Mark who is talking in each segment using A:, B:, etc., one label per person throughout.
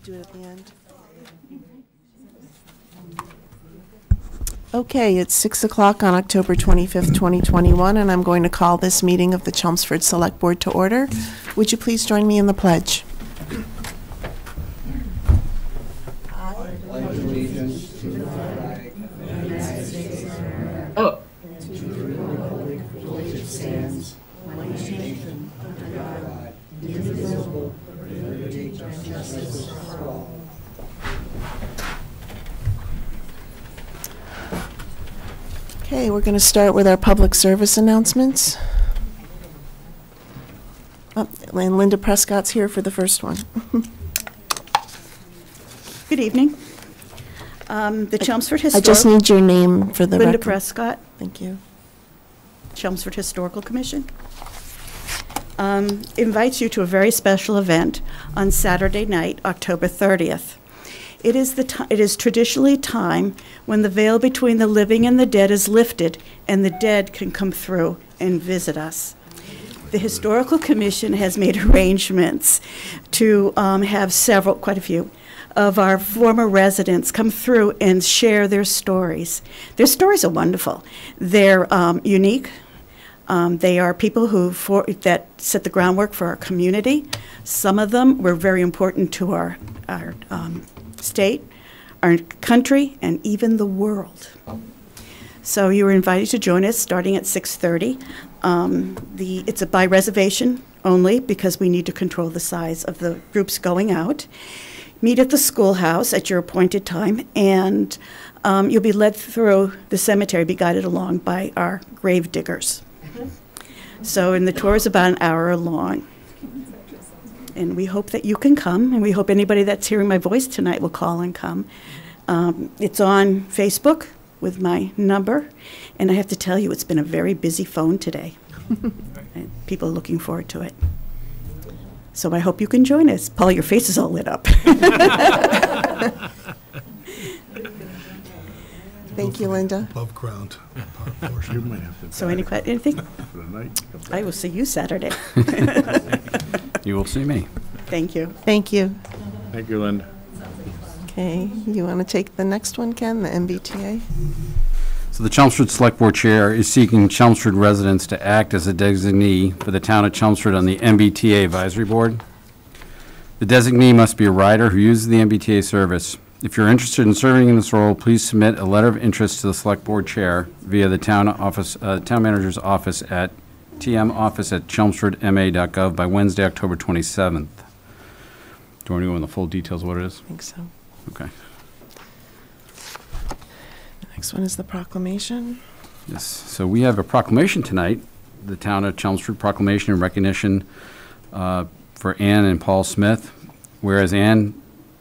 A: Do it at the end. Okay, it's 6 o'clock on October 25th, 2021, and I'm going to call this meeting of the Chelmsford Select Board to order. Would you please join me in the pledge? I pledge allegiance to the flag of the United States of America, to the republic for which it stands, one nation, under God, indivisible, with liberty and justice for all. Okay, we're going to start with our public service announcements. Oh, and Linda Prescott's here for the first one.
B: Good evening. The Chelmsford Historical...
A: I just need your name for the
B: Linda
A: record.
B: Prescott.
A: Thank you.
B: Chelmsford Historical Commission. Invites you to a very special event on Saturday night, October 30th. It is traditionally time when the veil between the living and the dead is lifted and the dead can come through and visit us. The Historical Commission has made arrangements to have quite a few, of our former residents come through and share their stories. Their stories are wonderful. They're unique. They are people that set the groundwork for our community. Some of them were very important to our state, our country, and even the world. So you are invited to join us starting at 6:30. It's by reservation only because we need to control the size of the groups going out. Meet at the schoolhouse at your appointed time, and you'll be led through the cemetery, be guided along by our grave diggers. So, and the tour is about an hour long. And we hope that you can come, and we hope anybody that's hearing my voice tonight will call and come. It's on Facebook with my number, and I have to tell you, it's been a very busy phone today. And people are looking forward to it. So I hope you can join us. Paul, your face is all lit up.
A: Thank you, Linda.
C: Above ground.
B: So anything? I will see you Saturday.
D: You will see me.
B: Thank you.
A: Thank you.
C: Thank you, Linda.
A: Okay, you want to take the next one, Ken, the MBTA?
D: So the Chelmsford Select Board Chair is seeking Chelmsford residents to act as a designee for the town of Chelmsford on the MBTA Advisory Board. The designee must be a rider who uses the MBTA service. If you're interested in serving in this role, please submit a letter of interest to the Select Board Chair via the town manager's office at tmoffice@chelmsfordma.gov by Wednesday, October 27th. Do you want to go into the full details of what it is?
A: I think so.
D: Okay.
A: The next one is the proclamation.
D: Yes. So we have a proclamation tonight, the Town of Chelmsford proclamation in recognition for Ann and Paul Smith. Whereas Ann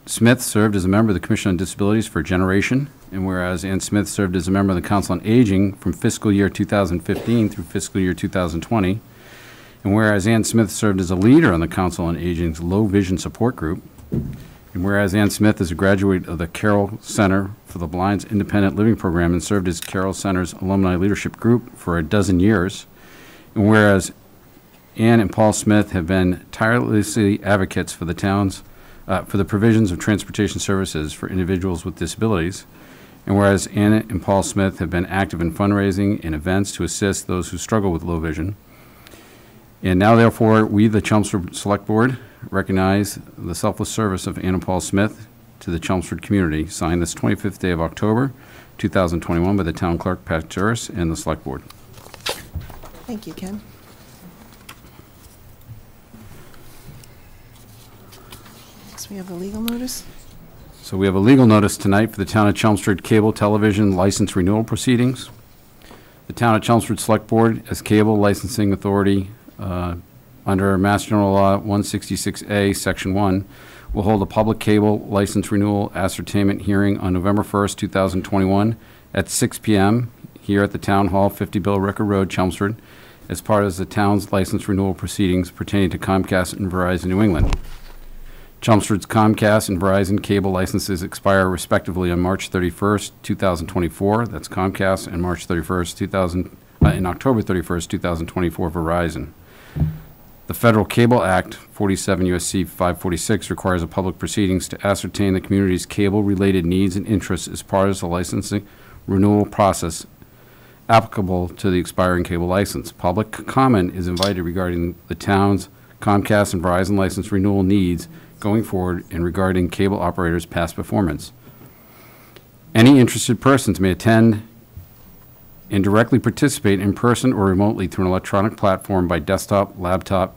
D: Smith served as a member of the Commission on Disabilities for a generation, and whereas Ann Smith served as a member of the Council on Aging from fiscal year 2015 through fiscal year 2020, and whereas Ann Smith served as a leader on the Council on Aging's Low Vision Support Group, and whereas Ann Smith is a graduate of the Carroll Center for the Blind's Independent Living Program and served as Carroll Center's Alumni Leadership Group for a dozen years, and whereas Ann and Paul Smith have been tirelessly advocates for the town's for the provisions of transportation services for individuals with disabilities, and whereas Anna and Paul Smith have been active in fundraising and events to assist those who struggle with low vision, and now therefore we, the Chelmsford Select Board, recognize the selfless service of Anna and Paul Smith to the Chelmsford community, signed this 25th day of October 2021 by the Town Clerk, Pat Juris, and the Select Board.
A: Thank you, Ken. We have a legal notice.
D: So we have a legal notice tonight for the Town of Chelmsford Cable Television License Renewal Proceedings. The Town of Chelmsford Select Board, as cable licensing authority under Mass General Law 166A, Section 1, will hold a public cable license renewal ascertainment hearing on November 1st, 2021 at 6 p.m. here at the Town Hall, 50 Bill Ricker Road, Chelmsford, as part of the town's license renewal proceedings pertaining to Comcast and Verizon New England. Chelmsford's Comcast and Verizon cable licenses expire respectively on March 31st, 2024. That's Comcast, and March 31st, and October 31st, 2024, Verizon. The Federal Cable Act, 47 U.S.C. 546, requires a public proceedings to ascertain the community's cable-related needs and interests as part of the licensing renewal process applicable to the expiring cable license. Public comment is invited regarding the town's Comcast and Verizon license renewal needs going forward and regarding cable operators' past performance. Any interested persons may attend and directly participate in person or remotely through an electronic platform by desktop, laptop,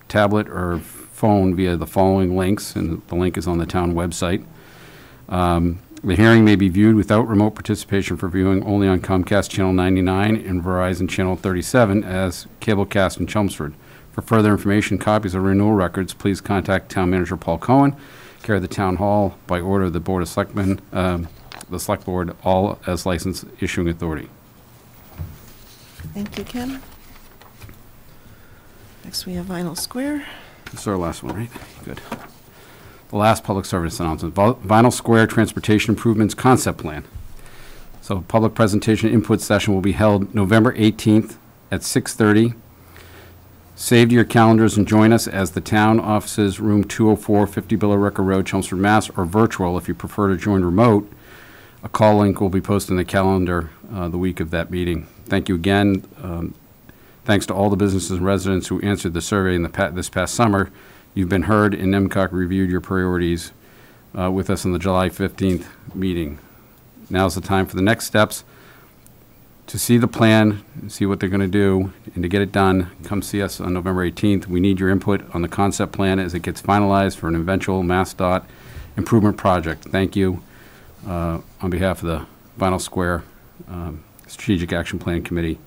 D: tablet, or phone via the following links, and the link is on the town website. The hearing may be viewed without remote participation for viewing only on Comcast Channel 99 and Verizon Channel 37 as Cablecast in Chelmsford. For further information, copies of renewal records, please contact Town Manager Paul Cohen, care of the Town Hall, by order of the Board of Selectmen, the Select Board, all as license issuing authority.
A: Thank you, Ken. Next, we have Vinyl Square.
D: This is our last one, right? Good. The last public service announcement, Vinyl Square Transportation Improvements Concept Plan. So public presentation input session will be held November 18th at 6:30. Save to your calendars and join us as the town offices, room 204, 50 Billerica Road, Chelmsford, Mass., or virtual if you prefer to join remote. A call link will be posted in the calendar the week of that meeting. Thank you again. Thanks to all the businesses and residents who answered the survey in this past summer. You've been heard, and NEMCOG reviewed your priorities with us in the July 15th meeting. Now's the time for the next steps. To see the plan, see what they're going to do, and to get it done, come see us on November 18th. We need your input on the concept plan as it gets finalized for an eventual MassDOT improvement project. Thank you on behalf of the Vinyl Square Strategic Action Plan Committee.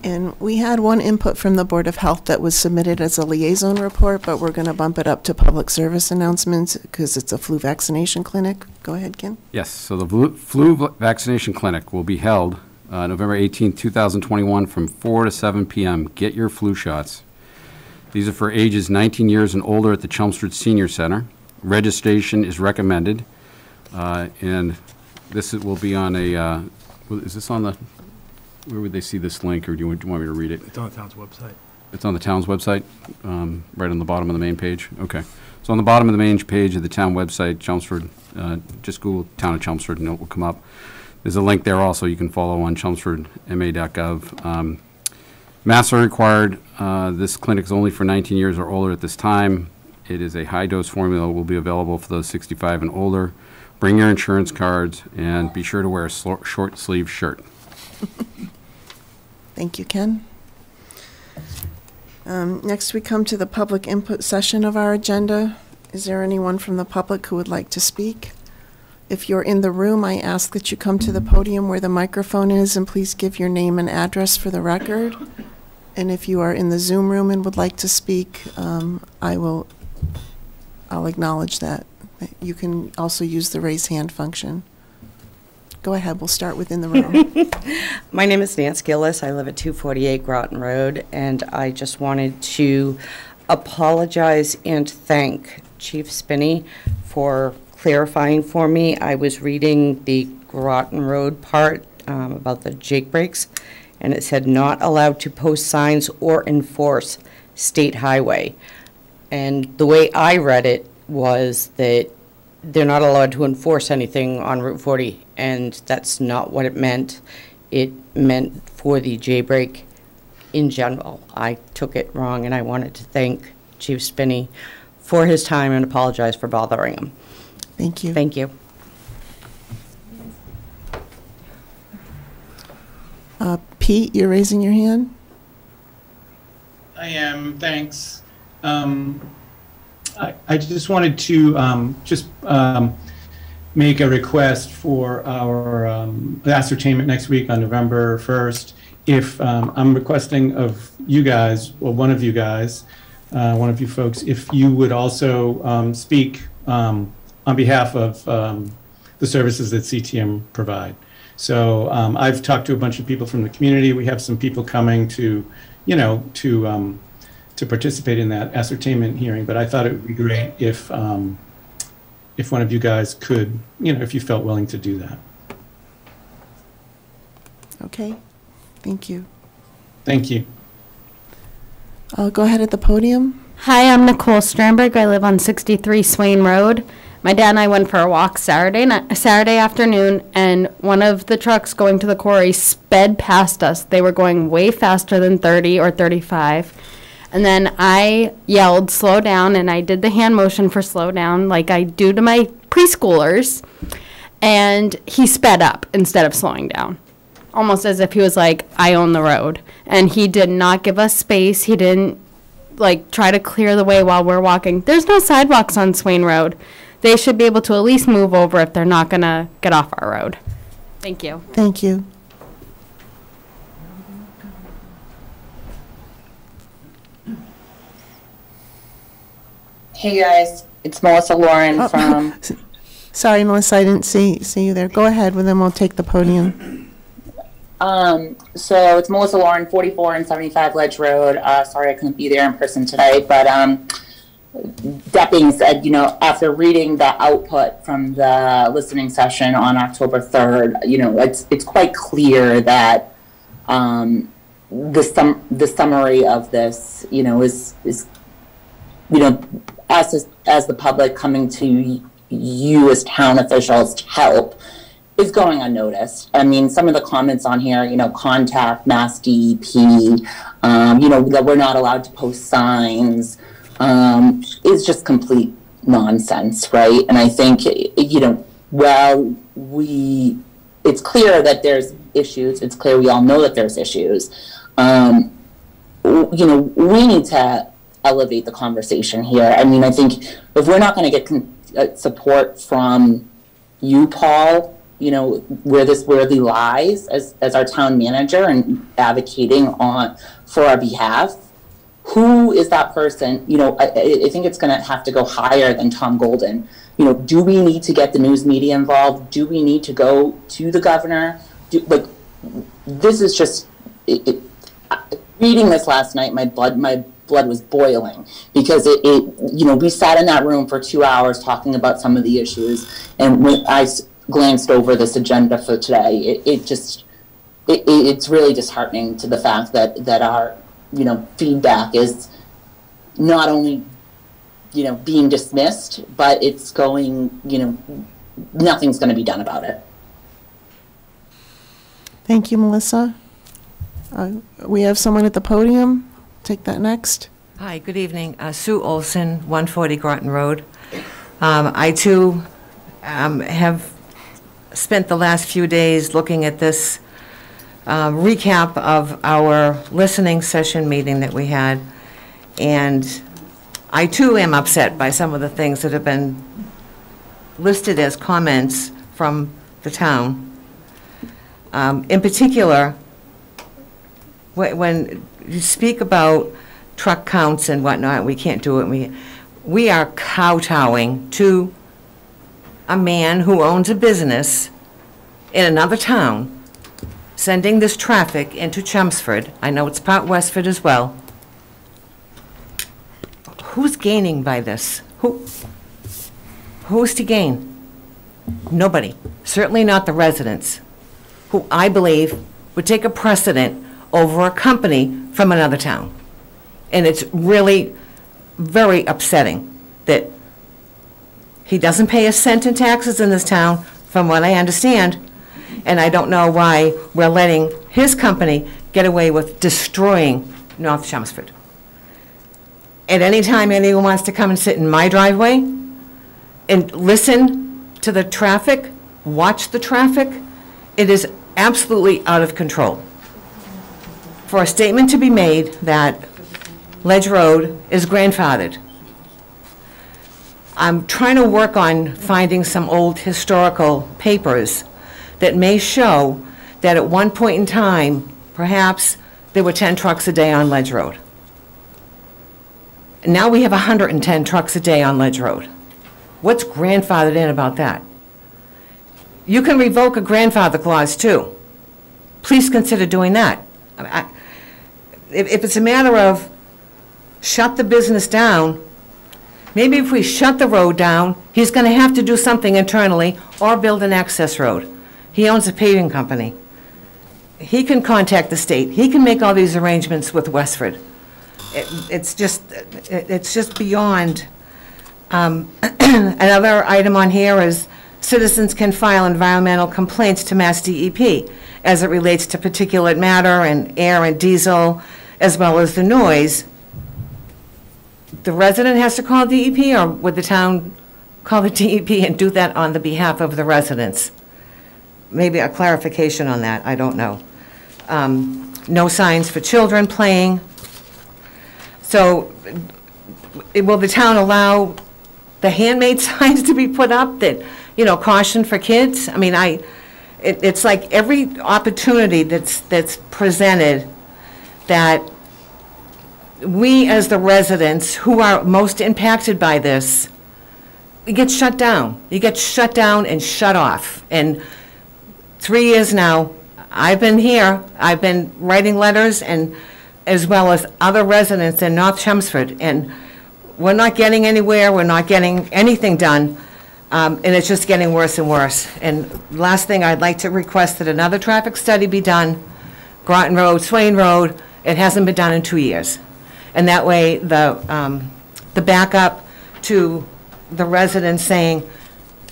A: And we had one input from the Board of Health that was submitted as a liaison report, but we're going to bump it up to public service announcements because it's a flu vaccination clinic. Go ahead, Ken.
D: Yes, so the flu vaccination clinic will be held November 18, 2021 from 4 to 7 p.m. Get your flu shots. These are for ages 19 years and older at the Chelmsford Senior Center. Registration is recommended, and this will be on a, is this on the, where would they see this link, or do you want me to read it?
C: It's on the town's website.
D: It's on the town's website, right on the bottom of the main page? Okay. So on the bottom of the main page of the town website, Chelmsford, just Google Town of Chelmsford and it will come up. There's a link there also you can follow on chelmsfordma.gov. Masks are required. This clinic is only for 19 years or older at this time. It is a high-dose formula, will be available for those 65 and older. Bring your insurance cards and be sure to wear a short-sleeve shirt.
A: Thank you, Ken. Next, we come to the public input session of our agenda. Is there anyone from the public who would like to speak? If you're in the room, I ask that you come to the podium where the microphone is and please give your name and address for the record. And if you are in the Zoom room and would like to speak, I'll acknowledge that. You can also use the raise hand function. Go ahead, we'll start within the room.
E: My name is Nancy Gillis. I live at 248 Groton Road, and I just wanted to apologize and thank Chief Spinney for clarifying for me. I was reading the Groton Road part about the Jake breaks, and it said not allowed to post signs or enforce state highway. And the way I read it was that they're not allowed to enforce anything on Route 40, and that's not what it meant. It meant for the J-break in general. I took it wrong, and I wanted to thank Chief Spinney for his time and apologize for bothering him.
A: Thank you.
E: Thank you.
A: Pete, you're raising your hand?
F: I am, thanks. I just wanted to make a request for our ascertainment next week on November 1st. If I'm requesting of you guys, or one of you guys, one of you folks, if you would also speak on behalf of the services that CTM provide. So I've talked to a bunch of people from the community. We have some people coming to, to participate in that ascertainment hearing, but I thought it would be great if one of you guys could, if you felt willing to do that.
A: Okay, thank you.
F: Thank you.
A: Go ahead at the podium.
C: Hi, I'm Nicole Stramberg. I live on 63 Swain Road. My dad and I went for a walk Saturday afternoon, and one of the trucks going to the quarry sped past us. They were going way faster than 30 or 35. And then I yelled, slow down, and I did the hand motion for slow down like I do to my preschoolers. And he sped up instead of slowing down, almost as if he was like, I own the road. And he did not give us space. He didn't try to clear the way while we're walking. There's no sidewalks on Swain Road. They should be able to at least move over if they're not going to get off our road. Thank you.
A: Thank you.
G: Hey guys, it's Melissa Lauren from.
A: Sorry, Melissa, I didn't see you there. Go ahead, and then we'll take the podium.
G: So it's Melissa Lauren, 44 and 75 Ledge Road. Sorry I couldn't be there in person today, but that being said, after reading the output from the listening session on October 3rd, it's quite clear that the summary of this, is us as the public coming to you as town officials to help is going unnoticed. I mean, some of the comments on here, contact Mass DEP, that we're not allowed to post signs, is just complete nonsense, right? And I think, it's clear that there's issues. It's clear we all know that there's issues. We need to elevate the conversation here. I mean, I think if we're not going to get support from you, Paul, where this really lies as our town manager and advocating for our behalf, who is that person? I think it's going to have to go higher than Tom Golden. Do we need to get the news media involved? Do we need to go to the governor? This is just reading this last night. My blood was boiling because we sat in that room for 2 hours talking about some of the issues, and when I glanced over this agenda for today, it's really disheartening to the fact that our feedback is not only being dismissed, but it's going, nothing's going to be done about it.
A: Thank you, Melissa. We have someone at the podium. Take that next.
H: Hi, good evening. Sue Olson, 140 Groton Road. I too have spent the last few days looking at this recap of our listening session meeting that we had, and I too am upset by some of the things that have been listed as comments from the town. In particular, when you speak about truck counts and whatnot, we can't do it. We are kowtowing to a man who owns a business in another town, sending this traffic into Chelmsford. I know it's part Westford as well. Who's gaining by this? Who's to gain? Nobody. Certainly not the residents, who I believe would take a precedent over a company from another town. And it's really very upsetting that he doesn't pay a cent in taxes in this town, from what I understand, and I don't know why we're letting his company get away with destroying North Chelmsford. At any time anyone wants to come and sit in my driveway and listen to the traffic, watch the traffic, it is absolutely out of control. For a statement to be made that Ledge Road is grandfathered, I'm trying to work on finding some old historical papers that may show that at one point in time, perhaps there were 10 trucks a day on Ledge Road. Now we have 110 trucks a day on Ledge Road. What's grandfathered in about that? You can revoke a grandfather clause too. Please consider doing that. If it's a matter of shut the business down, maybe if we shut the road down, he's going to have to do something internally or build an access road. He owns a paving company. He can contact the state. He can make all these arrangements with Westford. It's just beyond. Another item on here is citizens can file environmental complaints to Mass DEP as it relates to particulate matter and air and diesel, as well as the noise. The resident has to call DEP, or would the town call the DEP and do that on the behalf of the residents? Maybe a clarification on that, I don't know. No signs for children playing. So will the town allow the handmade signs to be put up that, you know, caution for kids? I mean, it's like every opportunity that's presented that we as the residents who are most impacted by this, you get shut down. You get shut down and shut off. And 3 years now, I've been here, I've been writing letters, and as well as other residents in North Chelmsford, and we're not getting anywhere, we're not getting anything done, and it's just getting worse and worse. And last thing, I'd like to request that another traffic study be done, Groton Road, Swain Road. It hasn't been done in 2 years. And that way, the backup to the residents saying,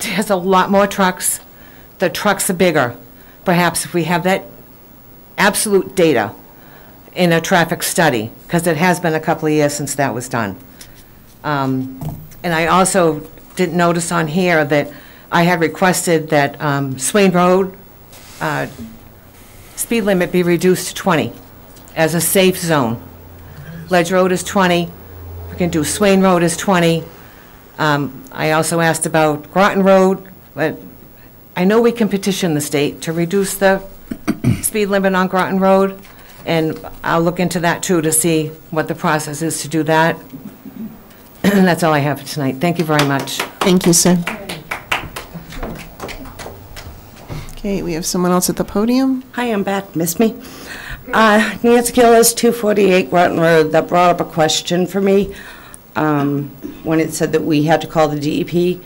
H: there's a lot more trucks, the trucks are bigger. Perhaps if we have that absolute data in a traffic study, because it has been a couple of years since that was done. And I also didn't notice on here that I had requested that Swain Road speed limit be reduced to 20 as a safe zone. Ledge Road is 20, we can do Swain Road is 20. I also asked about Groton Road, but I know we can petition the state to reduce the speed limit on Groton Road, and I'll look into that too to see what the process is to do that. That's all I have for tonight. Thank you very much.
A: Thank you, sir. Okay, we have someone else at the podium.
E: Hi, I'm back. Missed me? Nancy Gillis, 248 Groton Road. That brought up a question for me when it said that we had to call the DEP.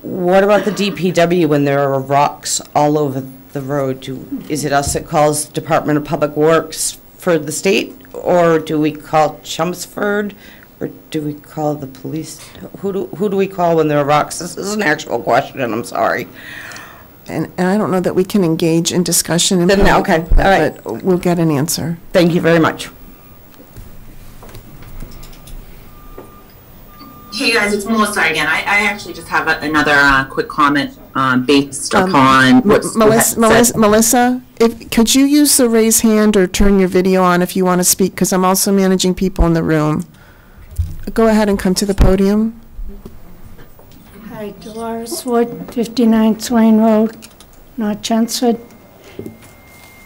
E: What about the DPW when there are rocks all over the road? Is it us that calls Department of Public Works for the state, or do we call Chelmsford, or do we call the police? Who do we call when there are rocks? This is an actual question, I'm sorry.
A: And I don't know that we can engage in discussion in
E: Then, okay, all right.
A: But we'll get an answer.
E: Thank you very much.
I: Hey guys, it's Melissa again. I actually just have another quick comment based upon what's
A: Melissa, could you use the raise hand or turn your video on if you want to speak, because I'm also managing people in the room. Go ahead and come to the podium.
J: Hi, Dolores Wood, 59 Swain Road, North Chelmsford.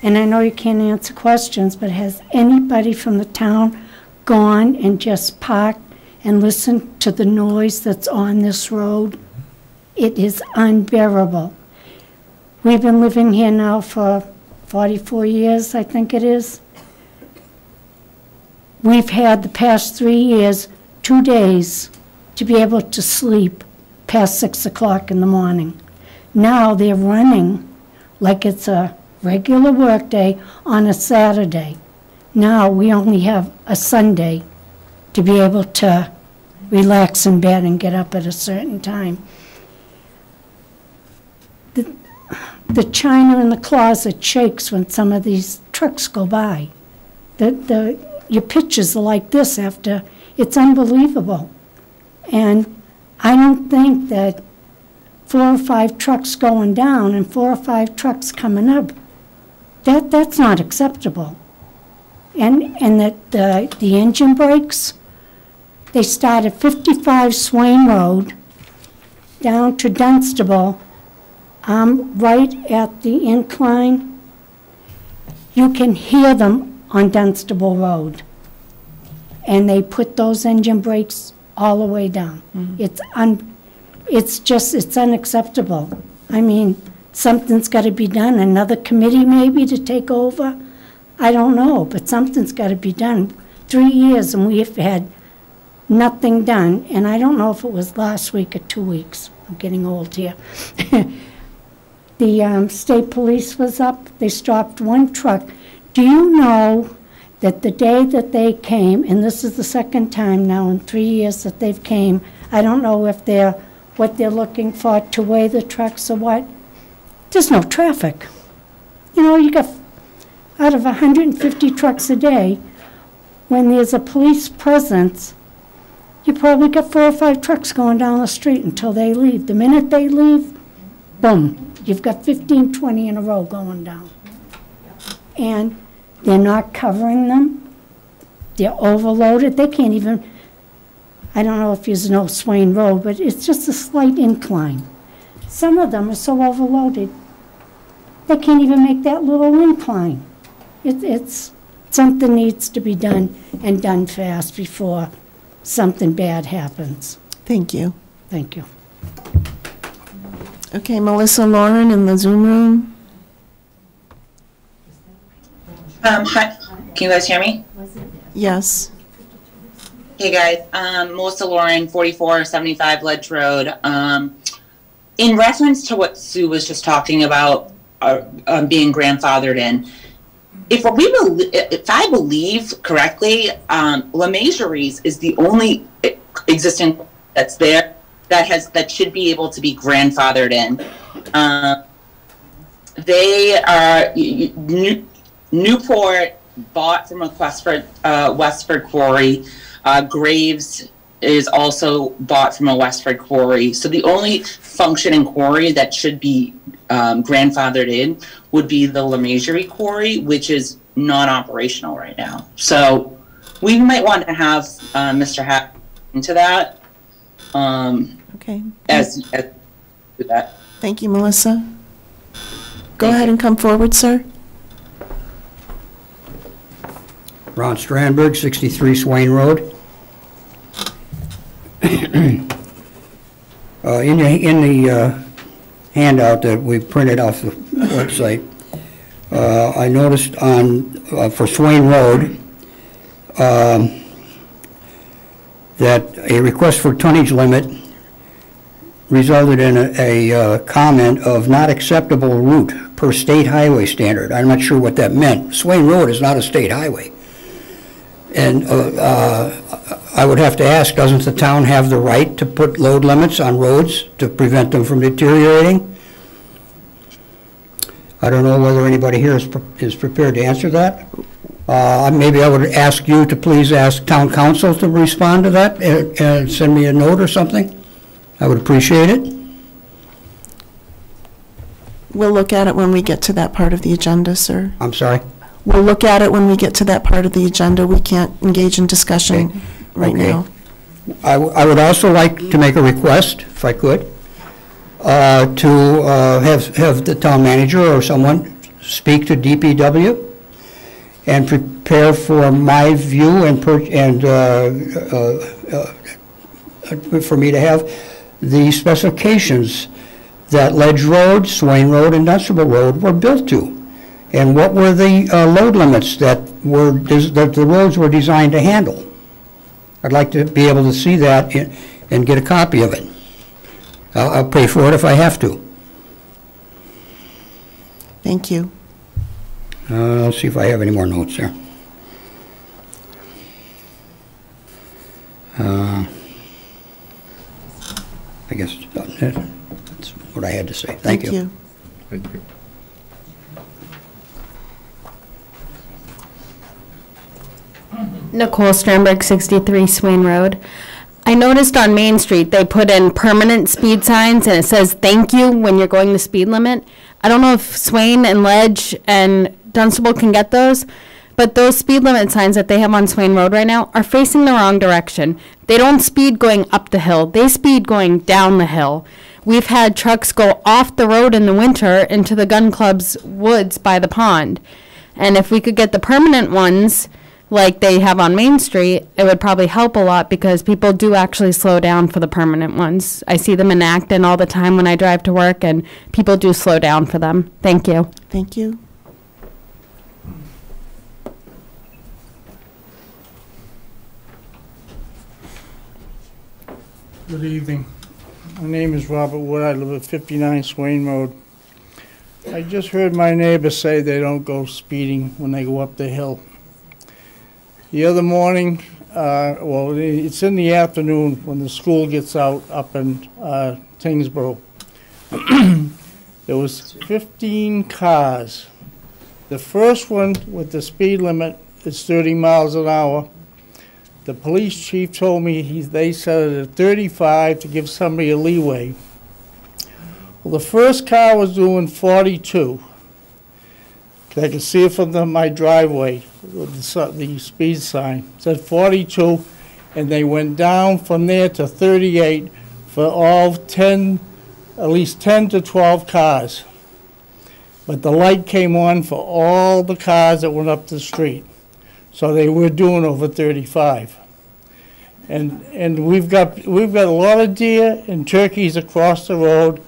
J: And I know you can't answer questions, but has anybody from the town gone and just parked and listened to the noise that's on this road? It is unbearable. We've been living here now for 44 years, I think it is. We've had the past 3 years, 2 days, to be able to sleep past 6 o'clock in the morning. Now they're running like it's a regular workday on a Saturday. Now we only have a Sunday to be able to relax in bed and get up at a certain time. The china in the closet shakes when some of these trucks go by. Your pictures are like this after, it's unbelievable. And I don't think that 4 or 5 trucks going down and 4 or 5 trucks coming up, that's not acceptable. And that the engine brakes, they start at 55 Swain Road down to Dunstable, right at the incline. You can hear them on Dunstable Road. And they put those engine brakes all the way down. Mm-hmm. It's unacceptable. I mean, something's got to be done. Another committee maybe to take over. I don't know, but something's got to be done. 3 years and we have had nothing done, and I don't know if it was last week or 2 weeks. I'm getting old here. The state police was up. They stopped one truck. Do you know that the day that they came, and this is the second time now in 3 years that they've came, I don't know if what they're looking for to weigh the trucks or what, there's no traffic. You know, you got out of 150 trucks a day, when there's a police presence, you probably got 4 or 5 trucks going down the street until they leave. The minute they leave, boom, you've got 15, 20 in a row going down. And they're not covering them. They're overloaded. They can't even, I don't know if you know Swain Road, but it's just a slight incline. Some of them are so overloaded, they can't even make that little incline. It's something needs to be done, and done fast before something bad happens.
A: Thank you.
J: Thank you.
A: Okay, Melissa Lauren in the Zoom room.
I: Hi, can you guys hear me?
A: Yes.
I: Hey guys, Melissa Lauren, 4475 Ledge Road. In reference to what Sue was just talking about, being grandfathered in, if I believe correctly, La Maigerie's is the only existing that's there that should be able to be grandfathered in. They are Newport bought from a Westford quarry. Graves is also bought from a Westford quarry. So the only functioning quarry that should be grandfathered in would be the La Maigerie quarry, which is not operational right now. So we might want to have Mr. Hack into that.
A: Okay.
I: As that.
A: Thank you, Melissa. Go ahead and come forward, sir.
K: Ron Strandberg, 63 Swain Road. In the handout that we printed off the website, I noticed for Swain Road that a request for tonnage limit resulted in a comment of not acceptable route per state highway standard. I'm not sure what that meant. Swain Road is not a state highway. And I would have to ask, doesn't the town have the right to put load limits on roads to prevent them from deteriorating? I don't know whether anybody here is prepared to answer that. Maybe I would ask you to please ask town council to respond to that and send me a note or something. I would appreciate it.
A: We'll look at it when we get to that part of the agenda, sir.
K: I'm sorry?
A: We'll look at it when we get to that part of the agenda. We can't engage in discussion right now.
K: I would also like to make a request, if I could, to have the town manager or someone speak to DPW and prepare for my view and for me to have the specifications that Ledge Road, Swain Road, and Dunstable Road were built to. And what were the load limits that the roads were designed to handle? I'd like to be able to see that and get a copy of it. I'll pay for it if I have to.
A: Thank you.
K: Let's see if I have any more notes there. I guess that's what I had to say. Thank you.
D: Thank you.
C: Nicole Sternberg, 63 Swain Road. I noticed on Main Street they put in permanent speed signs and it says thank you when you're going the speed limit. I don't know if Swain and Ledge and Dunstable can get those, but those speed limit signs that they have on Swain Road right now are facing the wrong direction. They don't speed going up the hill, they speed going down the hill. We've had trucks go off the road in the winter into the gun club's woods by the pond. And if we could get the permanent ones like they have on Main Street, it would probably help a lot because people do actually slow down for the permanent ones. I see them in Acton all the time when I drive to work, and people do slow down for them. Thank you.
A: Thank you.
L: Good evening. My name is Robert Wood. I live at 59 Swain Road. I just heard my neighbor say they don't go speeding when they go up the hill. The other morning, well, it's in the afternoon when the school gets out up in Tingsboro. There was 15 cars. The first one with the speed limit is 30 miles an hour. The police chief told me they set it at 35 to give somebody a leeway. Well, the first car was doing 42. I could see it from my driveway with the speed sign. It said 42, and they went down from there to 38 for all 10, at least 10 to 12 cars. But the light came on for all the cars that went up the street. So they were doing over 35. And we've got a lot of deer and turkeys across the road,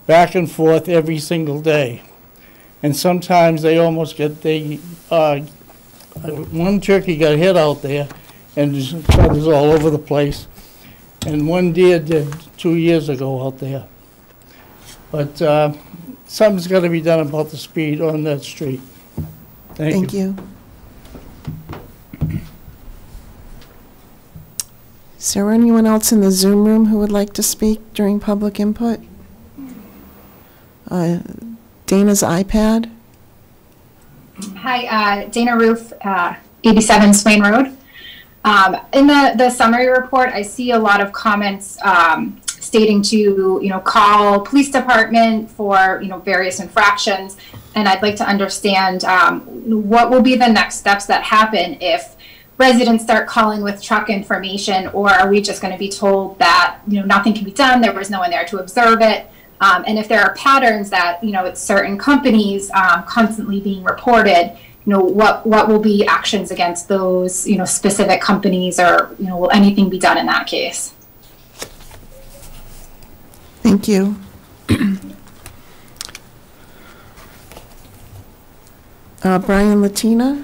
L: back and forth every single day. And sometimes they almost get, one turkey got hit out there and there's feathers all over the place. And one deer did 2 years ago out there. But something's got to be done about the speed on that street. Thank you.
A: Is there anyone else in the Zoom room who would like to speak during public input? Dana's iPad.
M: Hi, Dana Roof, 87 Swain Road. In the summary report, I see a lot of comments stating to, call police department for, various infractions. And I'd like to understand what will be the next steps that happen if residents start calling with truck information, or are we just going to be told that, nothing can be done, there was no one there to observe it? And if there are patterns that, it's certain companies constantly being reported, what will be actions against those, specific companies, or, will anything be done in that case?
A: Thank you. Brian Latina.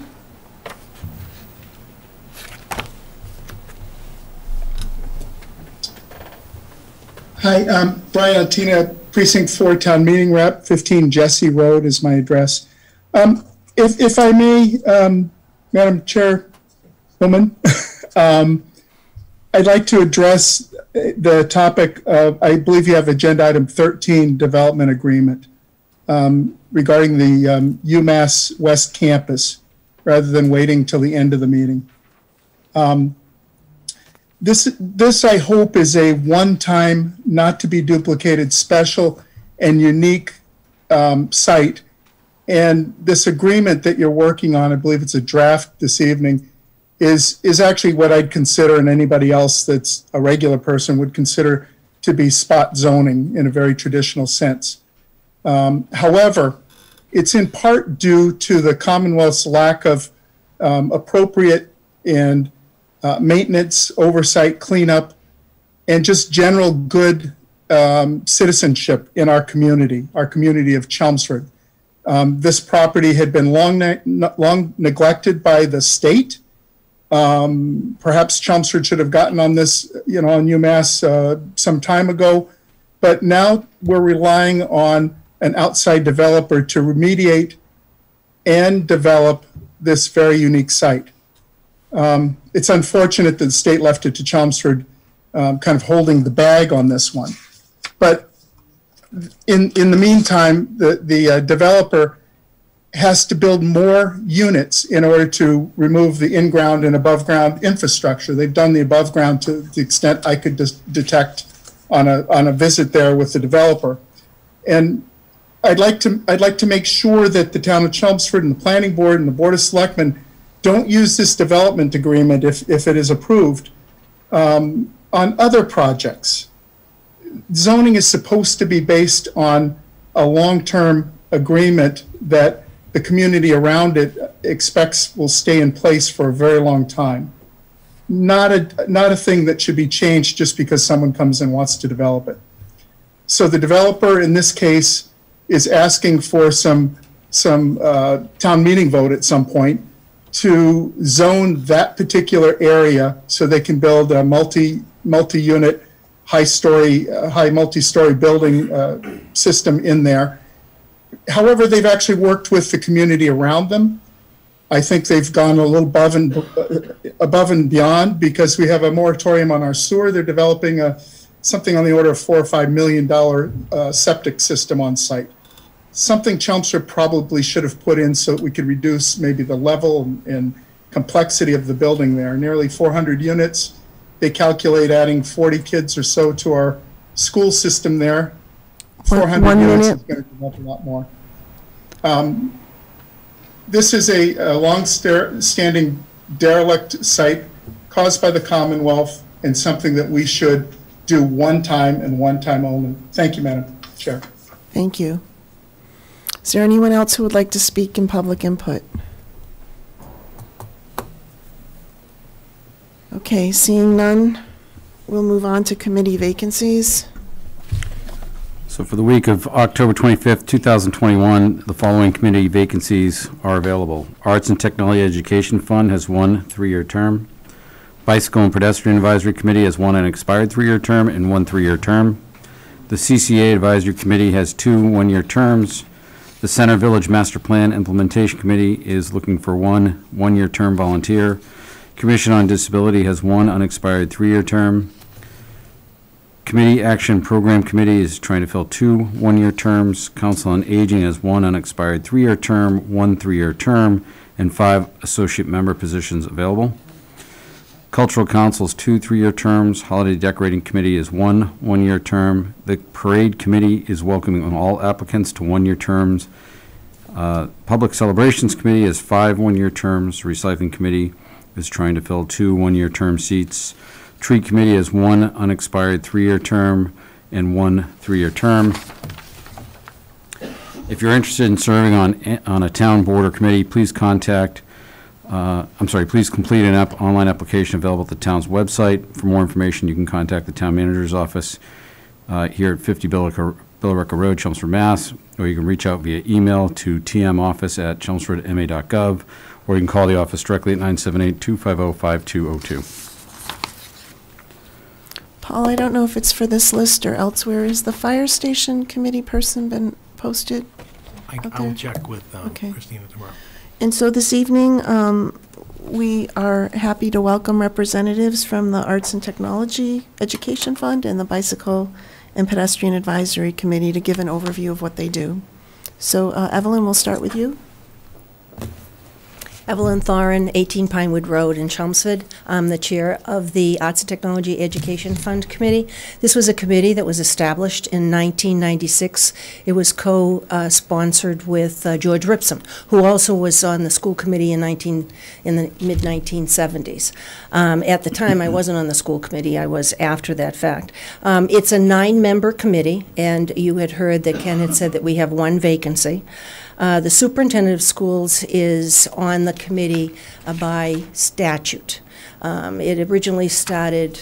N: Hi, Brian Latina, Precinct 4 Town Meeting Rep, 15 Jesse Road is my address. If I may, Madam Chairwoman, I'd like to address the topic of, I believe you have agenda item 13, development agreement, regarding the UMass West Campus, rather than waiting till the end of the meeting. This, I hope, is a one-time, not to be duplicated, special and unique site. And this agreement that you're working on, I believe it's a draft this evening, is actually what I'd consider, and anybody else that's a regular person would consider, to be spot zoning in a very traditional sense. However, it's in part due to the Commonwealth's lack of appropriate and maintenance, oversight, cleanup, and just general good citizenship in our community of Chelmsford. This property had been long neglected by the state. Perhaps Chelmsford should have gotten on this, on UMass some time ago, but now we're relying on an outside developer to remediate and develop this very unique site. It's unfortunate that the state left it to Chelmsford, kind of holding the bag on this one. But in the meantime, the developer has to build more units in order to remove the in-ground and above-ground infrastructure. They've done the above-ground to the extent I could detect on a visit there with the developer. And I'd like to make sure that the town of Chelmsford and the planning board and the board of selectmen don't use this development agreement, if it is approved, on other projects. Zoning is supposed to be based on a long-term agreement that the community around it expects will stay in place for a very long time. Not a thing that should be changed just because someone comes and wants to develop it. So the developer in this case is asking for some town meeting vote at some point to zone that particular area so they can build a multi-unit, high multi-story building system in there. However, they've actually worked with the community around them I think they've gone a little above and beyond, because we have a moratorium on our sewer. They're developing something on the order of $4 or $5 million septic system on site. Something Chelmsford probably should have put in so that we could reduce maybe the level and complexity of the building there. Nearly 400 units. They calculate adding 40 kids or so to our school system there. 400 units is going to develop a lot more. This is a long-standing derelict site caused by the Commonwealth, and something that we should do one time and one time only. Thank you, Madam Chair.
A: Thank you. Is there anyone else who would like to speak in public input? Okay, seeing none, we'll move on to committee vacancies.
D: So for the week of October 25th, 2021, the following committee vacancies are available. Arts and Technology Education Fund has 1 3-year term. Bicycle and Pedestrian Advisory Committee has 1 unexpired 3-year term and 1 3-year term. The CCA Advisory Committee has 2 1-year terms. The Center Village Master Plan Implementation Committee is looking for 1 1-year term volunteer. Commission on Disability has 1 unexpired 3-year term. Committee Action Program Committee is trying to fill 2 1-year terms. Council on Aging has 1 unexpired 3-year term, 1 3-year term, and 5 associate member positions available. Cultural Council's 2 3-year terms. Holiday Decorating Committee is 1 1-year term. The Parade Committee is welcoming all applicants to 1-year terms. Public Celebrations Committee has 5 1-year terms. Recycling Committee is trying to fill 2 1-year term seats. Tree Committee has 1 unexpired 3-year term and 1 3-year term. If you're interested in serving on a town board or committee, please contact please complete an online application available at the town's website. For more information, you can contact the town manager's office here at 50 Billerica Road, Chelmsford, Mass., or you can reach out via email to tmoffice@chelmsfordma.gov, or you can call the office directly at 978-250-5202.
A: Paul, I don't know if it's for this list or elsewhere. Has the fire station committee person been posted?
O: I'll check with Christina tomorrow.
A: And so this evening, we are happy to welcome representatives from the Arts and Technology Education Fund and the Bicycle and Pedestrian Advisory Committee to give an overview of what they do. So Evelyn, we'll start with you.
P: Evelyn Thorin, 18 Pinewood Road in Chelmsford. I'm the chair of the Arts and Technology Education Fund Committee. This was a committee that was established in 1996. It was co-sponsored with George Ripson, who also was on the school committee in the mid-1970s. At the time, I wasn't on the school committee. I was after that fact. It's a 9-member committee, and you had heard that Ken had said that we have 1 vacancy. The superintendent of schools is on the committee by statute. It originally started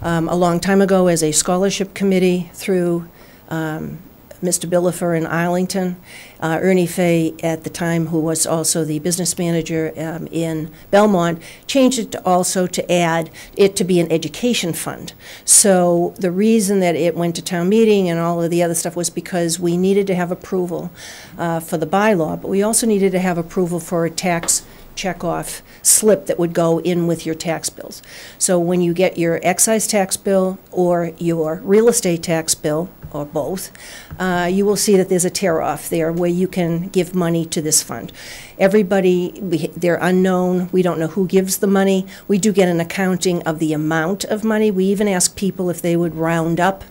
P: a long time ago as a scholarship committee through Mr. Billifer in Arlington. Ernie Fay, at the time, who was also the business manager in Belmont, changed it also to add it to be an education fund. So the reason that it went to town meeting and all of the other stuff was because we needed to have approval for the bylaw, but we also needed to have approval for a tax checkoff slip that would go in with your tax bills. So when you get your excise tax bill or your real estate tax bill, or both, you will see that there's a tear-off there where you can give money to this fund. Everybody, they're unknown. We don't know who gives the money. We do get an accounting of the amount of money. We even ask people if they would round up,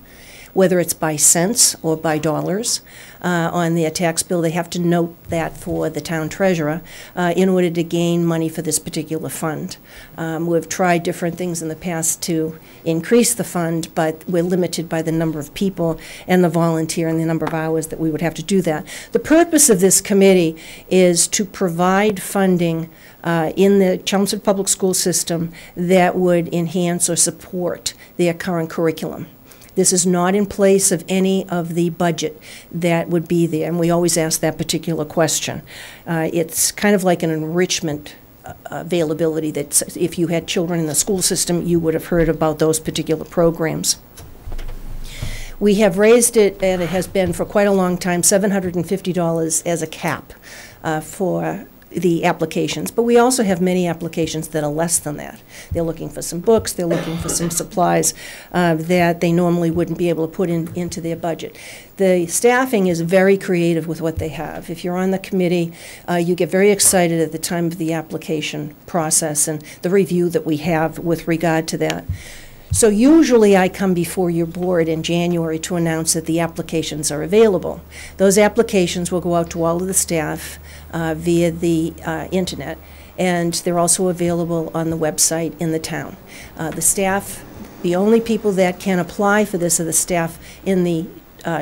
P: whether it's by cents or by dollars. On their tax bill, they have to note that for the town treasurer in order to gain money for this particular fund. We've tried different things in the past to increase the fund, but we're limited by the number of people and the volunteer and the number of hours that we would have to do that. The purpose of this committee is to provide funding in the Chelmsford Public School system that would enhance or support their current curriculum. This is not in place of any of the budget that would be there, and we always ask that particular question. It's kind of like an enrichment availability that if you had children in the school system, you would have heard about those particular programs. We have raised it, and it has been for quite a long time, $750 as a cap for the applications, but we also have many applications that are less than that. They're looking for some books, they're looking for some supplies that they normally wouldn't be able to put into their budget. The staffing is very creative with what they have. If you're on the committee, you get very excited at the time of the application process and the review that we have with regard to that. So usually I come before your board in January to announce that the applications are available. Those applications will go out to all of the staff via the internet, and they're also available on the website in the town. The staff, the only people that can apply for this are the staff in the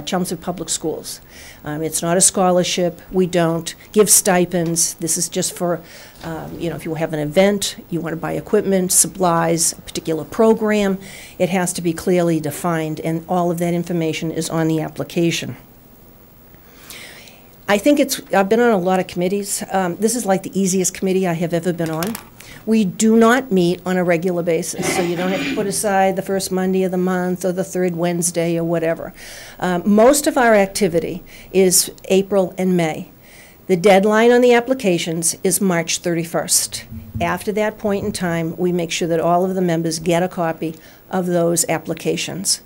P: Chelmsford Public Schools. It's not a scholarship. We don't give stipends. This is just for, if you have an event, you want to buy equipment, supplies, a particular program, it has to be clearly defined, and all of that information is on the application. I think I've been on a lot of committees. This is like the easiest committee I have ever been on. We do not meet on a regular basis, so you don't have to put aside the first Monday of the month or the third Wednesday or whatever. Most of our activity is April and May. The deadline on the applications is March 31st. After that point in time, we make sure that all of the members get a copy of those applications.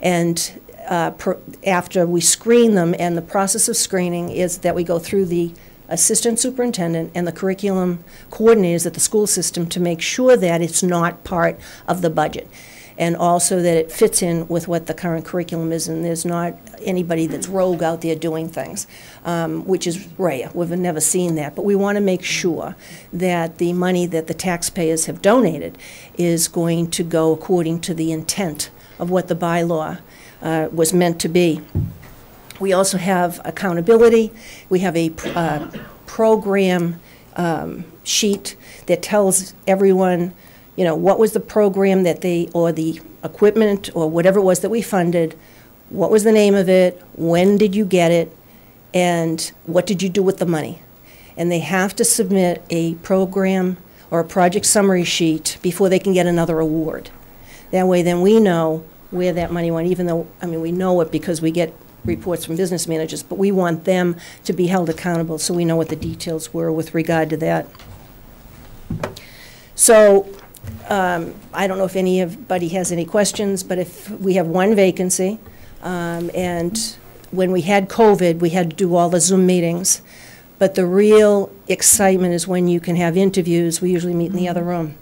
P: And after we screen them, and the process of screening is that we go through the assistant superintendent and the curriculum coordinators at the school system to make sure that it's not part of the budget, and also that it fits in with what the current curriculum is, and there's not anybody that's rogue out there doing things, which is rare. We've never seen that, but we want to make sure that the money that the taxpayers have donated is going to go according to the intent of what the bylaw was meant to be. We also have accountability. We have a program sheet that tells everyone, what was the program that or the equipment or whatever it was that we funded, what was the name of it, when did you get it, and what did you do with the money. And they have to submit a program or a project summary sheet before they can get another award. That way then we know where that money went, even though, we know it because we get reports from business managers, but we want them to be held accountable so we know what the details were with regard to that. So I don't know if anybody has any questions, but if we have one vacancy, and when we had COVID, we had to do all the Zoom meetings, but the real excitement is when you can have interviews. We usually meet in the other room,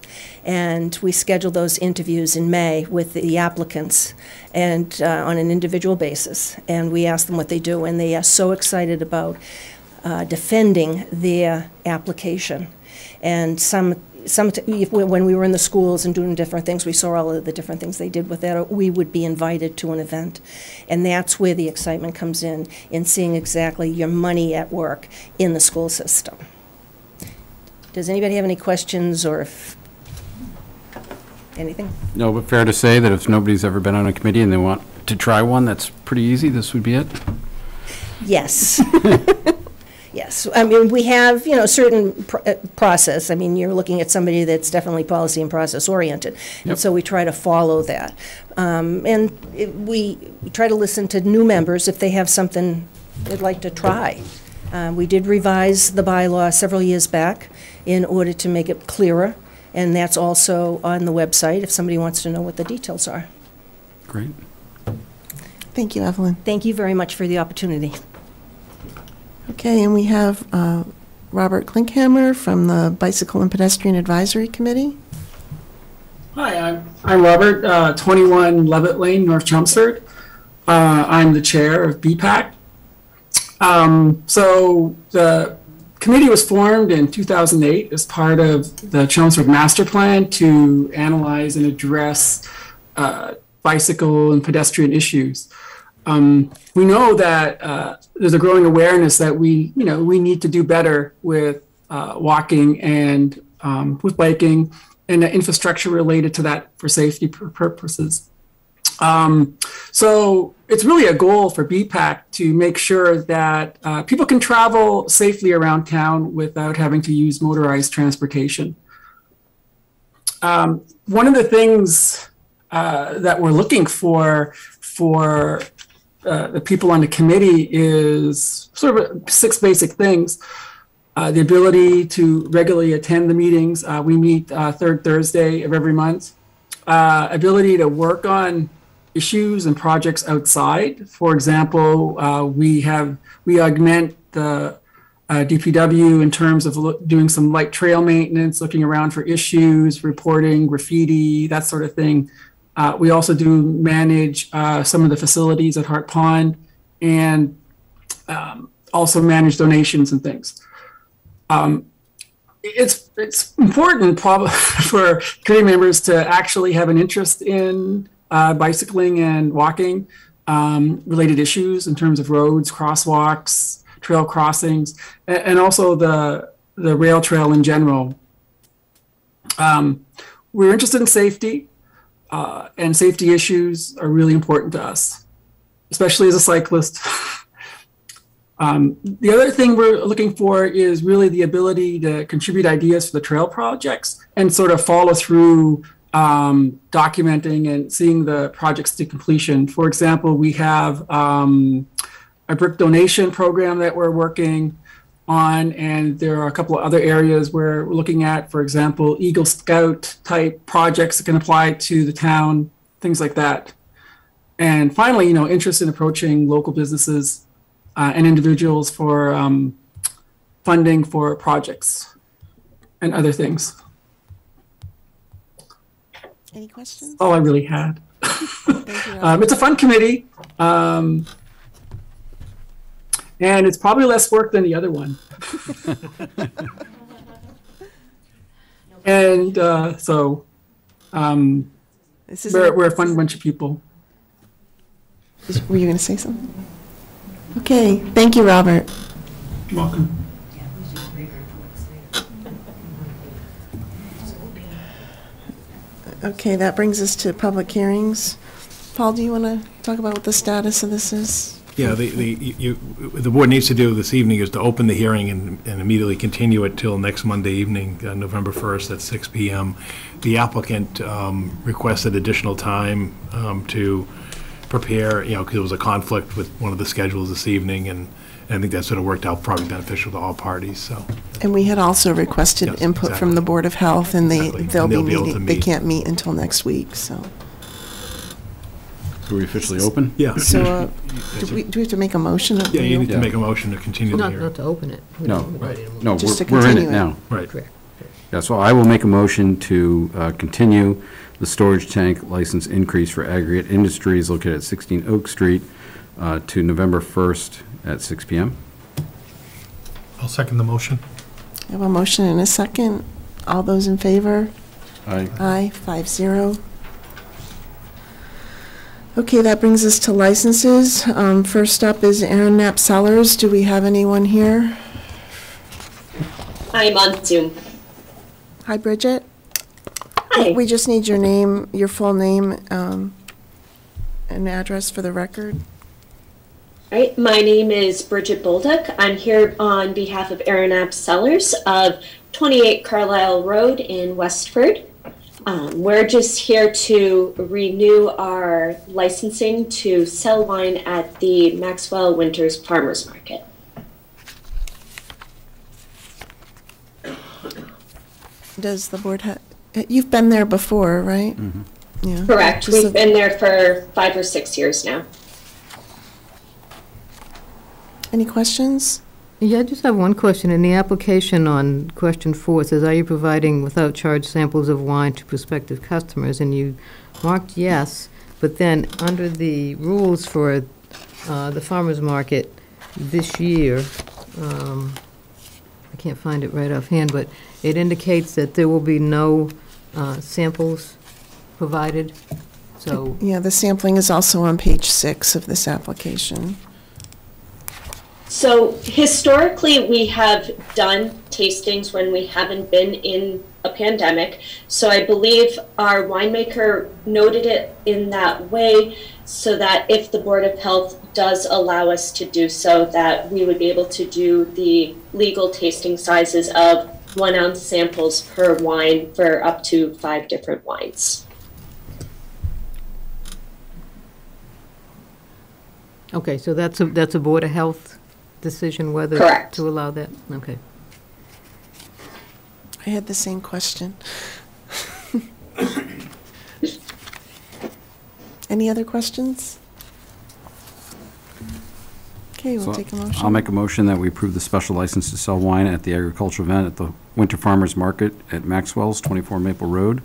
P: and we schedule those interviews in May with the applicants and on an individual basis, and we ask them what they do, and they are so excited about defending their application. And when we were in the schools and doing different things, we saw all of the different things they did with that. We would be invited to an event, and that's where the excitement comes in seeing exactly your money at work in the school system. Does anybody have any questions or anything?
D: No, but fair to say that if nobody's ever been on a committee and they want to try one, that's pretty easy, this would be it?
P: Yes. Yes, we have, certain process. You're looking at somebody that's definitely policy and process oriented. Yep. And so we try to follow that. We try to listen to new members if they have something they'd like to try. We did revise the bylaw several years back in order to make it clearer, and that's also on the website if somebody wants to know what the details are.
D: Great.
A: Thank you, Evelyn.
P: Thank you very much for the opportunity.
A: Okay, and we have Robert Klinkhammer from the Bicycle and Pedestrian Advisory Committee.
Q: Hi, I'm Robert, 21 Levitt Lane, North Chelmsford. I'm the chair of BPAC. So the committee was formed in 2008 as part of the Chelmsford Master Plan to analyze and address bicycle and pedestrian issues. We know that there's a growing awareness that we need to do better with walking and with biking and the infrastructure related to that for safety purposes. So it's really a goal for BPAC to make sure that people can travel safely around town without having to use motorized transportation. One of the things that we're looking for the people on the committee is sort of 6 basic things. The ability to regularly attend the meetings. We meet third Thursday of every month. Ability to work on issues and projects outside. For example, we augment the DPW in terms of doing some light trail maintenance, looking around for issues, reporting graffiti, that sort of thing. We also do manage some of the facilities at Hart Pond, and also manage donations and things. It's important for committee members to actually have an interest in bicycling and walking related issues in terms of roads, crosswalks, trail crossings, and also the rail trail in general. We're interested in safety, and safety issues are really important to us, especially as a cyclist. The other thing we're looking for is really the ability to contribute ideas for the trail projects and sort of follow through documenting and seeing the projects to completion. For example, we have a brick donation program that we're working on, and there are a couple of other areas where we're looking at, for example, Eagle Scout type projects that can apply to the town, things like that. And finally, interest in approaching local businesses and individuals for funding for projects and other things.
A: Any questions?
Q: All I really had. It's a fun committee. And it's probably less work than the other one. And so we're a fun bunch of people.
A: Were you going to say something? Okay, thank you, Robert.
Q: You're welcome.
A: Okay, that brings us to public hearings. Paul, do you want to talk about what the status of this is?
O: Yeah, the board needs to do this evening is to open the hearing and immediately continue it till next Monday evening, November 1st at 6 p.m. The applicant requested additional time to prepare, because there was a conflict with one of the schedules this evening, and I think that sort of worked out probably beneficial to all parties. So.
A: And we had also requested input
O: exactly.
A: from the Board of Health, and they'll be meeting. They
O: meet.
A: can't meet until next week, so.
D: So we officially open?
O: Yeah.
A: So do we have to make a motion?
O: Yeah, you need to make a motion to continue the hearing.
C: Not to open it.
D: No,
A: Just to
D: we're in
A: continue
D: it now.
O: Right.
D: Yeah, so I will make a motion to continue the storage tank license increase for Aggregate Industries located at 16 Oak Street to November 1st at 6 p.m.
O: I'll second the motion.
A: I have a motion and a second. All those in favor?
D: Aye.
A: Aye, 5-0. Okay, that brings us to licenses. First up is Aaron Knapp Sellers. Do we have anyone here?
R: I'm on Zoom.
A: Hi, Bridget.
R: Hi.
A: We just need your name, your full name, and address for the record.
R: All right, my name is Bridget Bolduc. I'm here on behalf of Aaron Knapp Sellers of 28 Carlisle Road in Westford. We're just here to renew our licensing to sell wine at the Maxwell Winters Farmers Market.
A: Does the board have, you've been there before, right?
D: Mm-hmm.
A: Yeah.
R: Correct. We've been there for 5 or 6 years now.
A: Any questions?
S: Yeah, I just have one question. In the application on question 4, it says, are you providing without charge samples of wine to prospective customers? And you marked yes, but then under the rules for the farmer's market this year, I can't find it right offhand, but it indicates that there will be no samples provided. So
A: yeah, the sampling is also on page 6 of this application.
R: So historically, we have done tastings when we haven't been in a pandemic. So I believe our winemaker noted it in that way so that if the Board of Health does allow us to do so, that we would be able to do the legal tasting sizes of 1 ounce samples per wine for up to 5 different wines.
S: okay, so that's a Board of Health decision whether
R: Correct.
S: to allow that? Okay.
A: I had the same question. Any other questions? Okay, we'll
D: So
A: take a motion.
D: I'll make a motion that we approve the special license to sell wine at the agricultural event at the Winter Farmers Market at Maxwell's, 24 Maple Road,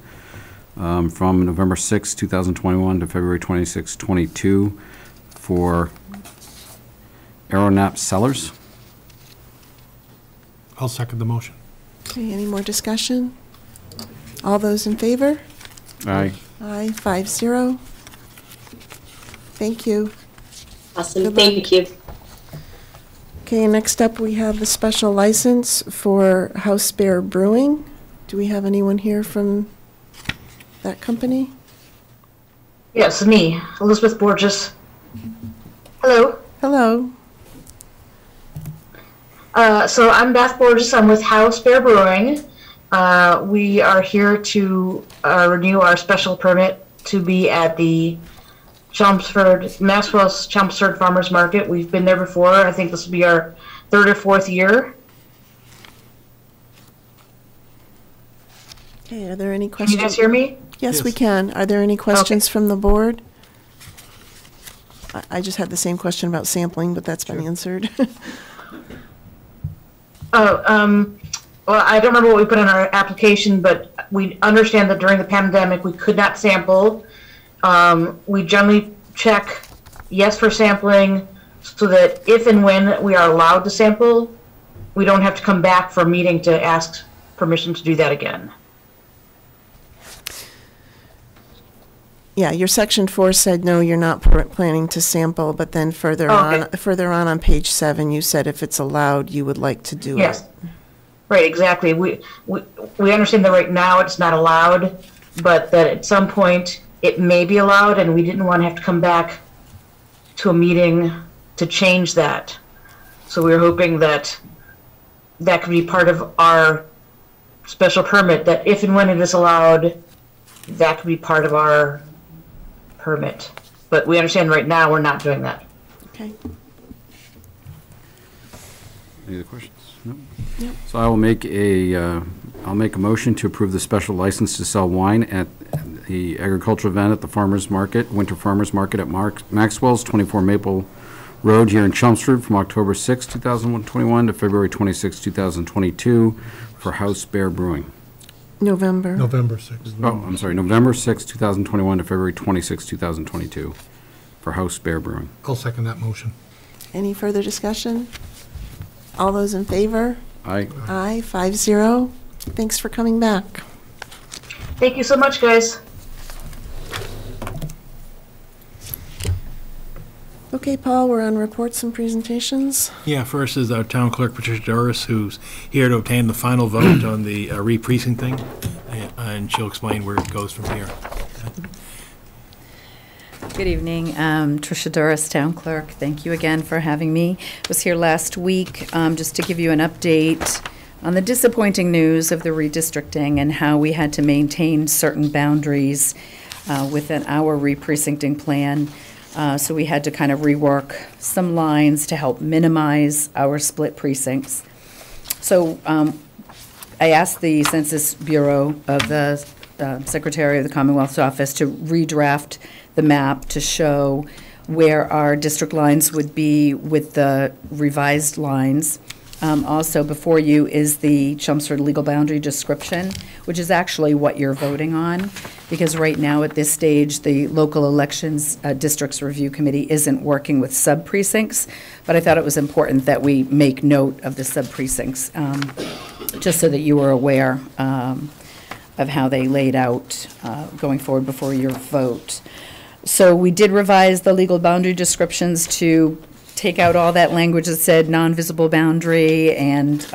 D: from November 6, 2021 to February 26, 22 for Aeronap Cellars.
O: I'll second the motion.
A: Okay, any more discussion? All those in favor?
D: Aye.
A: Aye, 5-0. Thank you.
R: Awesome, thank you.
A: Okay, next up, we have the special license for House Bear Brewing. Do we have anyone here from that company?
T: Yes, me, Elizabeth Borges. Hello.
A: Hello.
T: So I'm Beth Borges. I'm with House Bear Brewing. We are here to renew our special permit to be at the Maxwell's Chelmsford Farmers Market. We've been there before. I think this will be our 3rd or 4th year.
A: Okay, are there any questions?
T: Can you guys hear me?
A: Yes, we can. Are there any questions from the board? I just had the same question about sampling, but that's been answered.
T: Well, I don't remember what we put in our application, but we understand that during the pandemic, we could not sample. We generally check yes for sampling so that if and when we are allowed to sample, we don't have to come back for a meeting to ask permission to do that again.
A: Yeah, your section 4 said no, you're not planning to sample, but then further on page 7, you said if it's allowed, you would like to do
T: Yes.
A: it.
T: Right, exactly. We understand that right now it's not allowed, but that at some point it may be allowed, and we didn't want to have to come back to a meeting to change that. So we were hoping that that could be part of our special permit, that if and when it is allowed, that could be part of our permit. But we understand right now we're not doing that.
A: Okay.
D: Any other questions? No?
A: Yep.
D: So I will make I'll make a motion to approve the special license to sell wine at the agricultural event at the Farmers Market, Winter Farmers Market at Maxwell's, 24 Maple Road here in Chelmsford from October 6, 2021 to February 26, 2022 for House Bear Brewing.
A: November.
O: November 6th.
D: Oh, I'm sorry, November 6, 2021 to February 26, 2022 for House Bear Brewing.
O: I'll second that motion.
A: Any further discussion? All those in favor?
D: Aye.
A: Aye, 5-0. Thanks for coming back.
T: Thank you so much, guys.
A: Okay, Paul, we're on reports and presentations.
O: Yeah, first is our town clerk, Patricia Doris, who's here to obtain the final vote on the re-precincting, and she'll explain where it goes from here.
U: Good evening, Tricia Doris, Town Clerk. Thank you again for having me. I was here last week just to give you an update on the disappointing news of the redistricting and how we had to maintain certain boundaries within our re-precincting plan. So we had to kind of rework some lines to help minimize our split precincts. So I asked the Census Bureau of the Secretary of the Commonwealth's office to redraft the map to show where our district lines would be with the revised lines. Also before you is the Chelmsford legal boundary description, which is actually what you're voting on, because right now at this stage, the local elections districts review committee isn't working with sub-precincts, but I thought it was important that we make note of the sub-precincts, just so that you were aware of how they laid out going forward before your vote. So we did revise the legal boundary descriptions to take out all that language that said non-visible boundary, and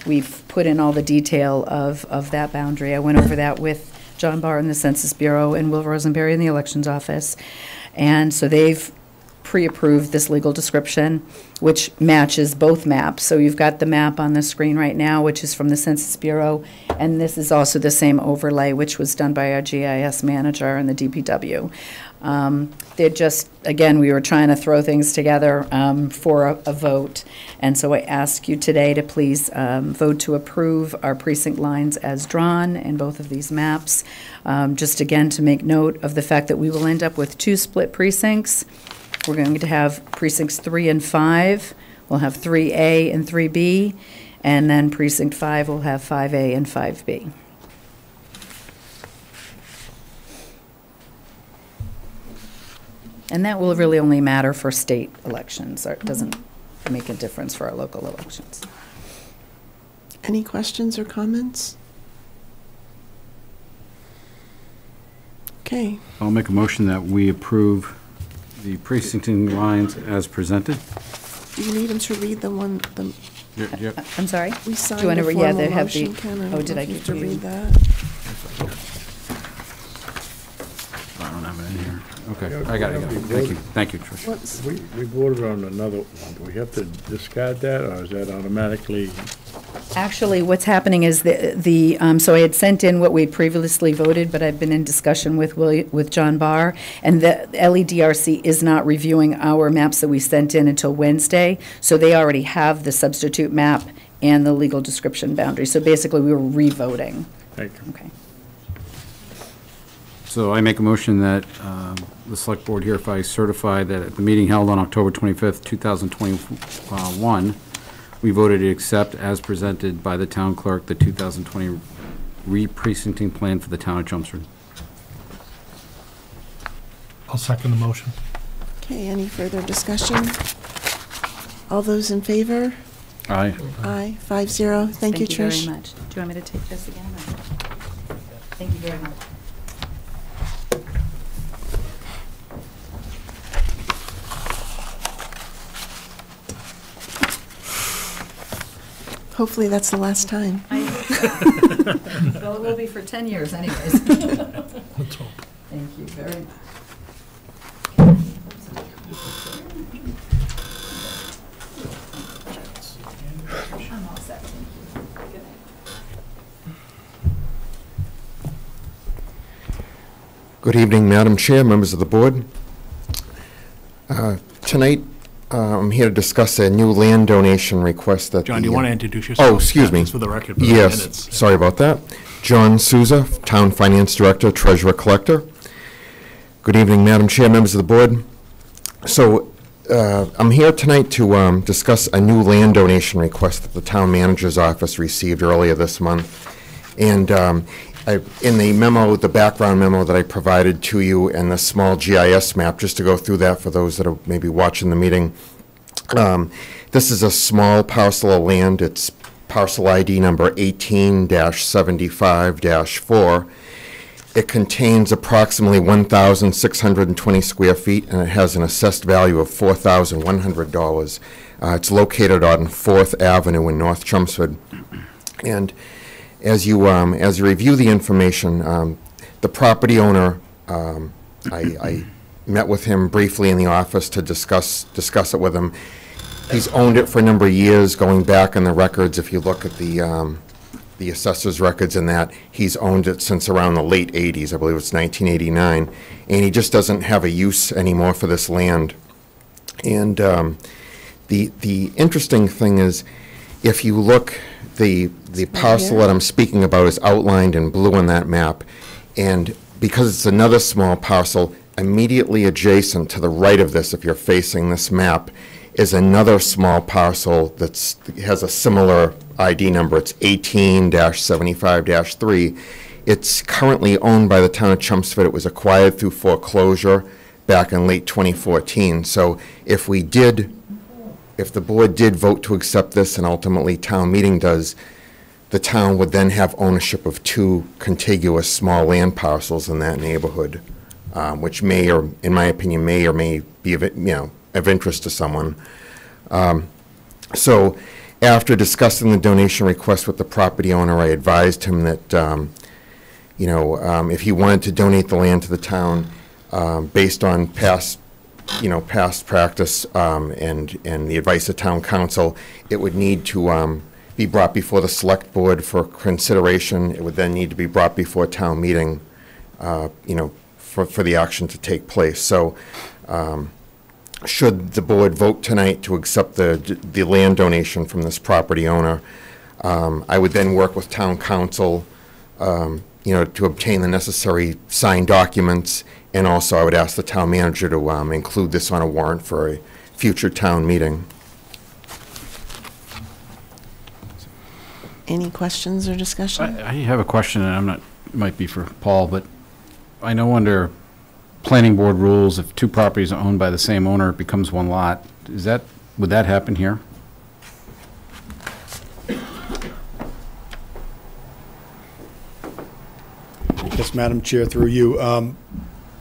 U: we've put in all the detail of that boundary. I went over that with John Barr in the Census Bureau and Will Rosenberry in the Elections Office. And so they've pre-approved this legal description, which matches both maps. So you've got the map on the screen right now, which is from the Census Bureau, and this is also the same overlay, which was done by our GIS manager and the DPW. They're just, again, we were trying to throw things together for a vote, and so I ask you today to please vote to approve our precinct lines as drawn in both of these maps. Just again, to make note of the fact that we will end up with 2 split precincts. We're going to have precincts 3 and 5. We'll have 3A and 3B, and then precinct 5 will have 5A and 5B. And that will really only matter for state elections, or it doesn't make a difference for our local elections.
B: Any questions or comments? Okay.
D: I'll make a motion that we approve the precincting lines as presented.
B: Do you need him to read the one?
U: I'm sorry?
B: We signed
U: Do you want
B: a
U: to,
B: formal
U: they have
B: motion,
U: the,
B: Ken. I
U: oh,
B: don't
U: did
B: know
U: I
B: if you
U: get
B: have to
U: you?
B: read that?
D: I don't have it in here. Okay, I got it. Thank you. Thank you, Tricia.
L: We voted on another one. Do we have to discard that, or is that automatically?
U: Actually, what's happening is so I had sent in what we previously voted, but I've been in discussion with John Barr, and the LEDRC is not reviewing our maps that we sent in until Wednesday, so they already have the substitute map and the legal description boundary. So basically, we were re-voting.
L: Thank you.
U: Okay.
D: So I make a motion that the Select Board hereby certify that at the meeting held on October 25th, 2021, we voted to accept as presented by the town clerk the 2020 re-precincting plan for the town of Chelmsford.
O: I'll second the motion.
B: Okay, any further discussion? All those in favor?
D: Aye.
B: Aye, 5-0. Thank you, Trish.
U: Thank you very much. Do you want me to take this again? Thank you very much.
B: Hopefully that's the last time.
U: Well, it will be for 10 years anyways.
O: Let's hope.
U: Thank you very much. I'm all set, thank you. Good night.
V: Good evening, Madam Chair, members of the board. Tonight, I'm here to discuss a new land donation request that
O: John, do you want to introduce yourself?
V: Oh, excuse me.
O: Just for the record. For the
V: Yes,
O: minutes.
V: sorry about that. John Souza, Town Finance Director, Treasurer Collector. Good evening, Madam Chair, members of the board. So, I'm here tonight to discuss a new land donation request that the Town Manager's Office received earlier this month. And in the memo, the background memo that I provided to you and the small GIS map, just to go through that for those that are maybe watching the meeting, this is a small parcel of land. It's parcel ID number 18-75-4. It contains approximately 1,620 square feet, and it has an assessed value of $4,100. It's located on 4th Avenue in North Chelmsford. And as you review the information, the property owner, I met with him briefly in the office to discuss it with him. He's owned it for a number of years, going back in the records. If you look at the assessor's records in that, he's owned it since around the late 80s. I believe it's 1989, and he just doesn't have a use anymore for this land. And the interesting thing is, if you look, the parcel that I'm speaking about is outlined in blue on that map, and because it's another small parcel, immediately adjacent to the right of this, if you're facing this map, is another small parcel that has a similar ID number. It's 18-75-3. It's currently owned by the town of Chelmsford. It was acquired through foreclosure back in late 2014. So if the board did vote to accept this, and ultimately town meeting does, the town would then have ownership of 2 contiguous small land parcels in that neighborhood, which may, or in my opinion, may or may be of interest to someone. So after discussing the donation request with the property owner, I advised him that, if he wanted to donate the land to the town, based on past past practice and the advice of town council, it would need to be brought before the select board for consideration. It would then need to be brought before town meeting, for the action to take place. So should the board vote tonight to accept the land donation from this property owner, I would then work with town council, to obtain the necessary signed documents, and also I would ask the town manager to include this on a warrant for a future town meeting.
B: Any questions or discussion?
D: I have a question, and it might be for Paul, but I know under planning board rules, if two properties are owned by the same owner, it becomes one lot. Would that happen here?
F: Yes, Madam Chair, through you.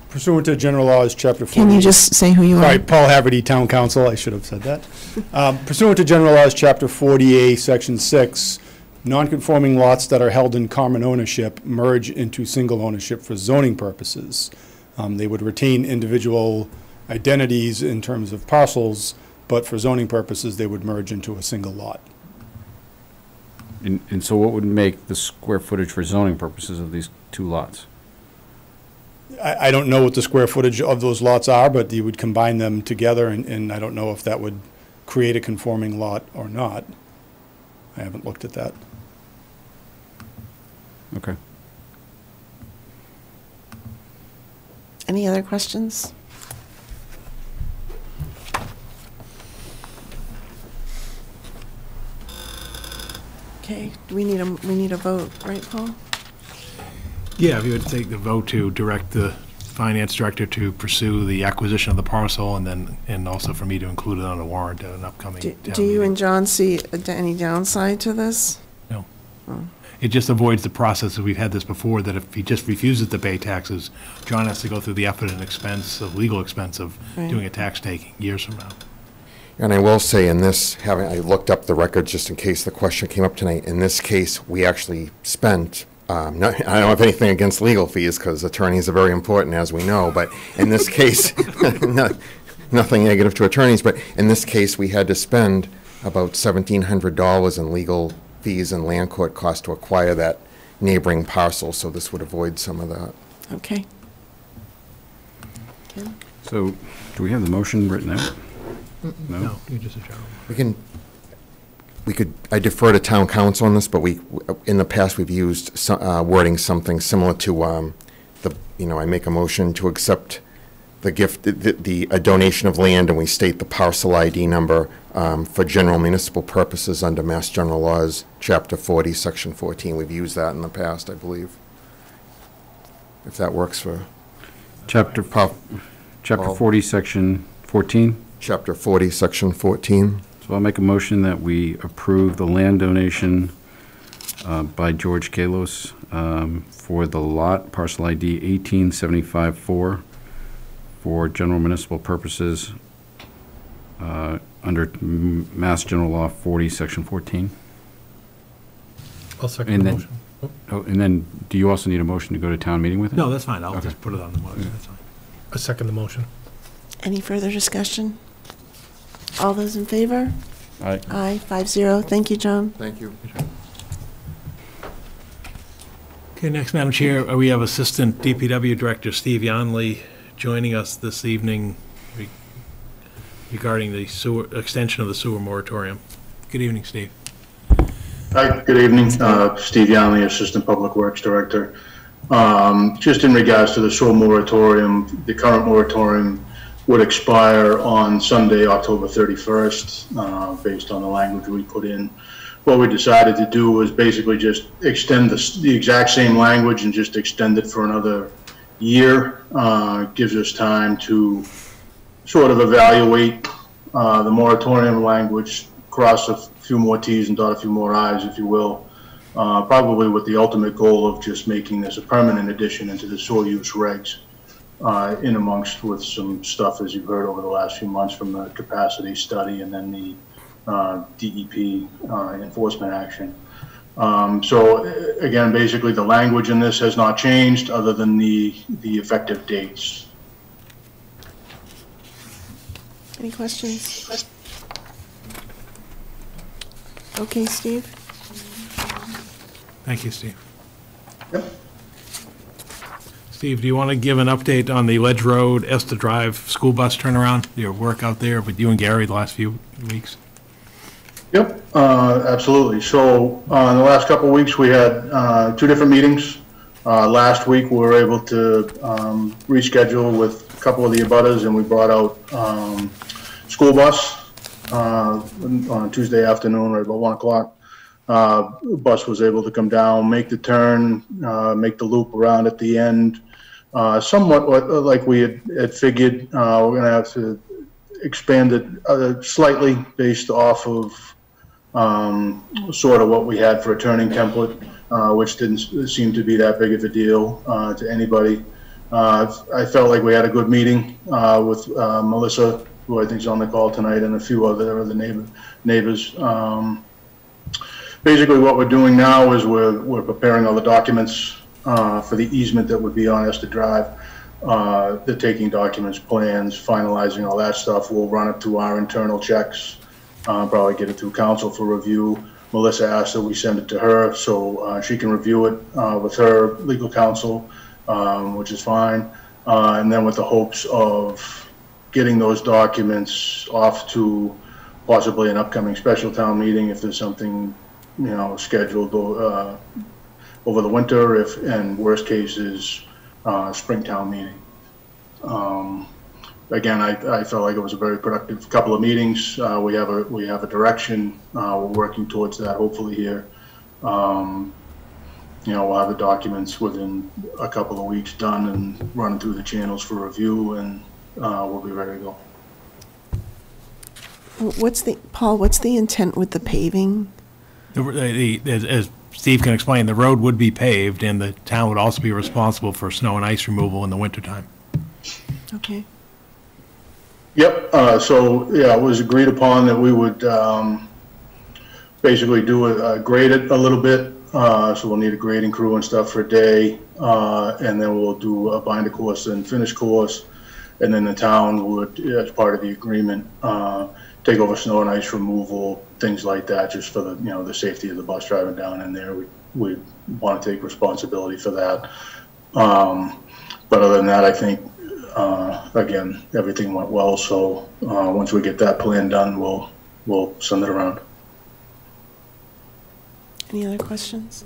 F: Pursuant to General Laws, Chapter 40.
B: Can you just say who you are?
F: Sorry, Paul Haverty, Town Council. I should have said that. Pursuant to General Laws, Chapter 40A, Section 6, non-conforming lots that are held in common ownership merge into single ownership for zoning purposes. They would retain individual identities in terms of parcels, but for zoning purposes, they would merge into a single lot.
D: And so what would make the square footage for zoning purposes of these two lots?
F: I don't know what the square footage of those lots are, but you would combine them together, and I don't know if that would create a conforming lot or not. I haven't looked at that.
D: Okay.
B: Any other questions? Okay, do we need a vote, right, Paul?
O: Yeah, if you would take the vote to direct the finance director to pursue the acquisition of the parcel, and also for me to include it on a warrant at an upcoming town
B: Do you
O: meeting.
B: and John see any downside to this?
O: No.
B: Oh.
O: It just avoids the process, that we've had this before, that if he just refuses to pay taxes, John has to go through the effort and expense, of legal expense of
B: Right.
O: doing a tax taking years from now.
V: And I will say in this, I looked up the records just in case the question came up tonight. In this case, we actually spent, I don't have anything against legal fees, because attorneys are very important, as we know, but in this case, nothing negative to attorneys, but in this case, we had to spend about $1,700 in legal fees and land court costs to acquire that neighboring parcel, so this would avoid some of that.
B: Okay.
D: So, do we have the motion written out?
O: No, you're just a general.
V: I defer to town council on this, but in the past, we've used wording something similar to, I make a motion to accept the gift, a donation of land, and we state the parcel ID number for general municipal purposes under Mass General Laws, Chapter 40, Section 14. We've used that in the past, I believe. If that works for...
D: Chapter 40, Section 14?
V: Chapter 40, Section 14.
D: So I'll make a motion that we approve the land donation by George Kalos for the lot, parcel ID 18754, for general municipal purposes under Mass General Law 40, Section 14.
O: I'll second the motion.
D: And then, do you also need a motion to go to town meeting with it?
O: No, that's fine. I'll
D: Okay.
O: just put it on the motion. That's fine. I second the motion.
B: Any further discussion? All those in favor?
D: Aye.
B: Aye, 5-0. Thank you, John.
V: Thank you.
O: Okay, next, Madam Chair, we have Assistant DPW Director Steve Yonley joining us this evening regarding the extension of the sewer moratorium. Good evening, Steve.
G: Hi, good evening. Steve Yonley, Assistant Public Works Director. Just in regards to the sewer moratorium, the current moratorium would expire on Sunday, October 31st, based on the language we put in. What we decided to do was basically just extend the exact same language and just extend it for another year. Gives us time to sort of evaluate the moratorium language, cross a few more T's and dot a few more I's, if you will, probably with the ultimate goal of just making this a permanent addition into the soil use regs, in amongst with some stuff, as you've heard over the last few months, from the capacity study and then the DEP enforcement action. So again, basically the language in this has not changed other than the effective dates.
B: Any questions? Okay, Steve?
O: Thank you, Steve. Yep. Steve, do you want to give an update on the Ledge Road, Esther Drive school bus turnaround, your work out there with you and Gary the last few weeks?
G: Yep, absolutely. So in the last couple of weeks, we had 2 different meetings. Last week, we were able to reschedule with a couple of the abutters, and we brought out school bus on Tuesday afternoon, right about 1 o'clock. Bus was able to come down, make the turn, make the loop around at the end. Somewhat like we had figured, we're going to have to expand it slightly based off of sort of what we had for a turning template, which didn't seem to be that big of a deal to anybody. I felt like we had a good meeting with Melissa, who I think is on the call tonight, and a few other neighbors. Basically, what we're doing now is we're preparing all the documents for the easement that would be on Esther Drive. The taking documents, plans, finalizing all that stuff. We'll run it through our internal checks, probably get it through council for review. Melissa asked that we send it to her so she can review it with her legal counsel, which is fine. And then with the hopes of getting those documents off to possibly an upcoming special town meeting if there's something, scheduled over the winter, and worst case is spring town meeting. Again, I felt like it was a very productive couple of meetings. We have a direction. We're working towards that hopefully here. We'll have the documents within a couple of weeks done and running through the channels for review, and we'll be ready to go.
B: Paul, what's the intent with the paving?
O: As Steve can explain, the road would be paved, and the town would also be responsible for snow and ice removal in the wintertime.
B: Okay.
G: Yep, so yeah, it was agreed upon that we would basically grade it a little bit. So we'll need a grading crew and stuff for a day, and then we'll do a binder course and finish course. And then the town would, as part of the agreement, take over snow and ice removal, things like that, just for the safety of the bus driving down in there. We want to take responsibility for that. But other than that, I think, again, everything went well. So once we get that plan done, we'll send it around.
B: Any other questions?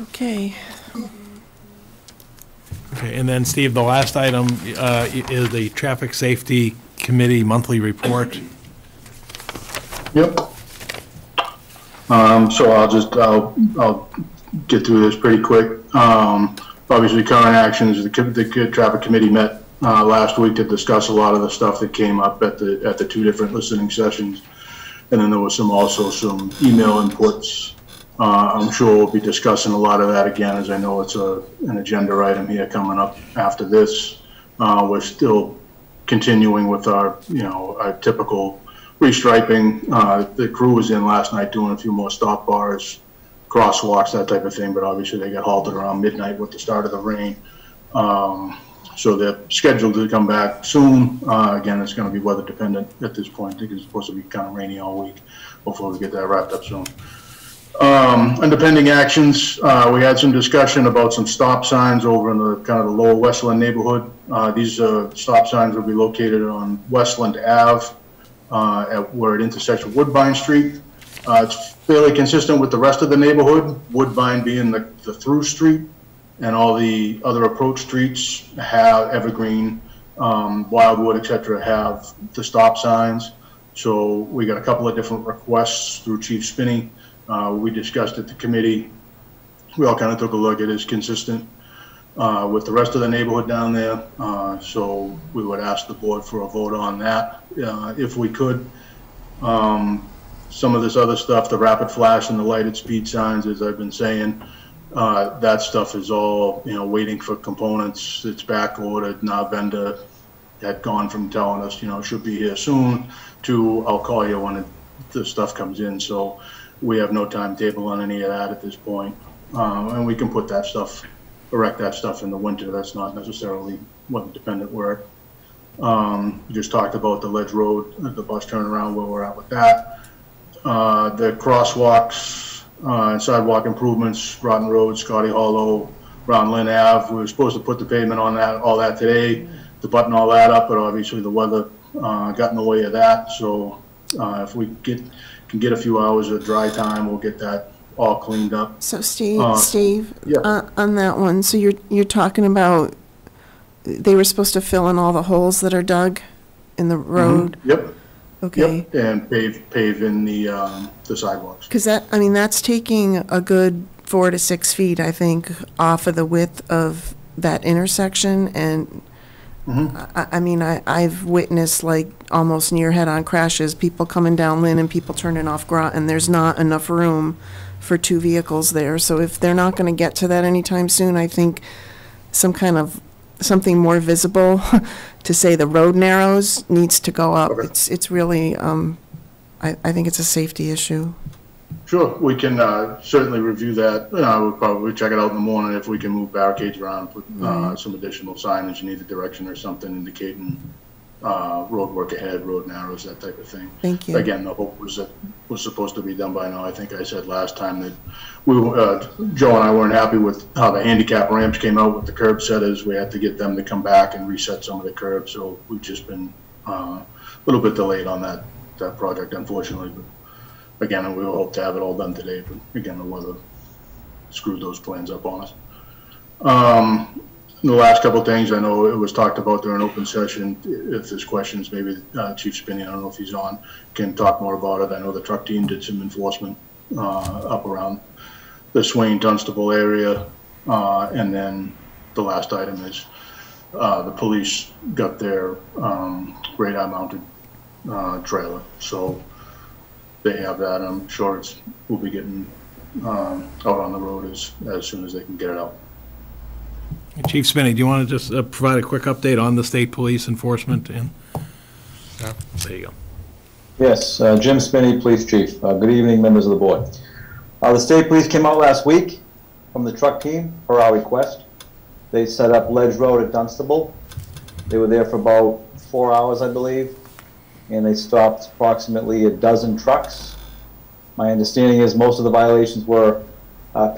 B: Okay.
O: Okay, and then Steve, the last item is the Traffic Safety Committee monthly report.
G: Yep. So I'll get through this pretty quick. Obviously, current actions. The Traffic Committee met last week to discuss a lot of the stuff that came up at the 2 different listening sessions, and then there was also some email inputs. I'm sure we'll be discussing a lot of that again, as I know it's an agenda item here coming up after this. We're still continuing with our typical restriping. The crew was in last night doing a few more stop bars, crosswalks, that type of thing, but obviously they got halted around midnight with the start of the rain. So they're scheduled to come back soon. Again, it's going to be weather dependent at this point. I think it's supposed to be kind of rainy all week. Hopefully we get that wrapped up soon. Under pending actions, we had some discussion about some stop signs over in the kind of the lower Westland neighborhood. These stop signs will be located on Westland Ave where it intersects with Woodbine Street. It's fairly consistent with the rest of the neighborhood, Woodbine being the through street, and all the other approach streets have Evergreen, Wildwood, etc. have the stop signs. So we got a couple of different requests through Chief Spinney. We discussed at the committee. We all kind of took a look at it as consistent with the rest of the neighborhood down there. So we would ask the board for a vote on that if we could. Some of this other stuff, the rapid flash and the lighted speed signs, as I've been saying, that stuff is all, waiting for components. It's back ordered. Now vendor had gone from telling us, should be here soon to I'll call you when the stuff comes in. So we have no timetable on any of that at this point. And we can put that stuff, erect that stuff in the winter. That's not necessarily weather dependent work. We just talked about the Ledge Road, the bus turnaround, where we're at with that. The crosswalks, and sidewalk improvements, Rotten Road, Scotty Hollow, around Lynn Ave. We were supposed to put the pavement on that, all that today, to button all that up, but obviously the weather got in the way of that. So if we can get a few hours of dry time, we'll get that all cleaned up.
B: So Steve,
G: yeah.
B: On that one, so you're talking about they were supposed to fill in all the holes that are dug in the road?
G: Mm-hmm. Yep.
B: Okay.
G: Yep. And pave in the sidewalks.
B: Because that's taking a good 4 to 6 feet, I think, off of the width of that intersection. And I've witnessed like almost near head-on crashes, people coming down Lynn and people turning off Grot, and there's not enough room for 2 vehicles there. So if they're not going to get to that anytime soon, I think something more visible to say the road narrows needs to go up. Okay. It's really, I think it's a safety issue.
G: Sure, we can certainly review that. We'll probably check it out in the morning if we can move barricades around, put some additional signage in either direction or something indicating road work ahead, road narrows, that type of thing.
B: Thank you.
G: Again, the hope was that was supposed to be done by now. I think I said last time that Joe and I weren't happy with how the handicap ramps came out with the curb setters. We had to get them to come back and reset some of the curbs. So we've just been a little bit delayed on that project, unfortunately. But again, we hope to have it all done today. But again, the weather screwed those plans up on us. The last couple of things, I know it was talked about during open session. If there's questions, maybe Chief Spinney, I don't know if he's on, can talk more about it. I know the truck team did some enforcement up around the Swain Dunstable area. And then the last item is the police got their radar mounted trailer. So they have that. I'm sure we'll be getting out on the road as soon as they can get it out.
O: Chief Spinney, do you want to just provide a quick update on the state police enforcement? There you go.
E: Yes, Jim Spinney, Police Chief. Good evening, members of the board. The state police came out last week from the truck team for our request. They set up Ledge Road at Dunstable. They were there for about 4 hours, I believe, and they stopped approximately a dozen trucks. My understanding is most of the violations were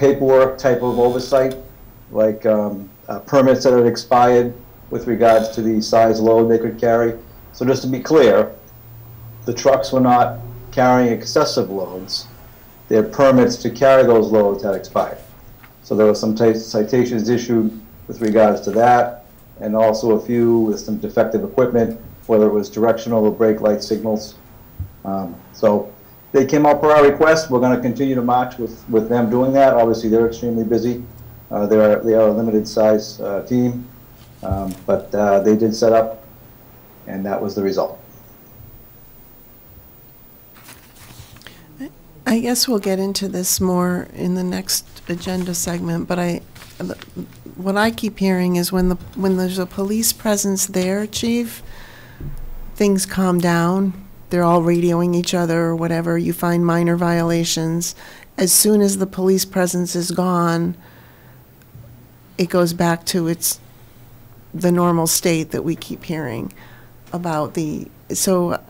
E: paperwork type of oversight, like permits that had expired with regards to the size load they could carry. So just to be clear, the trucks were not carrying excessive loads. Their permits to carry those loads had expired. So there were some citations issued with regards to that, and also a few with some defective equipment, whether it was directional or brake light signals. So they came out per our request. We're going to continue to march with them doing that. Obviously, they're extremely busy. They are a limited size team, but they did set up, and that was the result.
B: I guess we'll get into this more in the next agenda segment, but what I keep hearing is when there's a police presence there, Chief, things calm down. They're all radioing each other or whatever. You find minor violations. As soon as the police presence is gone, it goes back to the normal state that we keep hearing about so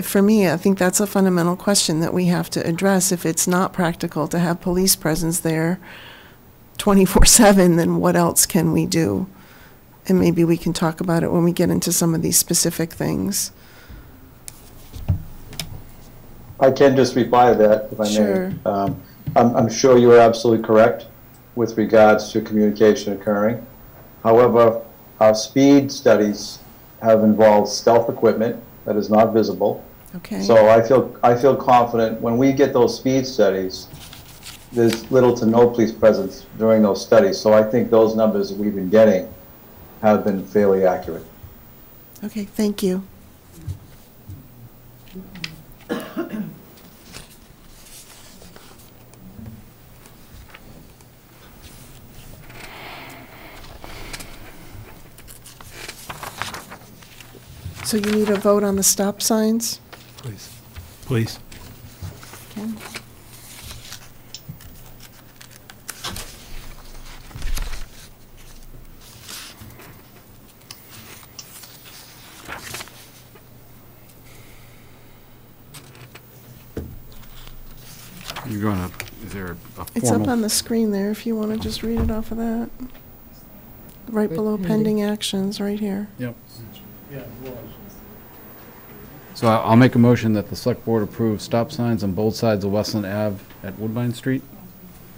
B: for me, I think that's a fundamental question that we have to address. If it's not practical to have police presence there 24/7, then what else can we do? And maybe we can talk about it when we get into some of these specific things.
E: I can just reply to that, if I
B: Sure.
E: may. I'm sure you are absolutely correct with regards to communication occurring. However, our speed studies have involved stealth equipment that is not visible.
B: Okay.
E: So I feel confident when we get those speed studies, there's little to no police presence during those studies. So I think those numbers that we've been getting have been fairly accurate.
B: Okay, thank you. So you need a vote on the stop signs?
O: Please.
B: Okay.
D: You're going to, is there a
B: It's up
D: formal?
B: on the screen there, if you want to just read it off of that. Right below pending actions, right here.
D: Yep. So I'll make a motion that the select board approve stop signs on both sides of Westland Ave at Woodbine Street.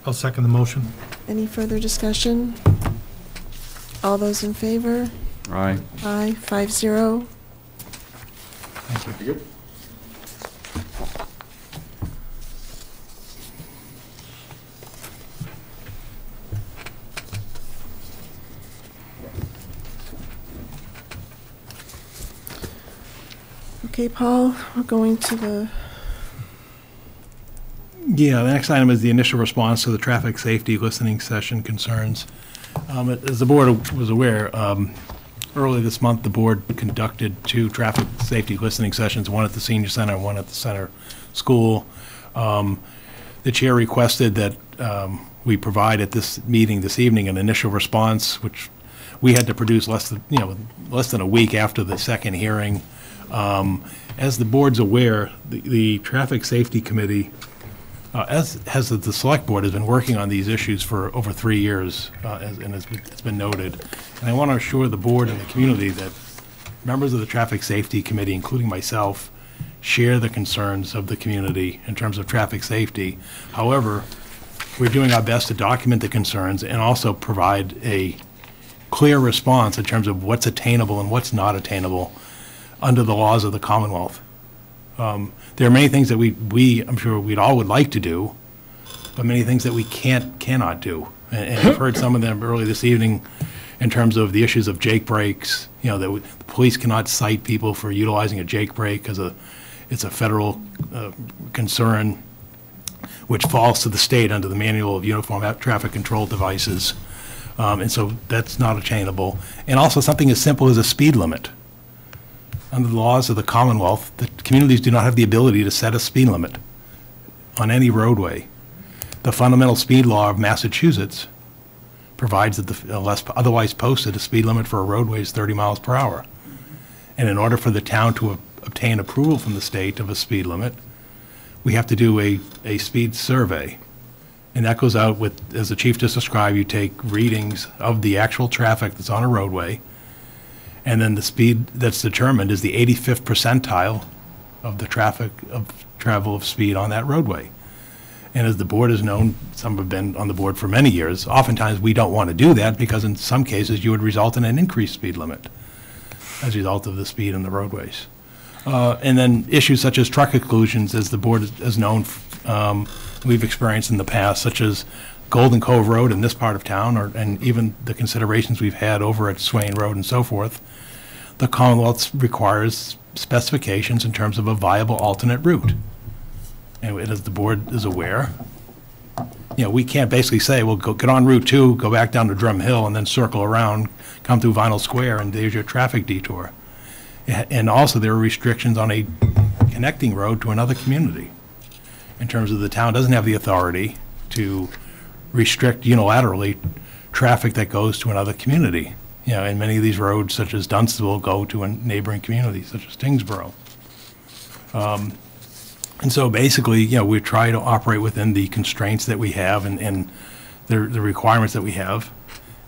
H: I'll second the motion.
B: Any further discussion? All those in favor?
D: Aye.
B: Aye, 5-0.
D: Thank you.
B: Okay, Paul, we're going to the,
O: Yeah, the next item is the initial response to the traffic safety listening session concerns. As the board was aware, early this month, the board conducted 2 traffic safety listening sessions, one at the senior center and one at the center school. The chair requested that we provide at this meeting this evening an initial response, which we had to produce less than a week after the second hearing. As the board's aware, the Traffic Safety Committee, as the Select Board, has been working on these issues for over 3 years, and it's been noted. And I want to assure the board and the community that members of the Traffic Safety Committee, including myself, share the concerns of the community in terms of traffic safety. However, we're doing our best to document the concerns and also provide a clear response in terms of what's attainable and what's not attainable under the laws of the Commonwealth. There are many things that I'm sure we'd all would like to do, but many things that we cannot do. And you've heard some of them early this evening in terms of the issues of jake brakes, that the police cannot cite people for utilizing a jake brake because it's a federal concern, which falls to the state under the Manual of Uniform Traffic Control Devices. And so that's not attainable. And also something as simple as a speed limit. Under the laws of the Commonwealth, the communities do not have the ability to set a speed limit on any roadway. The fundamental speed law of Massachusetts provides that unless otherwise posted, a speed limit for a roadway is 30 miles per hour. And in order for the town to obtain approval from the state of a speed limit, we have to do a speed survey. And that goes out with, as the chief just described, you take readings of the actual traffic that's on a roadway, and then the speed that's determined is the 85th percentile of the travel of speed on that roadway. And as the board has known, some have been on the board for many years, oftentimes we don't want to do that because in some cases you would result in an increased speed limit as a result of the speed on the roadways. And then issues such as truck exclusions, as the board has known, we've experienced in the past, such as Golden Cove Road in this part of town, and even the considerations we've had over at Swain Road and so forth. The Commonwealth requires specifications in terms of a viable alternate route. And as the board is aware, we can't basically say, well, get on Route 2, go back down to Drum Hill, and then circle around, come through Vinyl Square, and there's your traffic detour. And also there are restrictions on a connecting road to another community in terms of the town doesn't have the authority to restrict unilaterally traffic that goes to another community. And many of these roads, such as Dunstable, go to a neighboring community, such as Tingsboro. And so basically, we try to operate within the constraints that we have and the requirements that we have.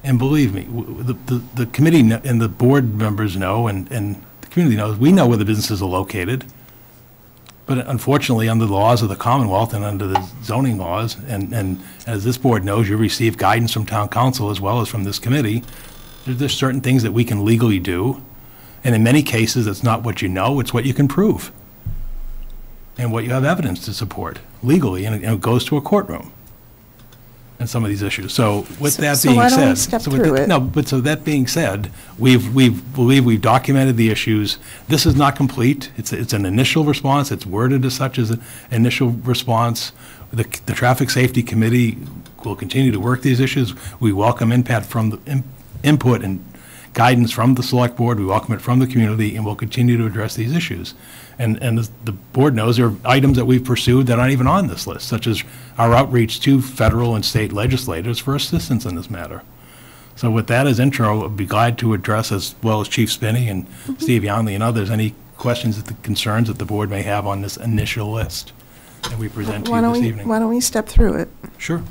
O: And believe me, the committee and the board members know, and the community knows, we know where the businesses are located. But unfortunately, under the laws of the Commonwealth and under the zoning laws, and as this board knows, you receive guidance from town council as well as from this committee, there's certain things that we can legally do. And in many cases, it's not what you know, it's what you can prove. And what you have evidence to support legally, and it goes to a courtroom. And some of these issues. So with that being
B: why don't we
O: said,
B: step through it?
O: no, but so that being said, we believe we've documented the issues. This is not complete. It's an initial response. It's worded as such as an initial response. The Traffic Safety Committee will continue to work these issues. We welcome input and guidance from the Select Board. We welcome it from the community, and we'll continue to address these issues. And as the board knows, there are items that we've pursued that aren't even on this list, such as our outreach to federal and state legislators for assistance in this matter. So with that as intro, I'd be glad to address, as well as Chief Spinney and Steve Youngley and others, any questions, concerns that the board may have on this initial list. and we present to
B: Why
O: you
B: don't
O: this
B: we,
O: evening.
B: why don't we step through it?
O: Sure.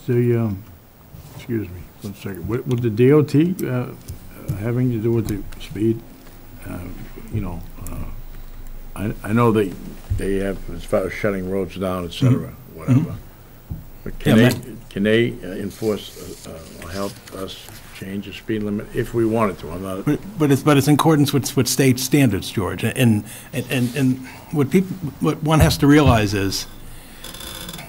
I: The, excuse me, 1 second. With the DOT having to do with the speed, you know, I know they have, as far as shutting roads down, et cetera, whatever. But can they enforce, or help us change the speed limit if we wanted to? I'm not.
O: But it's in accordance with state standards, George. And what one has to realize is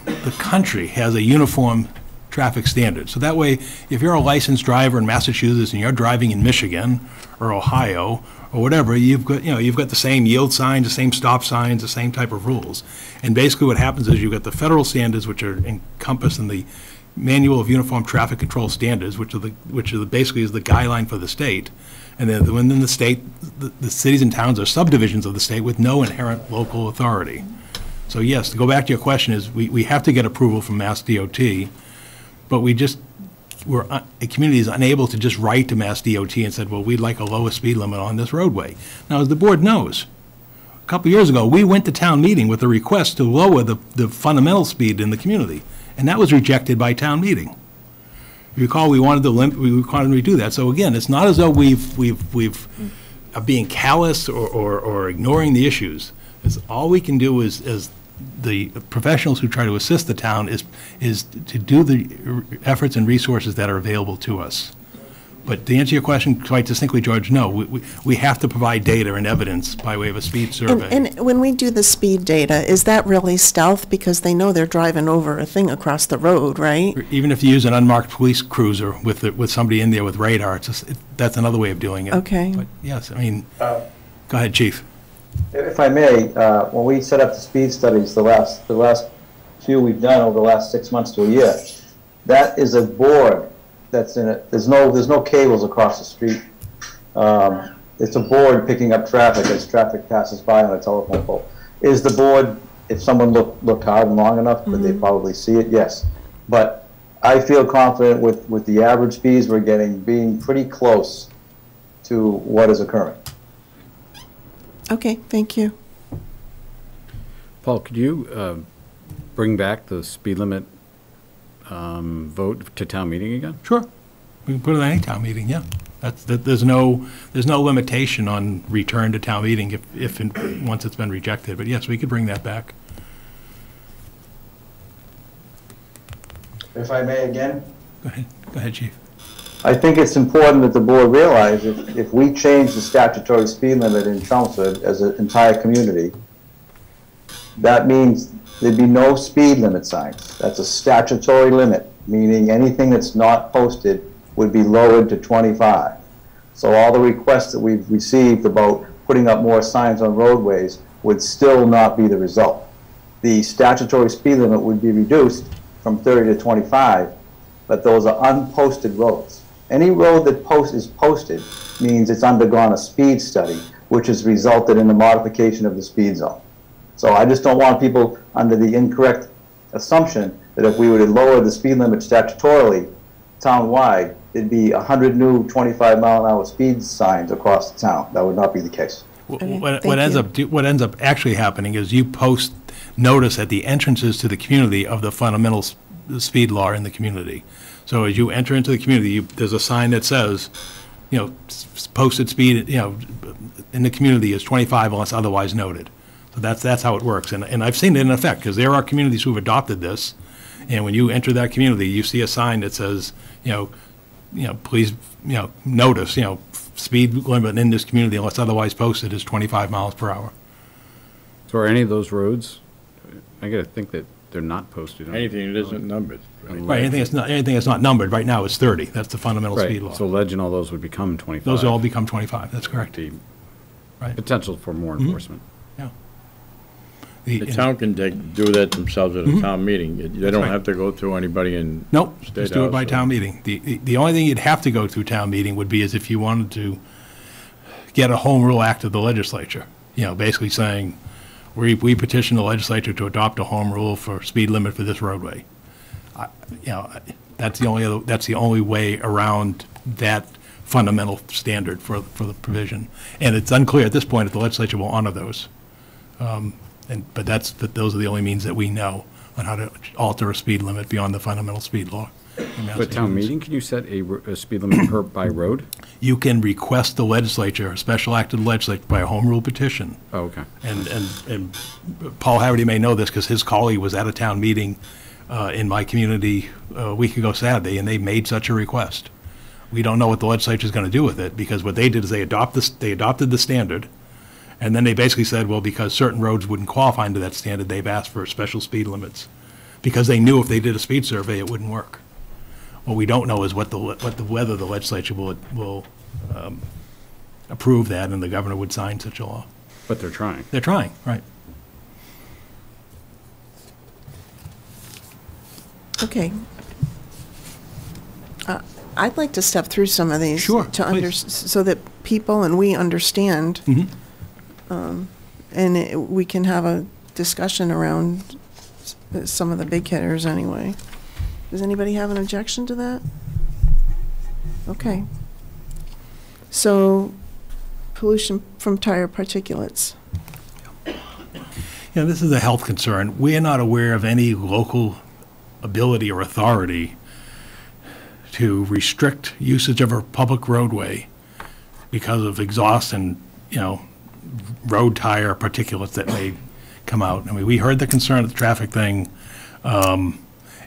O: the country has a uniform traffic standard. So that way, if you're a licensed driver in Massachusetts and you're driving in Michigan or Ohio or whatever, you've got the same yield signs, the same stop signs, the same type of rules. And basically what happens is you've got the federal standards, which are encompassed in the Manual of Uniform Traffic Control Standards, which are basically is the guideline for the state. And then within the state, the cities and towns are subdivisions of the state with no inherent local authority. So yes, to go back to your question, is we have to get approval from Mass DOT, but a community is unable to just write to Mass DOT and said, well, we'd like a lower speed limit on this roadway. Now, as the board knows, a couple years ago, we went to town meeting with a request to lower the fundamental speed in the community, and that was rejected by town meeting. You recall, we wanted to do that. So again, it's not as though we've are being callous or ignoring the issues. It's all we can do is the professionals who try to assist the town is to do the efforts and resources that are available to us. But to answer your question quite distinctly, George, no, we have to provide data and evidence by way of a speed survey.
B: And when we do the speed data, is that really stealth? Because they know they're driving over a thing across the road, right?
O: Even if you use an unmarked police cruiser with somebody in there with radar, that's another way of doing it.
B: Okay.
O: But yes, I mean, go ahead, Chief.
E: If I may, when we set up the speed studies, the last few we've done over the last 6 months to a year, that is a board that's in it. There's no cables across the street. It's a board picking up traffic as traffic passes by on a telephone pole. Is the board, if someone looked hard and long enough, could they probably see it? Yes. But I feel confident with the average speeds we're getting being pretty close to what is occurring.
B: Okay, thank you.
D: Paul, could you bring back the speed limit vote to town meeting again?
O: Sure. We can put it at any town meeting, yeah. There's no limitation on return to town meeting once it's been rejected. But yes, we could bring that back.
E: If I may again?
O: Go ahead, Chief.
E: I think it's important that the board realize if we change the statutory speed limit in Chelmsford as an entire community, that means there'd be no speed limit signs. That's a statutory limit, meaning anything that's not posted would be lowered to 25. So all the requests that we've received about putting up more signs on roadways would still not be the result. The statutory speed limit would be reduced from 30 to 25, but those are unposted roads. Any road that is posted means it's undergone a speed study, which has resulted in the modification of the speed zone. So I just don't want people under the incorrect assumption that if we were to lower the speed limit statutorily, town-wide, it'd be 100 new 25-mile-an-hour speed signs across the town. That would not be the case.
O: What ends up actually happening is you post notice at the entrances to the community of the fundamental speed law in the community. So as you enter into the community, there's a sign that says, posted speed, in the community is 25 unless otherwise noted. So that's how it works. And I've seen it in effect, because there are communities who've adopted this. And when you enter that community, you see a sign that says, please, notice, speed limit in this community unless otherwise posted is 25 miles per hour.
D: So are any of those roads, I got to think that they're not posted.
I: Anything that isn't numbered.
O: Right, anything that's not numbered right now is 30. That's the fundamental speed law.
D: So ledge and all those would become 25.
O: Those all become 25. That's correct.
D: Right. Potential for more enforcement.
O: Yeah.
I: The town can do that themselves at a town meeting. They don't have to go through anybody in
O: Nope,
I: State
O: just do it by
I: House,
O: town meeting. The only thing you'd have to go through town meeting would be as if you wanted to get a home rule act of the legislature. Basically saying, we petition the legislature to adopt a home rule for speed limit for this roadway. That's the only way around that fundamental standard for the provision. And it's unclear at this point if the legislature will honor those. But those are the only means that we know on how to alter a speed limit beyond the fundamental speed law.
D: But town meeting, can you set a speed limit by road?
O: You can request the legislature, a special act of the legislature, by a home rule petition.
D: Oh, okay.
O: And Paul Harity may know this because his colleague was at a town meeting in my community a week ago Saturday, and they made such a request. We don't know what the legislature is going to do with it, because what they did is they adopted the standard, and then they basically said, well, because certain roads wouldn't qualify under that standard, they've asked for special speed limits, because they knew if they did a speed survey, it wouldn't work. What we don't know is whether the legislature will approve that and the governor would sign such a law.
D: But they're trying.
O: They're trying, right.
B: Okay. I'd like to step through some of these.
O: Sure,
B: so that people and we understand. And we can have a discussion around some of the big hitters anyway. Does anybody have an objection to that? Okay. So, pollution from tire particulates.
O: Yeah, this is a health concern. We are not aware of any local ability or authority to restrict usage of a public roadway because of exhaust and, road tire particulates that may come out. I mean, we heard the concern of the traffic thing.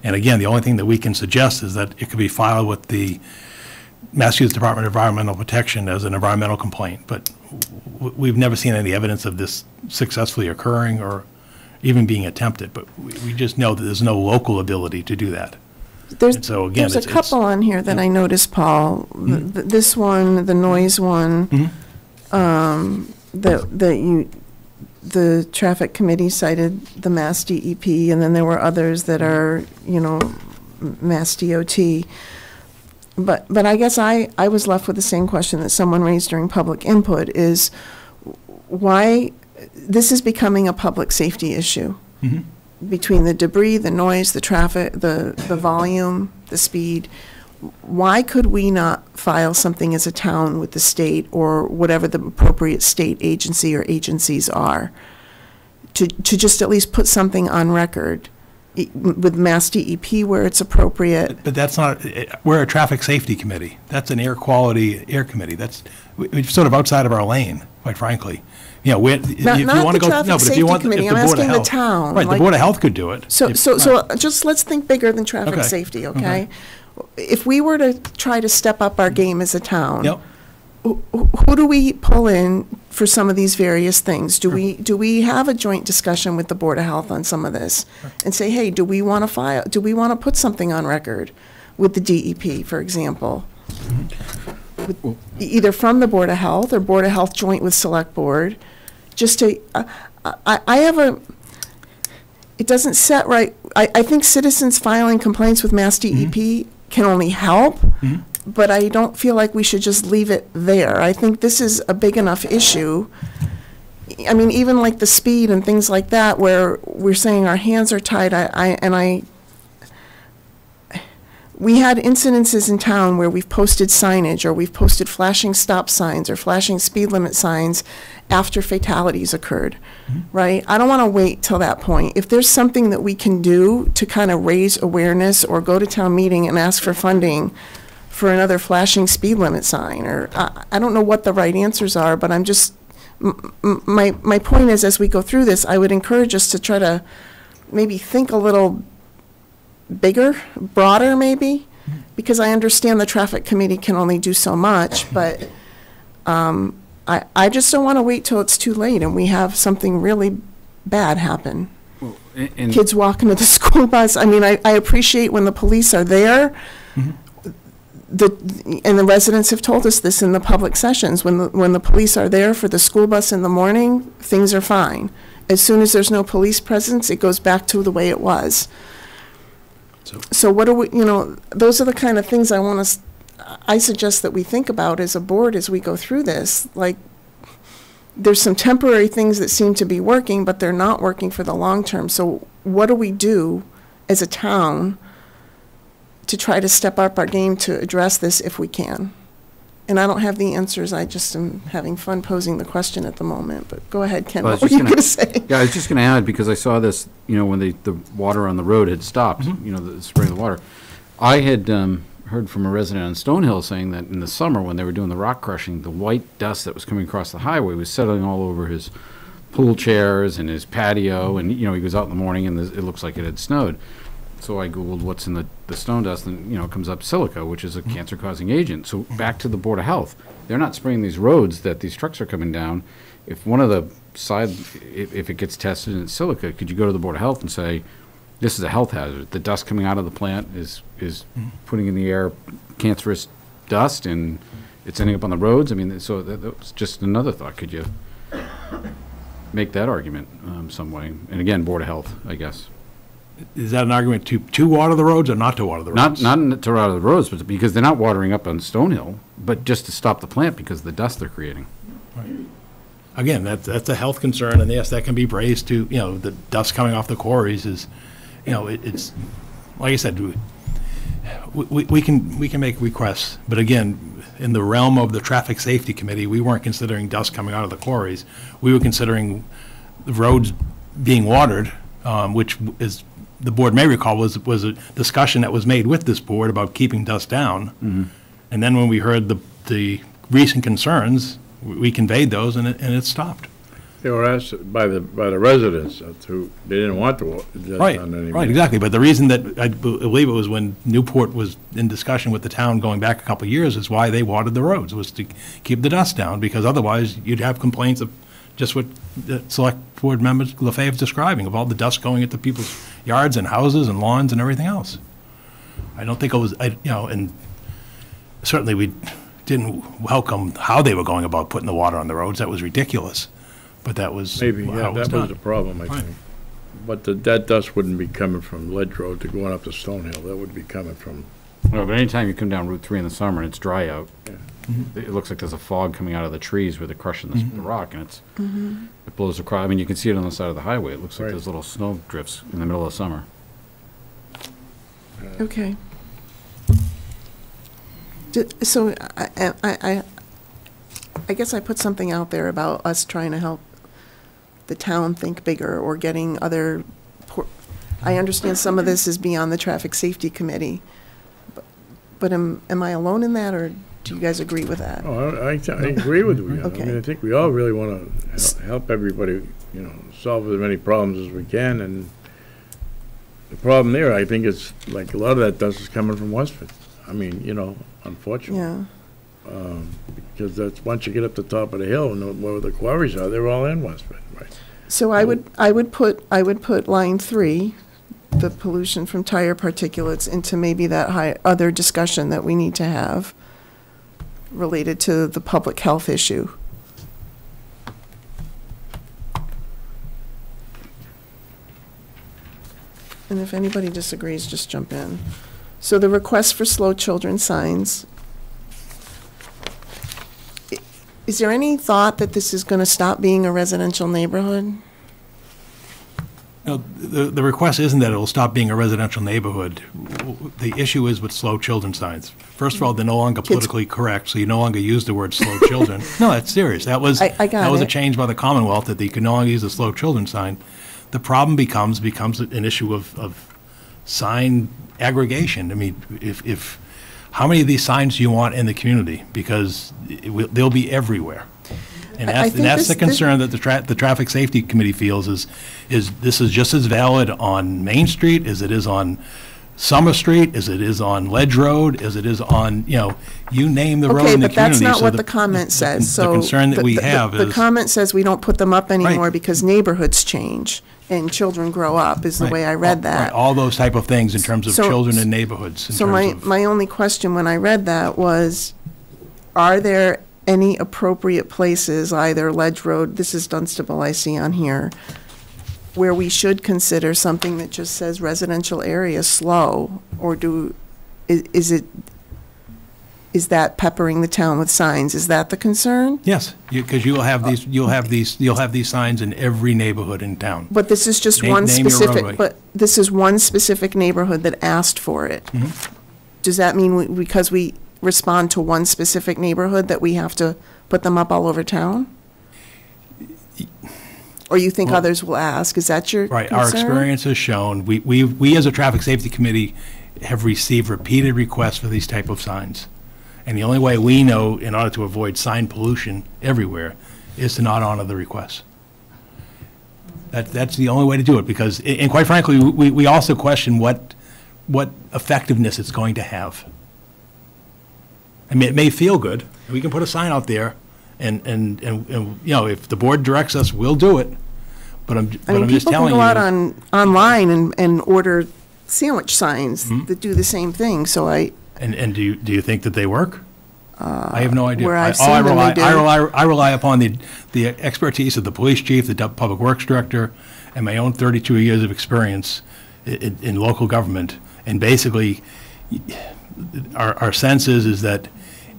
O: And again, the only thing that we can suggest is that it could be filed with the Massachusetts Department of Environmental Protection as an environmental complaint. But we've never seen any evidence of this successfully occurring or even being attempted. But we just know that there's no local ability to do that.
B: There's a couple on here that I noticed, Paul. This one, the noise one, the traffic committee cited the Mass DEP, and then there were others that are, Mass DOT. But I guess I was left with the same question that someone raised during public input, is why this is becoming a public safety issue. Between the debris, the noise, the traffic, the volume, the speed. Why could we not file something as a town with the state or whatever the appropriate state agency or agencies are to just at least put something on record with Mass DEP where it's appropriate?
O: But that's not, we're a traffic safety committee. That's an air quality committee. We're sort of outside of our lane, quite frankly.
B: Not the traffic safety committee, I'm asking the town.
O: Right, the Board of Health could do it.
B: So just let's think bigger than traffic safety, okay? If we were to try to step up our game as a town, who do we pull in for some of these various things? Do we have a joint discussion with the Board of Health on some of this and say, hey, do we want to put something on record with the DEP, for example? Either from the Board of Health or Board of Health joint with Select Board, just to, it doesn't set right. I think citizens filing complaints with Mass DEP can only help, but I don't feel like we should just leave it there. I think this is a big enough issue. I mean, even like the speed and things like that, where we're saying our hands are tied, we had incidences in town where we've posted signage or we've posted flashing stop signs or flashing speed limit signs after fatalities occurred, right? I don't want to wait till that point. If there's something that we can do to kind of raise awareness or go to town meeting and ask for funding for another flashing speed limit sign, or I don't know what the right answers are, but I'm just, my point is, as we go through this, I would encourage us to try to maybe think a little bigger, broader maybe, because I understand the traffic committee can only do so much, but I just don't want to wait till it's too late and we have something really bad happen.
D: Well,
B: Kids walking to the school bus. I mean, I appreciate when the police are there. And the residents have told us this in the public sessions. When the police are there for the school bus in the morning, things are fine. As soon as there's no police presence, it goes back to the way it was. So what do we, those are the kind of things I suggest that we think about as a board as we go through this. Like, there's some temporary things that seem to be working, but they're not working for the long term. So what do we do as a town to try to step up our game to address this if we can? And I don't have the answers, I just am having fun posing the question at the moment, but go ahead, Ken,
D: Well, I
B: what
D: was
B: were you
D: just
B: going to say?
D: Yeah, I was just going to add, because I saw this, when the water on the road had stopped, the spray of the water. I had heard from a resident on Stonehill saying that in the summer, when they were doing the rock crushing, the white dust that was coming across the highway was settling all over his pool chairs and his patio, and, he was out in the morning and it looks like it had snowed. So I Googled what's in the stone dust, and, it comes up silica, which is a cancer-causing agent. So back to the Board of Health. They're not spraying these roads that these trucks are coming down. If one of the side, if it gets tested and it's silica, could you go to the Board of Health and say, this is a health hazard. The dust coming out of the plant is putting in the air cancerous dust, and it's ending up on the roads? I mean, so that's just another thought. Could you make that argument some way? And again, Board of Health, I guess.
O: Is that an argument to water the roads or not to water the roads?
D: Not to water the roads, but because they're not watering up on Stonehill, but just to stop the plant because of the dust they're creating.
O: Right. Again, that's a health concern, and yes, that can be raised to, the dust coming off the quarries is, it's, like I said, we can make requests, but again, in the realm of the Traffic Safety Committee, we weren't considering dust coming out of the quarries. We were considering the roads being watered, which is, the board may recall, was a discussion that was made with this board about keeping dust down.
D: Mm-hmm.
O: And then when we heard the recent concerns, we conveyed those, and it stopped.
I: They were asked by the residents who they didn't want to dust
O: Right,
I: on any.
O: right, exactly. But the reason that I believe it was when Newport was in discussion with the town going back a couple of years is why they watered the roads, was to keep the dust down, because otherwise you'd have complaints of just what the select board member LaFave is describing, of all the dust going into people's yards and houses and lawns and everything else. I don't think it was, and certainly we didn't welcome how they were going about putting the water on the roads. That was ridiculous. But that was
I: Maybe,
O: how
I: yeah,
O: it was
I: that was
O: done.
I: the problem, I
O: Right.
I: think. But that dust wouldn't be coming from Ledge Road to going up to Stonehill. That would be coming from,
D: No, but anytime you come down Route 3 in the summer and it's dry out,
I: yeah.
D: it looks like there's a fog coming out of the trees where they're crushing the rock, and
B: Mhm.
D: it blows across. I mean, you can see it on the side of the highway. It looks like
I: Right.
D: there's little snow drifts in the middle of summer.
B: Okay. So I guess I put something out there about us trying to help the town think bigger or getting other, I understand some of this is beyond the Traffic Safety Committee, but am I alone in that, or do you guys agree with that?
I: Oh, I agree with you.
B: Okay.
I: I mean, I think we all really want to help everybody, solve as many problems as we can. And the problem there, I think, is like a lot of that dust is coming from Westford. I mean, unfortunately.
B: Yeah.
I: Because that's, once you get up the top of the hill and where the quarries are, they're all in Westford, right?
B: So I would put line 3, the pollution from tire particulates, into maybe that other discussion that we need to have related to the public health issue. And if anybody disagrees, just jump in. So the request for slow children signs. Is there any thought that this is going to stop being a residential neighborhood?
O: No, the request isn't that it will stop being a residential neighborhood. The issue is with slow children signs. First of all, they're no longer politically correct, so you no longer use the word slow children. No, that's serious. That was a change by the Commonwealth, that they could no longer use the slow children sign. The problem becomes an issue of sign aggregation. I mean, if how many of these signs do you want in the community? Because they'll be everywhere. And that's the concern that the Traffic Safety Committee feels is this is just as valid on Main Street as it is on Summer Street, as it is on Ledge Road, as it is on, you name the road in the community.
B: Okay, but that's not what the comment says.
O: The concern that we have is...
B: The comment says we don't put them up anymore because neighborhoods change and children grow up, is the way I read that.
O: Right, all those type of things in terms of children in neighborhoods.
B: So my only question when I read that was, are there any appropriate places, either Ledge Road, this is Dunstable I see on here, where we should consider something that just says residential area slow, or is that peppering the town with signs? Is that the concern?
O: Yes, because you'll have these signs in every neighborhood in town.
B: But this is just
O: Name your
B: specific.
O: roadway.
B: But this is one specific neighborhood that asked for it.
O: Mm-hmm.
B: Does that mean because we respond to one specific neighborhood that we have to put them up all over town? Or you think others will ask? Is that your
O: Right.
B: concern?
O: Our experience has shown, we as a traffic safety committee have received repeated requests for these type of signs. And the only way we know, in order to avoid sign pollution everywhere, is to not honor the requests. That's the only way to do it, because, and quite frankly, we also question what effectiveness it's going to have. I mean, it may feel good. We can put a sign out there, and you know, if the board directs us, we'll do it. But I'm just telling you.
B: People can go out online and order sandwich signs that do the same thing, so
O: And do you think that they work? I have no idea.
B: Where I've
O: I
B: seen them,
O: rely,
B: they do.
O: I rely upon the expertise of the police chief, the public works director, and my own 32 years of experience in local government. And basically, our sense is that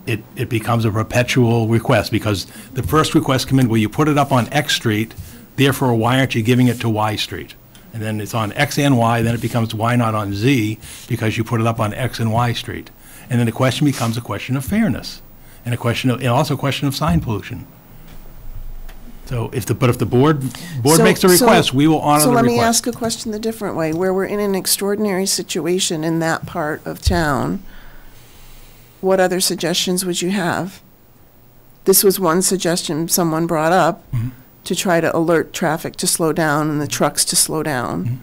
O: it becomes a perpetual request, because the first request come in where you put it up on X Street, therefore why aren't you giving it to Y Street? And then it's on X and Y, then it becomes why not on Z, because you put it up on X and Y Street. And then the question becomes a question of fairness, and also a question of sign pollution. So if the board makes a request, we will honor the request.
B: So let me ask a question the different way. Where we're in an extraordinary situation in that part of town, what other suggestions would you have? This was one suggestion someone brought up, to try to alert traffic to slow down and the trucks to slow down.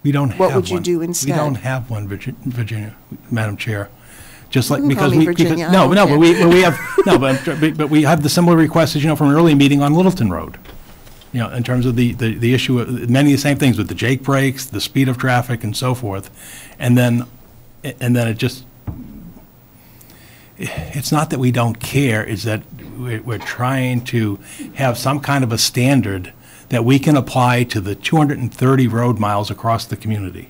O: We don't have one.
B: What would you do instead?
O: We don't have one, Virginia, Madam Chair. Just like,
B: You can call
O: because
B: me
O: we,
B: Virginia,
O: because,
B: I don't
O: but we have, no, but we have the similar requests, as you know, from an early meeting on Littleton Road. You know, in terms of the issue of many of the same things with the Jake brakes, the speed of traffic and so forth. And then it just, it's not that we don't care, it's that we're trying to have some kind of a standard that we can apply to the 230 road miles across the community.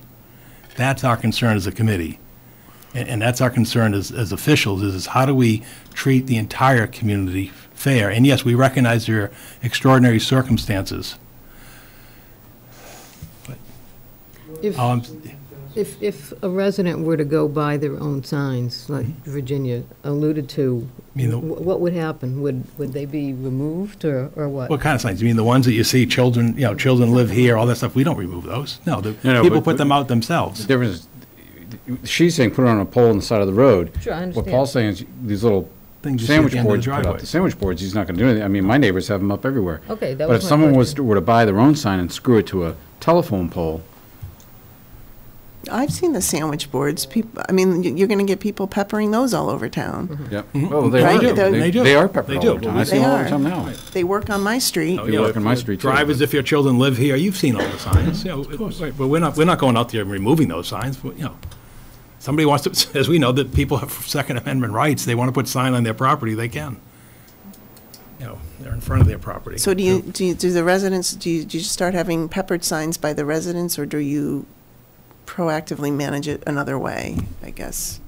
O: That's our concern as a committee. And that's our concern as officials, is how do we treat the entire community fair? And yes, we recognize there are extraordinary circumstances. But,
S: If a resident were to go buy their own signs, like Virginia alluded to, what would happen? Would they be removed, or what?
O: What kind of signs? You mean the ones that you see, children live here, all that stuff? We don't remove those. No, people put them out themselves.
D: The difference is, she's saying put it on a pole on the side of the road.
S: Sure, I understand.
D: What Paul's saying is these little
O: Things you see at
D: sandwich
O: the end of the
D: boards, put up
O: driveway.
D: the sandwich boards, he's not going to do anything. I mean, my neighbors have them up everywhere.
S: Okay, that
D: But
S: was
D: if
S: my
D: someone
S: question.
D: were to buy their own sign and screw it to a telephone pole,
B: I've seen the sandwich boards. People, I mean, you're going to get people peppering those all over town.
D: yep. Oh, they
B: Right,
D: are.
B: they
O: do.
D: They are peppered
O: They
D: all
O: do.
D: over town. I see
B: They
D: them all
B: are.
D: the time now.
B: They work on my street.
O: Oh,
D: You work on my street, too.
O: Drive as if your children live here. You've seen all the signs. But we're not going out there and removing those signs. But, somebody wants to, as we know, that people have Second Amendment rights. They want to put sign on their property, they can. They're in front of their property.
B: So do the residents, do you start having peppered signs by the residents, or do you proactively manage it another way, I guess?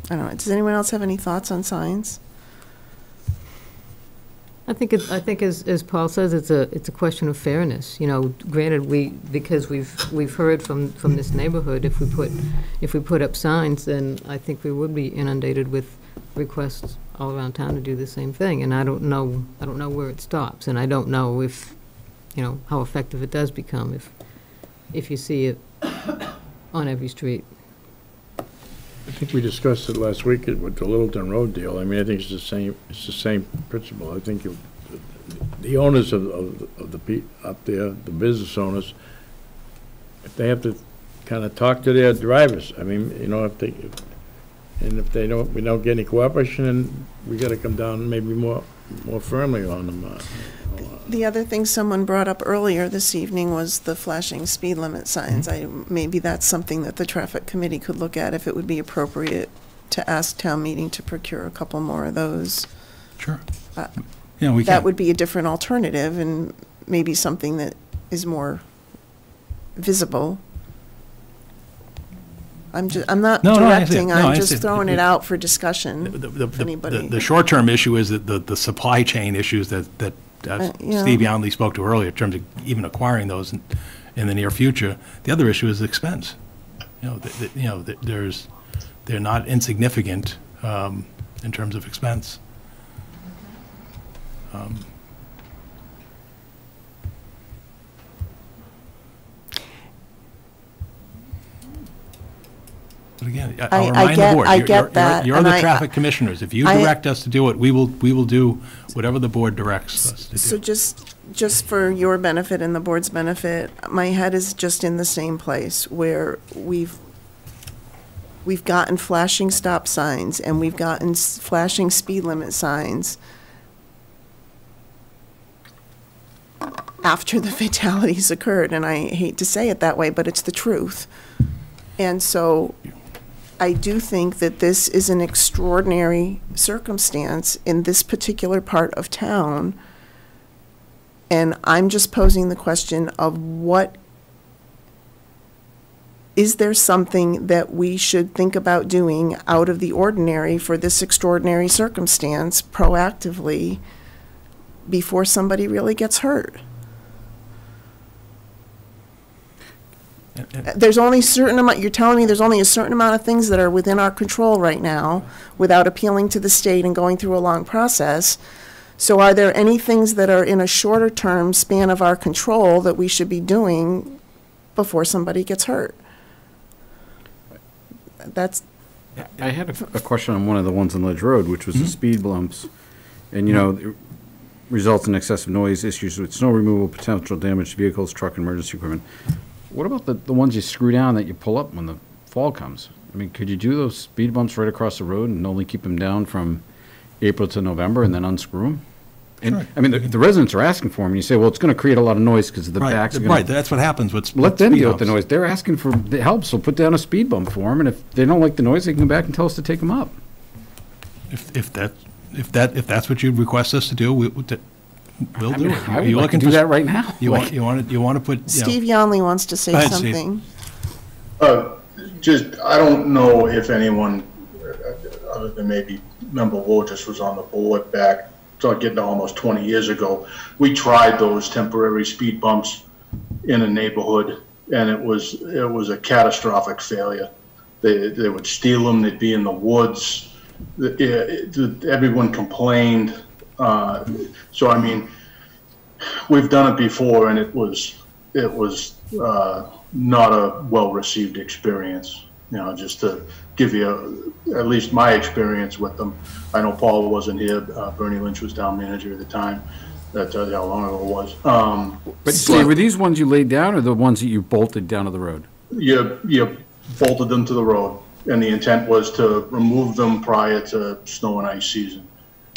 B: I don't know. Does anyone else have any thoughts on signs?
S: I think as Paul says, it's a question of fairness. Granted, because we've heard from this neighborhood, if we put up signs, then I think we would be inundated with requests all around town to do the same thing. And I don't know where it stops, and I don't know if how effective it does become if you see it on every street.
I: I think we discussed it last week with the Littleton Road deal. I mean, I think it's the same principle. I think the owners of the up there, the business owners, if they have to kind of talk to their drivers, I mean, if we don't get any cooperation, then we got to come down maybe more firmly on them.
B: The other thing someone brought up earlier this evening was the flashing speed limit signs. Maybe that's something that the traffic committee could look at, if it would be appropriate to ask town meeting to procure a couple more of those.
O: Sure.
B: We that would be a different alternative, and maybe something that is more visible. I'm not directing, I'm just throwing it out for discussion.
O: The short-term issue is that the supply chain issues that Steve Youngley spoke to earlier, in terms of even acquiring those in the near future. The other issue is expense. There's they're not insignificant in terms of expense. But again, I'll remind the board,
B: I get that,
O: you're
B: and
O: the traffic commissioners. If you direct us to do it, we will do whatever the board directs us to do.
B: So just for your benefit and the board's benefit, my head is just in the same place where we've gotten flashing stop signs and we've gotten flashing speed limit signs after the fatalities occurred, and I hate to say it that way, but it's the truth. And so I do think that this is an extraordinary circumstance in this particular part of town. And I'm just posing the question of is there something that we should think about doing out of the ordinary for this extraordinary circumstance proactively before somebody really gets hurt? There's only a certain amount, you're telling me there's only a certain amount of things that are within our control right now without appealing to the state and going through a long process. So are there any things that are in a shorter term span of our control that we should be doing before somebody gets hurt?
D: I had a question on one of the ones on Ledge Road, which was the speed bumps. And, you know, it results in excessive noise, issues with snow removal, potential damage to vehicles, truck, and emergency equipment. What about the ones you screw down that you pull up when the fall comes? I mean, could you do those speed bumps right across the road and only keep them down from April to November and then unscrew them? And,
O: Sure.
D: I mean, the residents are asking for them, and you say, well, it's going to create a lot of noise because the backs are going to...
O: Right, that's what happens with
D: Let them
O: speed
D: deal with the
O: bumps.
D: noise. They're asking for the help, so put down a speed bump for them, and if they don't like the noise, they can come back and tell us to take them up.
O: If that's what you'd request us to do, we'll do it.
D: I would like to do that right now.
O: You want to put, you know.
B: Steve Yonley wants to say
O: Go ahead, Steve.
B: something.
G: I don't know if anyone, other than maybe Member Wojcik was on the board back, getting to almost 20 years ago. We tried those temporary speed bumps in a neighborhood, and it was a catastrophic failure. They would steal them. They'd be in the woods. Everyone complained. So I mean, we've done it before, and it was not a well-received experience. You know, just to give you at least my experience with them. I know Paul wasn't here. Bernie Lynch was town manager at the time. That tells you how long ago it was.
D: But Steve, were these ones you laid down, or the ones that you bolted down to the road?
G: You bolted them to the road, and the intent was to remove them prior to snow and ice season.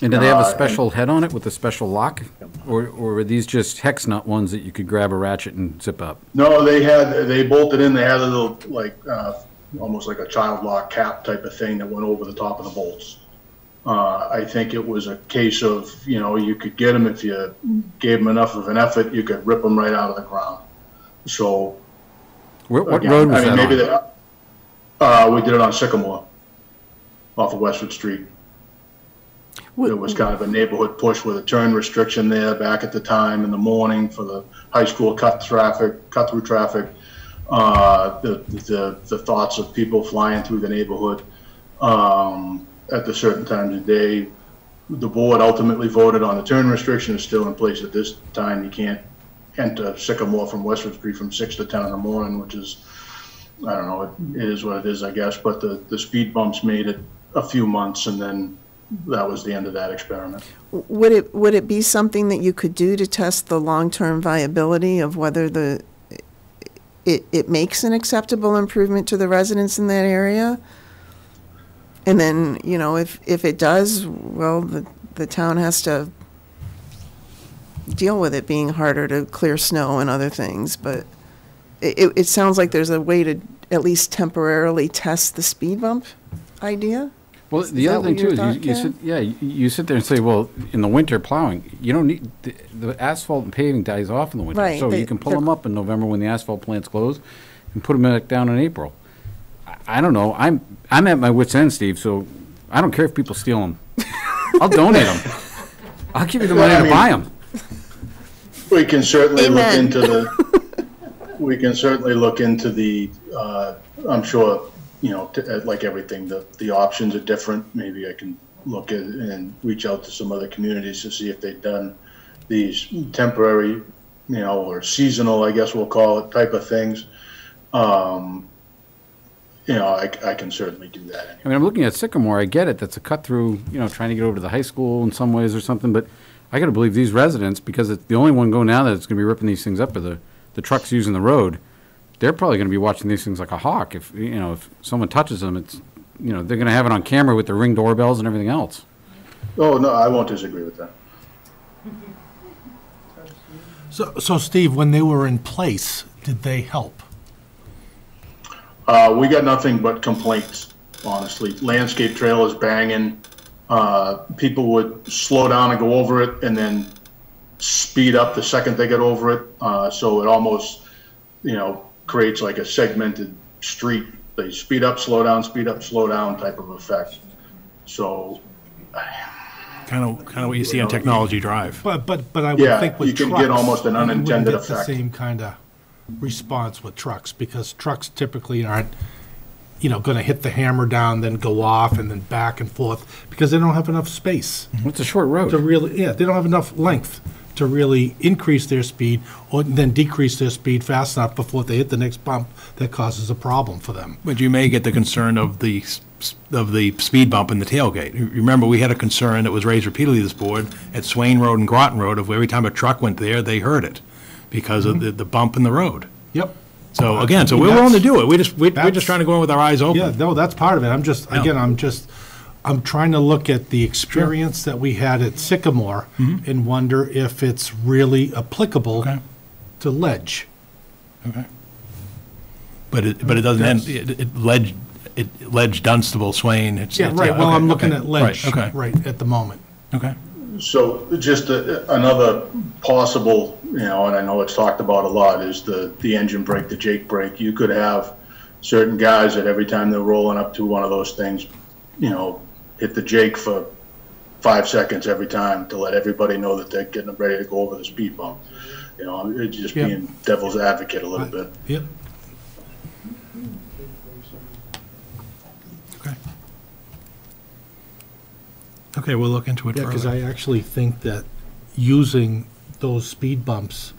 D: And do they have a special head on it with a special lock? Or were these just hex nut ones that you could grab a ratchet and zip up?
G: No, they bolted in. They had a little, almost like a child lock cap type of thing that went over the top of the bolts. I think it was a case of, you could get them if you gave them enough of an effort, you could rip them right out of the ground. So.
D: What road was that
G: maybe
D: on?
G: We did it on Sycamore off of Westwood Street. It was kind of a neighborhood push with a turn restriction there back at the time in the morning for the high school cut-through traffic. The thoughts of people flying through the neighborhood at the certain times of day. The board ultimately voted on the turn restriction is still in place at this time. You can't enter Sycamore from Westwood Street from 6 to 10 in the morning, which is, I don't know, it is what it is, I guess. But the speed bumps made it a few months, and then that was the end of that experiment.
B: Would it be something that you could do to test the long-term viability of whether it makes an acceptable improvement to the residents in that area? And then, if it does, well, the town has to deal with it being harder to clear snow and other things. But it sounds like there's a way to at least temporarily test the speed bump idea.
D: Well, the other thing too is you sit there and say, well, in the winter plowing, you don't need the asphalt and paving dies off in the winter,
B: right,
D: so you can pull them up in November when the asphalt plants close, and put them back down in April. I don't know. I'm at my wit's end, Steve. So I don't care if people steal them. I'll donate them. I'll give you the money to buy them.
G: We can certainly look into the. We can certainly look into the. I'm sure like everything, the options are different. Maybe I can look at and reach out to some other communities to see if they've done these temporary, or seasonal, I guess we'll call it, type of things. I can certainly do that. Anyway.
D: I mean, I'm looking at Sycamore. I get it. That's a cut through, trying to get over to the high school in some ways or something. But I got to believe these residents, because it's the only one going now that's going to be ripping these things up are the trucks using the road. They're probably going to be watching these things like a hawk. If someone touches them, it's, they're going to have it on camera with the Ring doorbells and everything else.
G: Oh, no, I won't disagree with that.
H: So Steve, when they were in place, did they help?
G: We got nothing but complaints, honestly. Landscape trail is banging. People would slow down and go over it and then speed up the second they get over it. So it almost, creates like a segmented street. They speed up, slow down type of effect. So
O: kind of what you see on Technology Drive.
H: But I would think with
G: you can
H: trucks,
G: get almost an unintended
H: you wouldn't get
G: effect.
H: the same kind of response with trucks, because trucks typically aren't, going to hit the hammer down, then go off, and then back and forth, because they don't have enough space.
D: It's a short road.
H: To really, they don't have enough length to really increase their speed or then decrease their speed fast enough before they hit the next bump that causes a problem for them.
O: But you may get the concern of the speed bump in the tailgate. Remember, we had a concern that was raised repeatedly this board at Swain Road and Groton Road of every time a truck went there, they heard it because of the bump in the road.
H: Yep.
O: So again, we're willing to do it. We're just trying to go in with our eyes open.
H: Yeah, no, that's part of it. I'm trying to look at the experience that we had at Sycamore and wonder if it's really applicable to Ledge.
O: Okay. But it doesn't end, Ledge, Dunstable, Swain.
H: I'm looking at Ledge right at the moment.
O: Okay.
G: So just another possible, and I know it's talked about a lot, is the engine brake, the Jake brake. You could have certain guys that every time they're rolling up to one of those things, hit the Jake for 5 seconds every time to let everybody know that they're getting ready to go over the speed bump. It's just being devil's advocate a little bit.
H: Yep.
O: Okay, we'll look into it further.
H: Because I actually think that using those speed bumps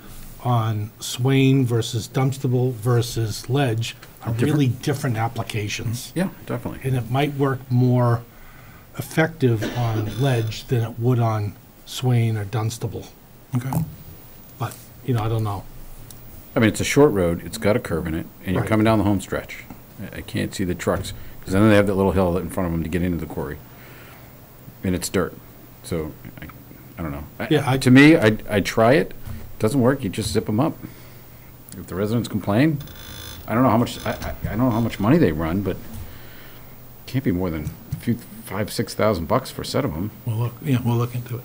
H: on Swain versus Dunstable versus Ledge are really different applications.
D: Yeah, definitely.
H: And it might work more effective on Ledge than it would on Swain or Dunstable.
O: Okay.
H: But, I don't know.
D: I mean, it's a short road, it's got a curve in it, and you're coming down the home stretch. I can't see the trucks, because then they have that little hill in front of them to get into the quarry. And it's dirt, so I don't know. To me, I'd try it. Doesn't work, you just zip them up. If the residents complain, I don't know how much, I don't know how much money they run, but it can't be more than a few, $5,000-6,000 for a set of them.
O: We'll look into it.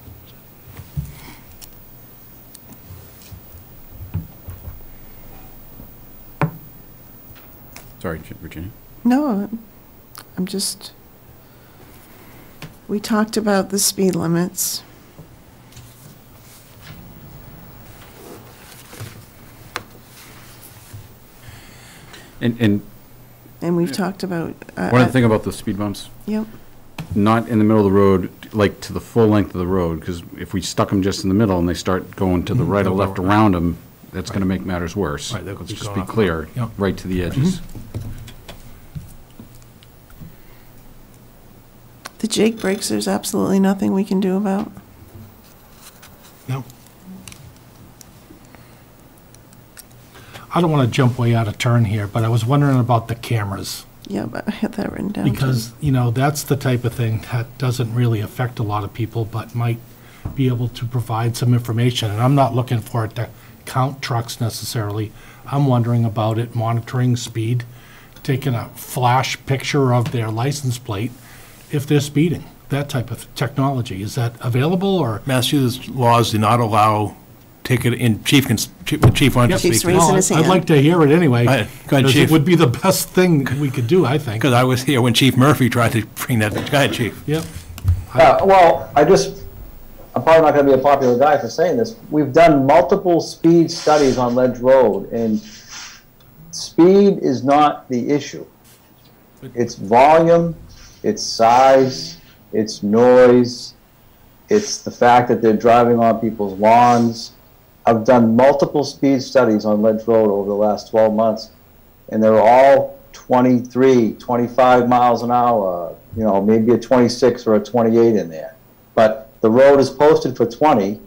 D: Sorry, Virginia.
B: No, I'm just, we talked about the speed limits.
D: And
B: we've talked about.
D: One thing about the speed bumps.
B: Yep.
D: Not in the middle of the road, like to the full length of the road, because if we stuck them just in the middle and they start going to the right or left around them, that's going to make matters worse.
O: Right,
D: let's just be clear, right to the edges.
B: The Jake brakes, there's absolutely nothing we can do about.
H: No. I don't want to jump way out of turn here, but I was wondering about the cameras.
B: Yeah, but I had that written down.
H: Because, that's the type of thing that doesn't really affect a lot of people, but might be able to provide some information. And I'm not looking for it to count trucks necessarily. I'm wondering about it monitoring speed, taking a flash picture of their license plate if they're speeding. That type of technology. Is that available, or?
O: Massachusetts laws do not allow ticket in. Chief wants to speak.
B: Raising his hand.
H: I'd like to hear it anyway.
O: Go ahead, Chief.
H: It would be the best thing we could do, I think.
O: Because I was here when Chief Murphy tried to bring that. Go ahead, Chief.
H: Yep.
E: Well, I'm probably not going to be a popular guy for saying this. We've done multiple speed studies on Ledge Road, and speed is not the issue. It's volume, it's size, it's noise, it's the fact that they're driving on people's lawns. I've done multiple speed studies on Ledge Road over the last 12 months, and they're all 23, 25 miles an hour, you know, maybe a 26 or a 28 in there. But the road is posted for 20.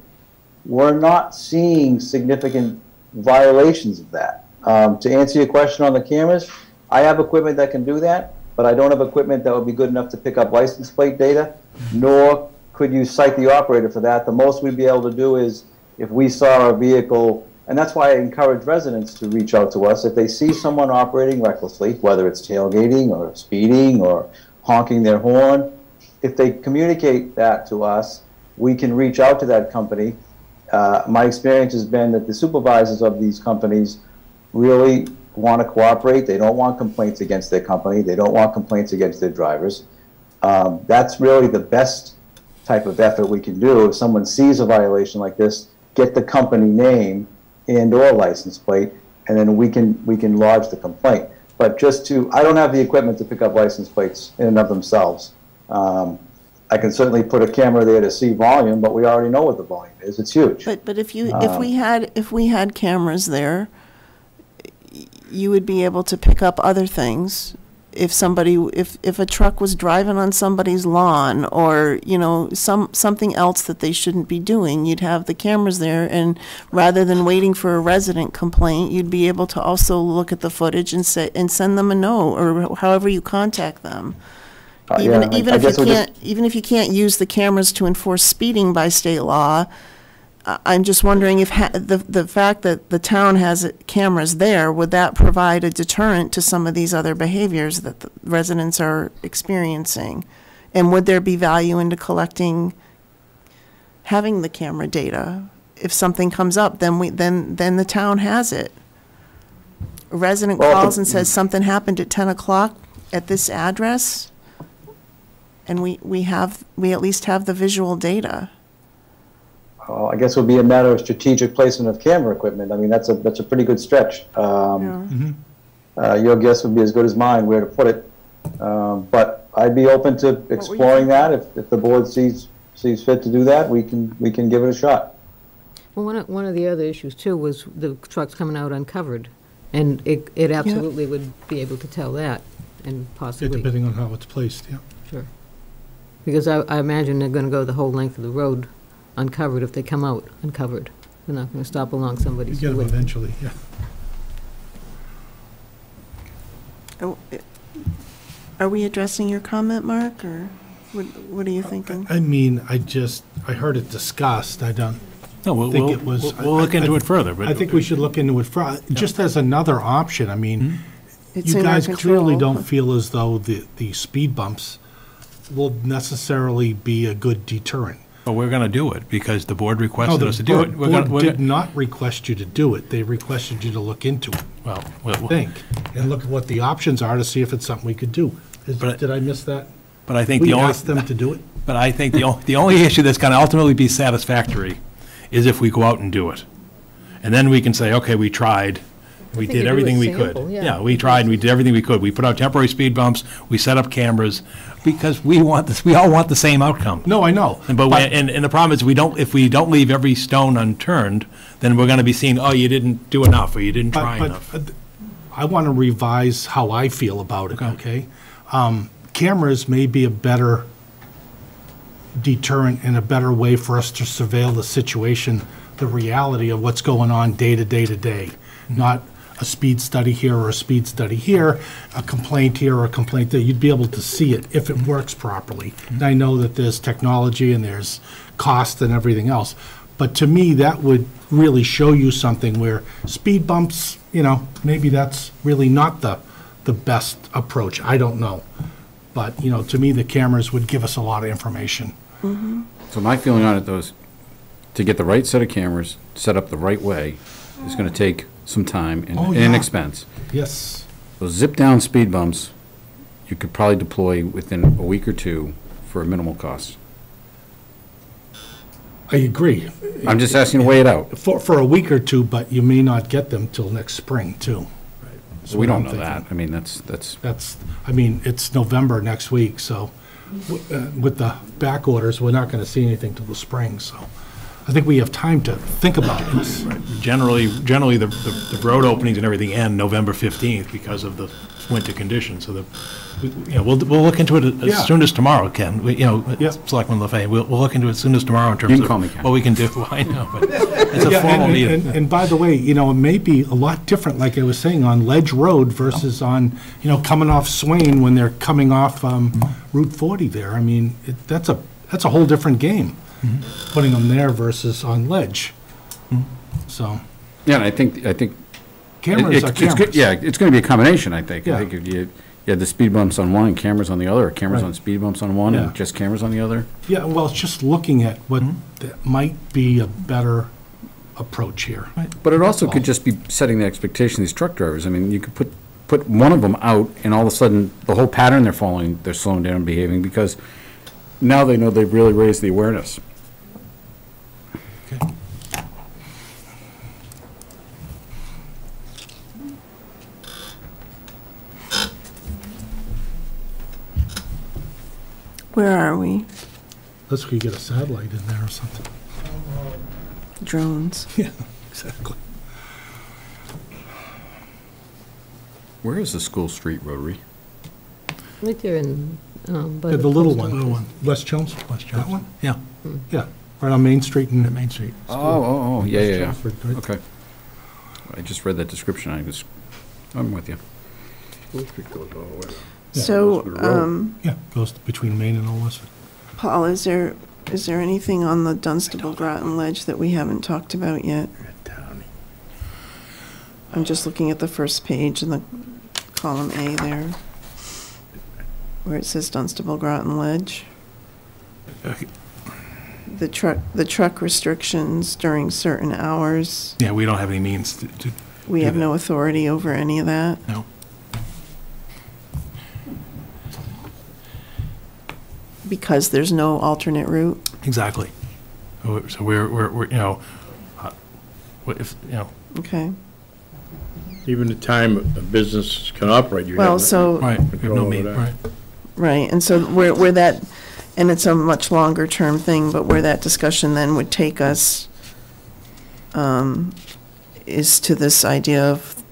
E: We're not seeing significant violations of that. To answer your question on the cameras, I have equipment that can do that, but I don't have equipment that would be good enough to pick up license plate data, nor could you cite the operator for that. The most we'd be able to do is if we saw a vehicle, and that's why I encourage residents to reach out to us. If they see someone operating recklessly, whether it's tailgating or speeding or honking their horn, if they communicate that to us, we can reach out to that company. My experience has been that the supervisors of these companies really want to cooperate. They don't want complaints against their company. They don't want complaints against their drivers. That's really the best type of effort we can do. If someone sees a violation like this, get the company name and or license plate, and then we can lodge the complaint. But I don't have the equipment to pick up license plates in and of themselves. I can certainly put a camera there to see volume, but we already know what the volume is. It's huge.
B: But if we had cameras there, you would be able to pick up other things. If a truck was driving on somebody's lawn, or something else that they shouldn't be doing, you'd have the cameras there, and rather than waiting for a resident complaint, you'd be able to also look at the footage and send them a note, or however you contact them. Even if you can't use the cameras to enforce speeding by state law, I'm just wondering if the fact that the town has cameras there, would that provide a deterrent to some of these other behaviors that the residents are experiencing? And would there be value into having the camera data? If something comes up, then the town has it. A resident calls and says something happened at 10 o'clock at this address, and we at least have the visual data.
E: I guess it would be a matter of strategic placement of camera equipment. I mean, that's a pretty good stretch. Your guess would be as good as mine where to put it. But I'd be open to exploring that. If the board sees fit to do that, we can give it a shot.
S: Well, one of the other issues too was the trucks coming out uncovered, and it absolutely would be able to tell that, and possibly.
H: Depending on how it's placed, yeah.
S: Sure. Because I imagine they're going to go the whole length of the road uncovered if they come out uncovered. They're not going to stop along somebody's
H: You get them eventually, yeah.
B: Are we addressing your comment, Mark, or what are you thinking?
H: I mean, I heard it discussed. I don't think it was.
O: We'll look into it further. But
H: I think we should look into it just as another option. I mean,
B: It's
H: you
B: in our
H: guys
B: control.
H: clearly don't feel as though the speed bumps will necessarily be a good deterrent.
O: But we're going to do it because the board requested us to do it.
H: The board did not request you to do it. They requested you to look into it.
O: Well,
H: think and look at what the options are to see if it's something we could do. Did I miss that?
O: But I think
H: we asked them to do it.
O: But I think the only issue that's going to ultimately be satisfactory is if we go out and do it, and then we can say, okay, we tried. We did everything we could. Yeah, we tried and we did everything we could. We put out temporary speed bumps. We set up cameras because we want this. We all want the same outcome.
H: No, I know.
O: And the problem is if we don't leave every stone unturned, then we're going to be seeing, oh, you didn't do enough or you didn't try enough.
H: I want to revise how I feel about it. Okay, cameras may be a better deterrent and a better way for us to surveil the situation, the reality of what's going on day to day to day, not a speed study here or a speed study here, a complaint here or a complaint there. You'd be able to see it if it works properly. And I know that there's technology and there's cost and everything else. But to me, that would really show you something where speed bumps, maybe that's really not the best approach. I don't know. But, to me, the cameras would give us a lot of information.
B: Mm-hmm.
D: So my feeling on it, though, is to get the right set of cameras set up the right way is going to take some time and expense.
H: Yes.
D: Those zip-down speed bumps, you could probably deploy within a week or two for a minimal cost.
H: I agree.
D: I'm just asking to weigh it out.
H: For a week or two, but you may not get them till next spring, too. is
D: We
H: what
D: don't
H: I'm
D: know
H: thinking.
D: that. I mean, that's.
H: I mean, it's November next week, so with the back orders, we're not going to see anything till the spring, so I think we have time to think about this.
O: Generally, the road openings and everything end November 15th because of the winter conditions, so we'll look into it
H: Yeah.
O: as soon as tomorrow, Ken. Selectman LaFay, we'll look into it as soon as tomorrow in terms
D: can call me
O: of
D: Ken.
O: what we can do. I know, but it's a
H: Yeah,
O: formal
H: and-
O: meeting.
H: And by the way, it may be a lot different, like I was saying, on Ledge Road versus on, coming off Swain when they're coming off Route 40 there. I mean, that's a whole different game, putting them there versus on Ledge. So.
D: Yeah, and I think.
H: Cameras are cameras.
D: Yeah, it's going to be a combination, I think.
H: Yeah.
D: I think if you had the speed bumps on one and cameras on the other, or cameras
H: Right.
D: on speed bumps on one
H: Yeah.
D: and just cameras on the other.
H: Yeah, well, it's just looking at what that might be a better approach here.
D: But it also could just be setting the expectation of these truck drivers. I mean, you could put one of them out, and all of a sudden, the whole pattern they're following, they're slowing down and behaving, because now they know they've really raised the awareness.
B: Where are we?
H: Let's get a satellite in there or something.
B: Drones.
H: Yeah, exactly.
D: Where is the School Street Rotary?
S: Right there in, by
H: Yeah, the little
S: post
H: one,
S: office.
H: West Chelmsford. That one? Yeah, yeah, right on Main Street and. Main Street.
D: Oh, yeah, yeah.
H: Chelmsford, right?
D: Okay. I just read that description. I'm with you.
I: School Street goes all the way down.
B: So,
H: Yeah, goes between Main and Old Westford.
B: Paul, is there anything on the Dunstable Groton Ledge that we haven't talked about yet? I'm just looking at the first page in the column A there, where it says Dunstable Groton Ledge. The truck restrictions during certain hours.
O: Yeah, we don't have any means to
B: We
O: do
B: have
O: that.
B: no authority over any of that.
O: No.
B: Because there's no alternate route.
O: Exactly. So we're if,
B: Okay.
I: Even the time a business can operate, you have.
B: Well, so.
O: Right, we have
I: control
O: no
I: over
O: mean,
I: that.
O: right.
B: Right, and so where that, and it's a much longer term thing, but where that discussion then would take us is to this idea of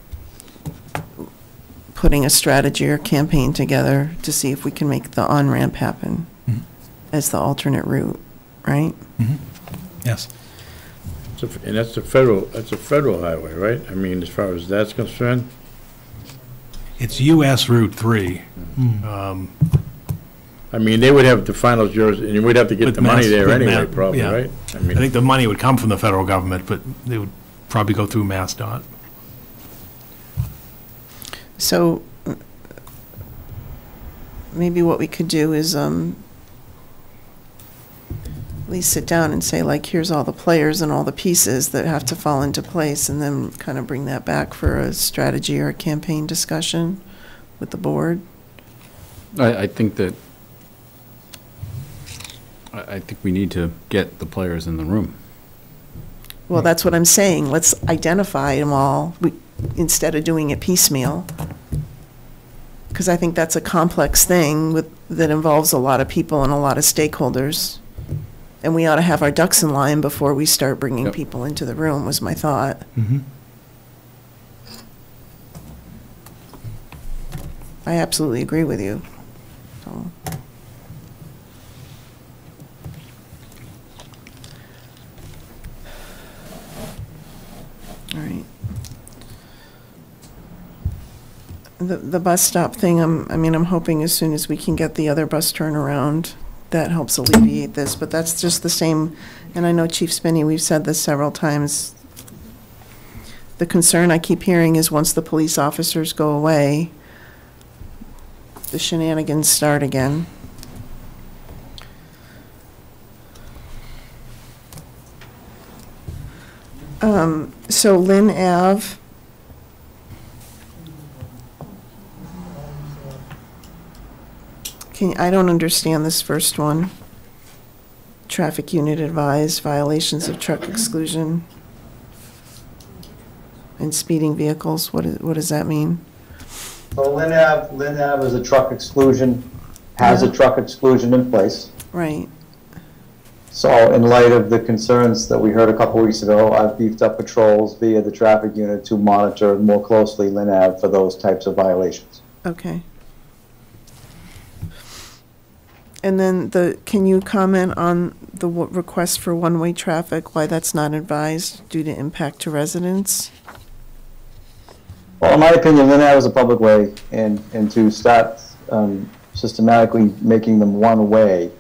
B: putting a strategy or campaign together to see if we can make the on-ramp happen as the alternate route, right?
O: Yes.
I: And that's a federal highway, right? I mean, as far as that's concerned?
O: It's US Route 3.
I: I mean, they would have the final jurisdiction, and we'd have to get
O: With
I: the money
O: Mass-
I: there
O: with
I: anyway,
O: Ma-
I: probably,
O: yeah.
I: right?
O: I think the money would come from the federal government, but they would probably go through MassDOT.
B: So maybe what we could do is at least sit down and say, like, here's all the players and all the pieces that have to fall into place, and then kind of bring that back for a strategy or a campaign discussion with the board.
D: I think that, I think we need to get the players in the room.
B: Well, that's what I'm saying. Let's identify them all instead of doing it piecemeal. Because I think that's a complex thing that involves a lot of people and a lot of stakeholders. And we ought to have our ducks in line before we start bringing people into the room, was my thought. I absolutely agree with you. So. All right. The bus stop thing, I'm hoping as soon as we can get the other bus turnaround, that helps alleviate this, but that's just the same, and I know Chief Spinney, we've said this several times. The concern I keep hearing is once the police officers go away, the shenanigans start again. So Lynn Ave. I don't understand this first one. Traffic unit advised violations of truck exclusion and speeding vehicles. What does that mean?
E: So Lynn Ave is a truck exclusion, has a truck exclusion in place.
B: Right.
E: So in light of the concerns that we heard a couple weeks ago, I've beefed up patrols via the traffic unit to monitor more closely Lynn Ave for those types of violations.
B: Okay. And then can you comment on the request for one-way traffic, why that's not advised due to impact to residents?
E: Well, in my opinion, Lynn Ave is a public way, and to start systematically making them one way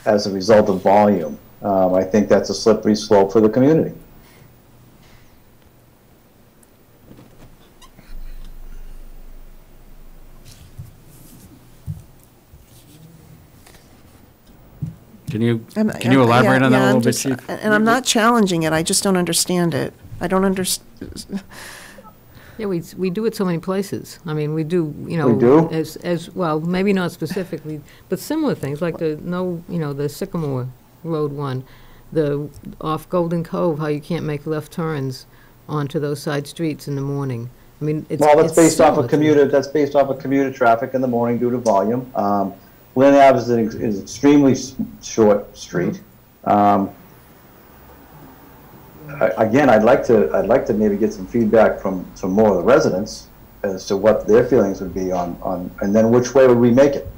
E: as a result of volume, I think that's a slippery slope for the community.
D: Can you elaborate on that a little bit, Chief?
B: And I'm not challenging it, I just don't understand it. I don't understand.
S: Yeah, we do it so many places. I mean, we do,
E: We do?
S: as well, maybe not specifically, but similar things, like the Sycamore Road one, the off Golden Cove, how you can't make left turns onto those side streets in the morning. I mean, it's
E: Well, that's based off of
S: similar
E: that's based off of commuter traffic in the morning due to volume. Lynn Ave is an extremely short street. Again, I'd like to maybe get some feedback from some more of the residents as to what their feelings would be on and then which way would we make it.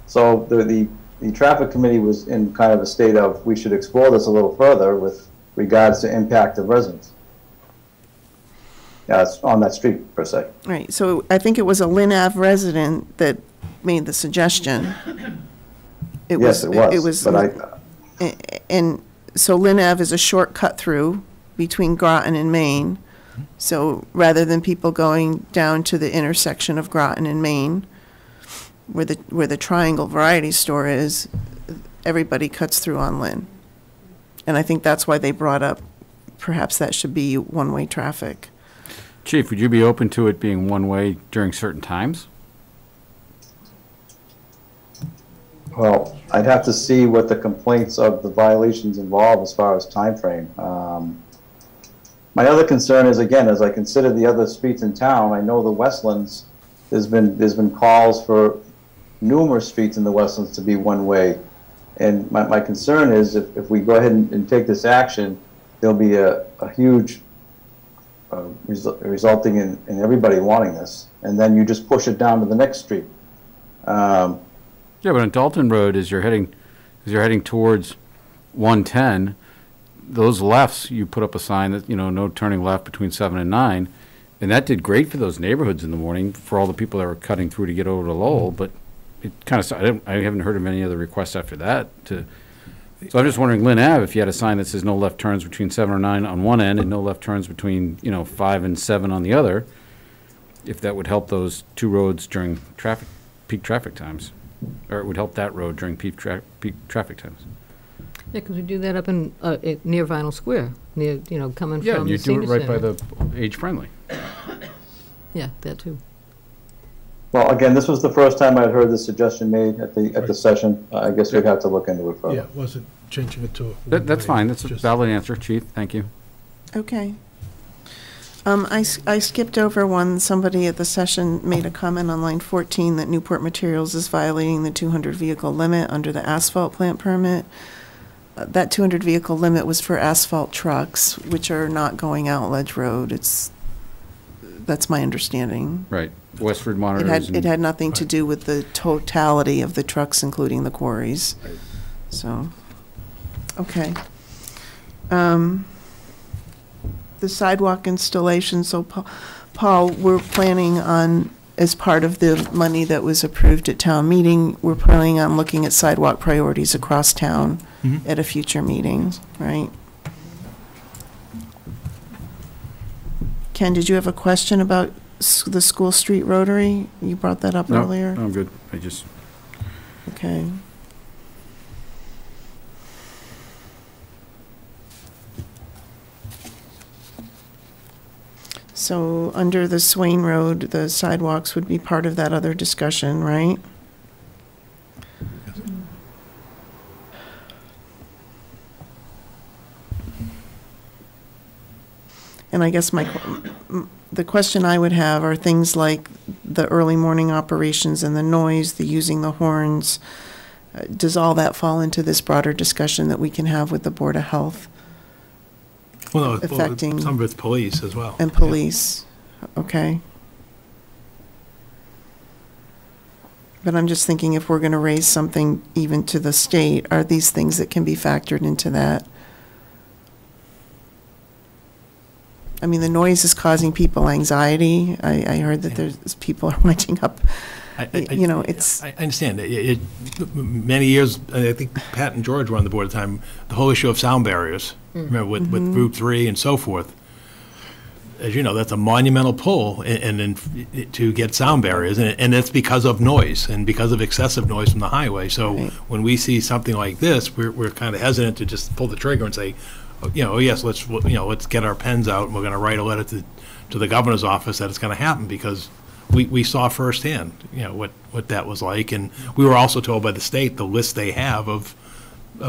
E: So the traffic committee was in kind of a state of, we should explore this a little further with regards to impact of residents. Yeah, it's on that street per se.
B: Right, so I think it was a Lynn Ave resident that made the suggestion.
E: Yes, it was, but
B: and so Lynn Ave is a short cut through between Groton and Main. So rather than people going down to the intersection of Groton and Main, where the Triangle Variety Store is, everybody cuts through on Lynn. And I think that's why they brought up perhaps that should be one-way traffic.
D: Chief, would you be open to it being one-way during certain times?
E: Well, I'd have to see what the complaints of the violations involve as far as time frame. My other concern is, again, as I consider the other streets in town, I know the Westlands, there's been calls for numerous streets in the Westlands to be one way. And my concern is if we go ahead and take this action, there'll be a huge resulting in everybody wanting this. And then you just push it down to the next street.
D: Yeah, but on Dalton Road, as you're heading towards 110, those lefts, you put up a sign that, no turning left between 7 and 9, and that did great for those neighborhoods in the morning for all the people that were cutting through to get over to Lowell, but it kind of, I haven't heard of any other requests after that. So I'm just wondering, Lynn Ave, if you had a sign that says no left turns between 7 or 9 on one end and no left turns between, 5 and 7 on the other, if that would help those two roads during peak traffic times. Or it would help that road during peak traffic times.
S: Yeah, because we do that up in near Vinyl Square, near coming
D: Yeah,
S: from
D: you
S: the
D: do it
S: senior
D: right by
S: center.
D: the age-friendly.
S: Yeah, that too.
E: Well, again, this was the first time I'd heard this suggestion made at the session. I guess we'd have to look into it further.
H: Yeah, it wasn't changing it to.
D: That's fine. That's a valid answer, Chief. Thank you.
B: Okay. I skipped over one. Somebody at the session made a comment on line 14 that Newport Materials is violating the 200 vehicle limit under the asphalt plant permit. That 200 vehicle limit was for asphalt trucks, which are not going out Ledge Road. That's my understanding.
D: Right. Westford monitors.
B: It had nothing to do with the totality of the trucks, including the quarries.
D: Right.
B: So, okay. The sidewalk installation, so Paul, we're planning on, as part of the money that was approved at town meeting, we're planning on looking at sidewalk priorities across town at a future meeting, right? Ken, did you have a question about the School Street Rotary? You brought that up earlier?
D: No, I'm good.
B: Okay. So under the Swain Road, the sidewalks would be part of that other discussion, right? And I guess the question I would have are things like the early morning operations and the noise, the using the horns, does all that fall into this broader discussion that we can have with the Board of Health?
O: Well, no,
B: affecting
O: some of it's police as well.
B: And police, okay. But I'm just thinking, if we're going to raise something even to the state, are these things that can be factored into that? I mean, the noise is causing people anxiety. I heard that there's people are winding up, it's.
O: I understand. Many years, I think Pat and George were on the board at the time, the whole issue of sound barriers, remember, with Group 3 and so forth. As you know, that's a monumental pull to get sound barriers, and it's because of noise and because of excessive noise from the highway. So when we see something like this, we're kind of hesitant to just pull the trigger and say, yes, let's get our pens out and we're going to write a letter to the governor's office that it's going to happen, because we saw firsthand, what that was like, and we were also told by the state the list they have of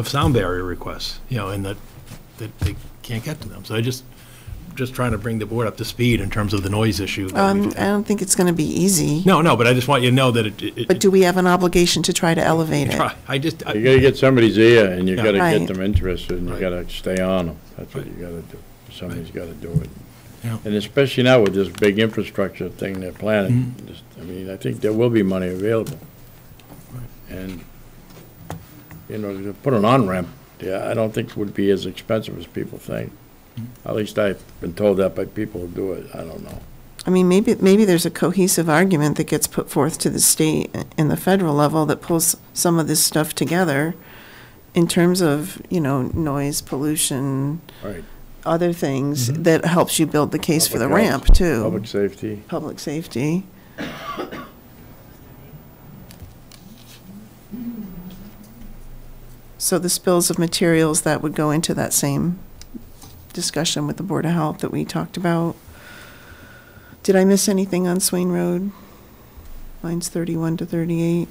O: sound barrier requests, and that they can't get to them. So I just trying to bring the board up to speed in terms of the noise issue.
B: I don't think it's going to be easy.
O: No, but I just want you to know that
B: But do we have an obligation to try to elevate it?
I: You got to get somebody's ear, and you got to get them interested, and you got to stay on them. That's what you got to do. Somebody's got to do it.
O: Yeah.
I: And especially now with this big infrastructure thing they're planning, I think there will be money available. And, to put an on-ramp, I don't think would be as expensive as people think. At least I've been told that by people who do it. I don't know.
B: I mean, maybe there's a cohesive argument that gets put forth to the state and the federal level that pulls some of this stuff together in terms of, noise, pollution, other things that helps you build the case for the ramp, too.
I: Public safety.
B: Public safety. So the spills of materials, that would go into that same discussion with the Board of Health that we talked about. Did I miss anything on Swain Road? Lines 31 to 38.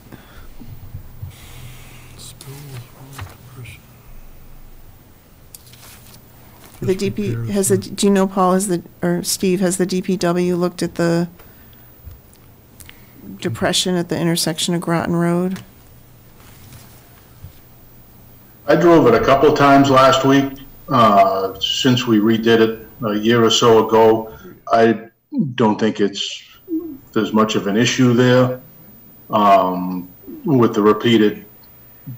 B: The DP do you know, Paul, or Steve, has the DPW looked at the depression at the intersection of Groton Road?
G: I drove it a couple of times last week. Since we redid it a year or so ago, I don't think there's much of an issue there. With the repeated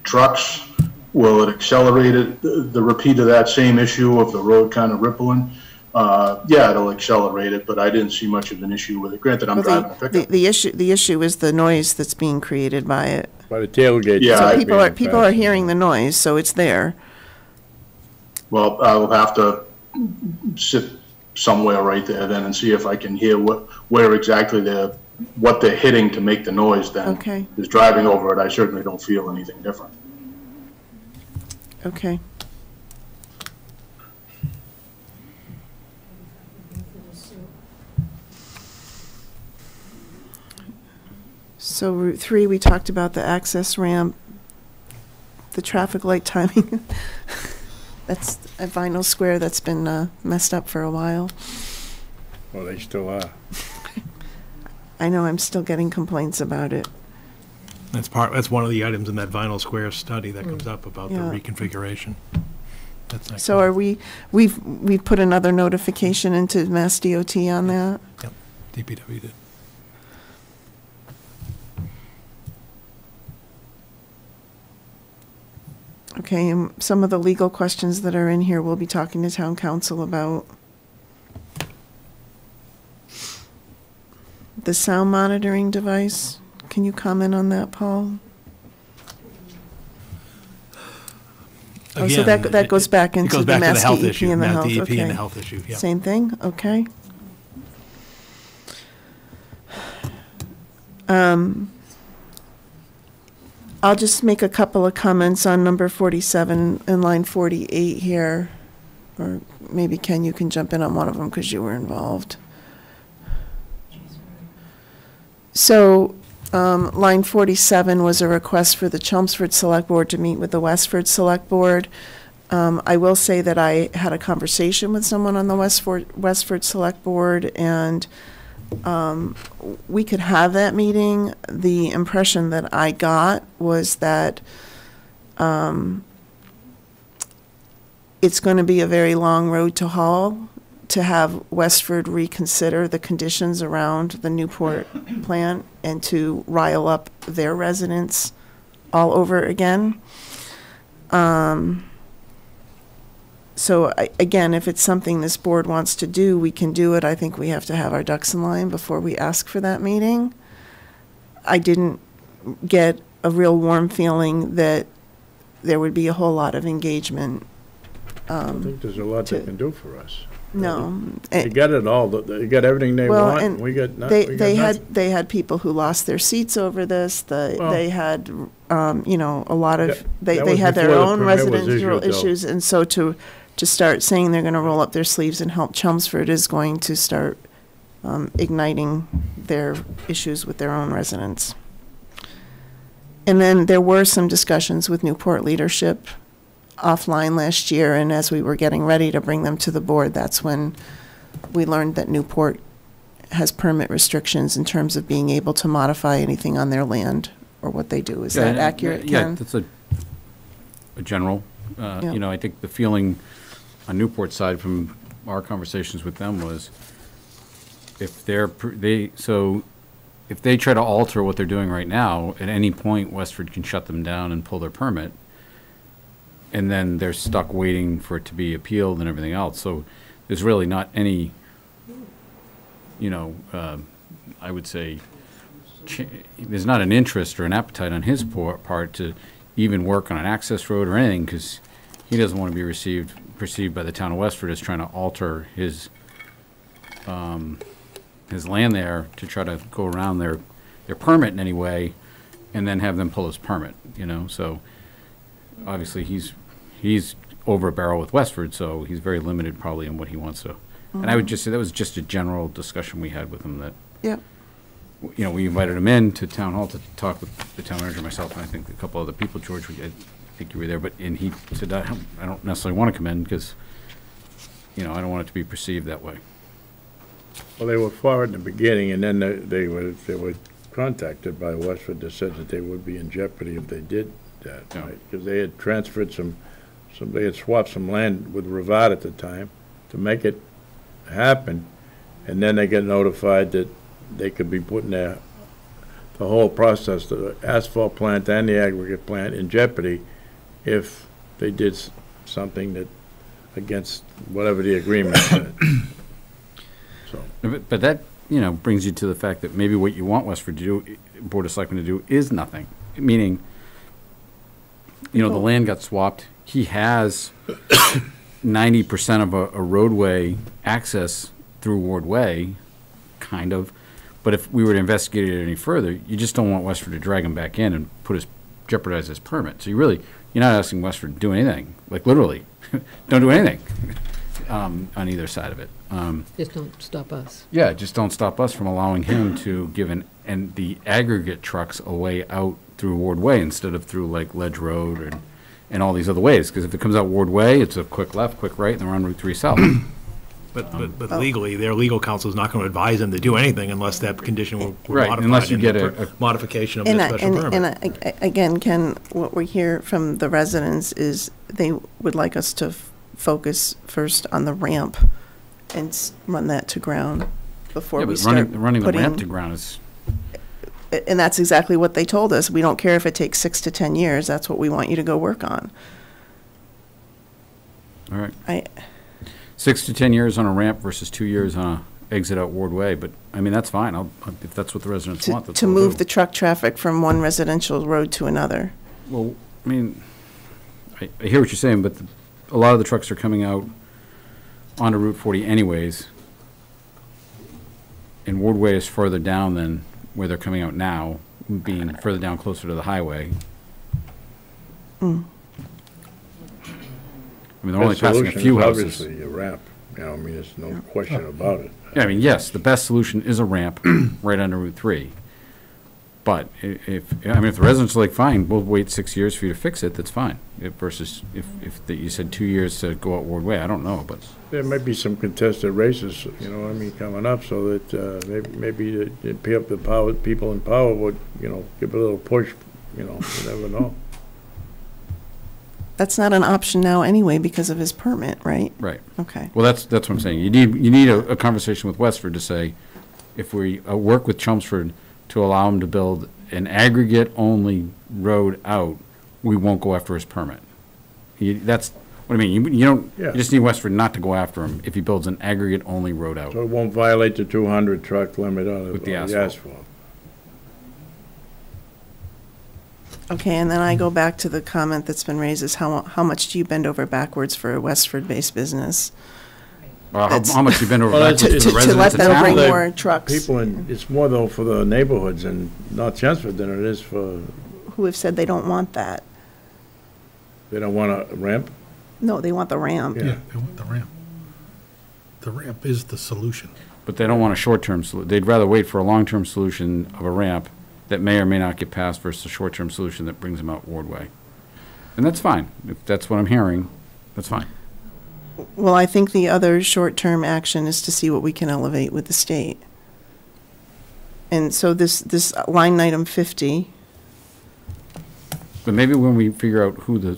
G: trucks, will it accelerate it? The repeat of that same issue of the road kind of rippling? Yeah, it'll accelerate it, but I didn't see much of an issue with it. Granted, I'm driving a pickup.
B: The issue is the noise that's being created by it.
I: By the tailgate.
B: Yeah, so people are hearing the noise, so it's there.
G: Well, I'll have to sit somewhere right there then and see if I can hear where exactly what they're hitting to make the noise then.
B: Okay.
G: Because driving over it, I certainly don't feel anything different.
B: Okay. So Route 3, we talked about the access ramp, the traffic light timing. That's a vinyl square that's been messed up for a while.
I: Well, they still are.
B: I know, I'm still getting complaints about it.
O: That's one of the items in that vinyl square study that comes up about the reconfiguration. That's
B: so are we've put another notification into Mass DOT on that?
O: Yep, DPW did.
B: Okay, and some of the legal questions that are in here, we'll be talking to town council about. The sound monitoring device, can you comment on that, Paul?
O: Again,
B: so that goes back into the Mass
O: health
B: DEP
O: issue,
B: and the health.
O: DEP
B: Okay.
O: and the health issue. Yeah.
B: Same thing. Okay. I'll just make a couple of comments on number 47 and line 48 here, or maybe Ken, you can jump in on one of them because you were involved. So line 47 was a request for the Chelmsford Select Board to meet with the Westford Select Board. I will say that I had a conversation with someone on the Westford Select Board, and we could have that meeting. The impression that I got was that it's going to be a very long road to haul to have Westford reconsider the conditions around the Newport plant and to rile up their residents all over again. So again, if it's something this board wants to do, we can do it. I think we have to have our ducks in line before we ask for that meeting. I didn't get a real warm feeling that there would be a whole lot of engagement.
I: I think there's a lot they can do for us.
B: No.
I: They got it all, they got everything they want,
B: and
I: we got
B: they
I: nothing.
B: they had people who lost their seats over this. They had you know, a lot of they had their own residential issues, and so to start saying they're going to roll up their sleeves and help Chelmsford is going to start igniting their issues with their own residents. And then there were some discussions with Newport leadership offline last year, and as we were getting ready to bring them to the board, that's when we learned that Newport has permit restrictions in terms of being able to modify anything on their land or what they do. Is that accurate,
D: Yeah,
B: Ken?
D: that's a general. You know, I think the feeling on Newport's side from our conversations with them was if if they try to alter what they're doing right now, at any point Westford can shut them down and pull their permit, and then they're stuck waiting for it to be appealed and everything else. So there's really not any, you know, I would say there's not an interest or an appetite on his part to even work on an access road or anything, because he doesn't want to be perceived by the town of Westford as trying to alter his land there to try to go around their permit in any way, and then have them pull his permit, you know. So obviously he's over a barrel with Westford, so he's very limited probably in what he wants to. And I would just say that was just a general discussion we had with him, that you know, we invited him in to town hall to talk with the town manager, myself, and I think a couple other people. George, I think you were there, and he said, I don't necessarily want to come in because, you know, I don't want it to be perceived that way.
I: Well, they were for it in the beginning, and then they were contacted by Westford that said that they would be in jeopardy if they did that, right? Because they had transferred they had swapped some land with Rivat at the time to make it happen, and then they get notified that they could be putting the whole process, the asphalt plant and the aggregate plant, in jeopardy if they did something that against whatever the agreement said. So.
D: But that, you know, brings you to the fact that maybe what you want Westford to do, Board of Selectmen to do, is nothing. Meaning, you know, the land got swapped. He has 90% of a roadway access through Ward Way, kind of. But if we were to investigate it any further, you just don't want Westford to drag him back in and jeopardize his permit. So you're not asking Westford to do anything, like literally, don't do anything on either side of it.
S: Just don't stop us.
D: Yeah, just don't stop us from allowing him to give and the aggregate trucks a way out through Ward Way instead of through like Ledge Road and all these other ways. Because if it comes out Ward Way, it's a quick left, quick right, and they're on Route 3 South.
O: But legally, their legal counsel is not going to advise them to do anything unless that condition were modified.
D: Unless you get a
O: modification of the special permit.
B: And again, Ken, what we hear from the residents is they would like us to focus first on the ramp and run that to ground before we start
D: running the ramp to ground is.
B: And that's exactly what they told us. We don't care if it takes 6 to 10 years. That's what we want you to go work on.
D: All right. 6 to 10 years on a ramp versus 2 years on a exit out Ward Way, but I mean that's fine. If that's what the residents want. That's
B: to move the truck traffic from one residential road to another.
D: Well, I mean, I hear what you're saying, but a lot of the trucks are coming out onto Route 40 anyways, and Ward Way is further down than where they're coming out now, being further down closer to the highway. I mean, they're only passing a few houses.
I: Obviously, a ramp. You know, I mean, there's no question about it.
D: Yeah, I mean, yes, the best solution is a ramp right under Route 3. But if the residents are like, fine, we'll wait 6 years for you to fix it, that's fine. Versus if you said 2 years to go out Ward Way, I don't know, but.
I: There might be some contested races, you know what I mean, coming up, so that maybe the people in power would, you know, give a little push, you know, you never know.
B: That's not an option now anyway because of his permit, right?
D: Right.
B: Okay.
D: Well, that's what I'm saying. You need a conversation with Westford to say, if we work with Chelmsford to allow him to build an aggregate-only road out, we won't go after his permit. That's what I mean. You don't.
I: Yeah.
D: You just need Westford not to go after him if he builds an aggregate-only road out.
I: So it won't violate the 200 truck limit on
D: With the
I: the
D: asphalt.
I: asphalt.
B: Okay, and then I go back to the comment that's been raised is how much do you bend over backwards for a Westford-based business?
D: How much you bend over
I: Well,
D: backwards
B: to
D: for the residents
B: let
D: of
B: them
D: town?
B: bring
I: The
B: more trucks.
I: People it's more though for the neighborhoods in North Chelmsford than it is for,
B: Who have said they don't want that.
I: they don't want a ramp?
B: No, they want the ramp.
H: Yeah, they want the ramp. The ramp is the solution.
D: But they don't want a short-term solution. They'd rather wait for a long-term solution of a ramp that may or may not get passed versus a short-term solution that brings them out Ward Way. And that's fine. If that's what I'm hearing, that's fine.
B: Well, I think the other short-term action is to see what we can elevate with the state. And so this line item 50,
D: But maybe when we figure out who the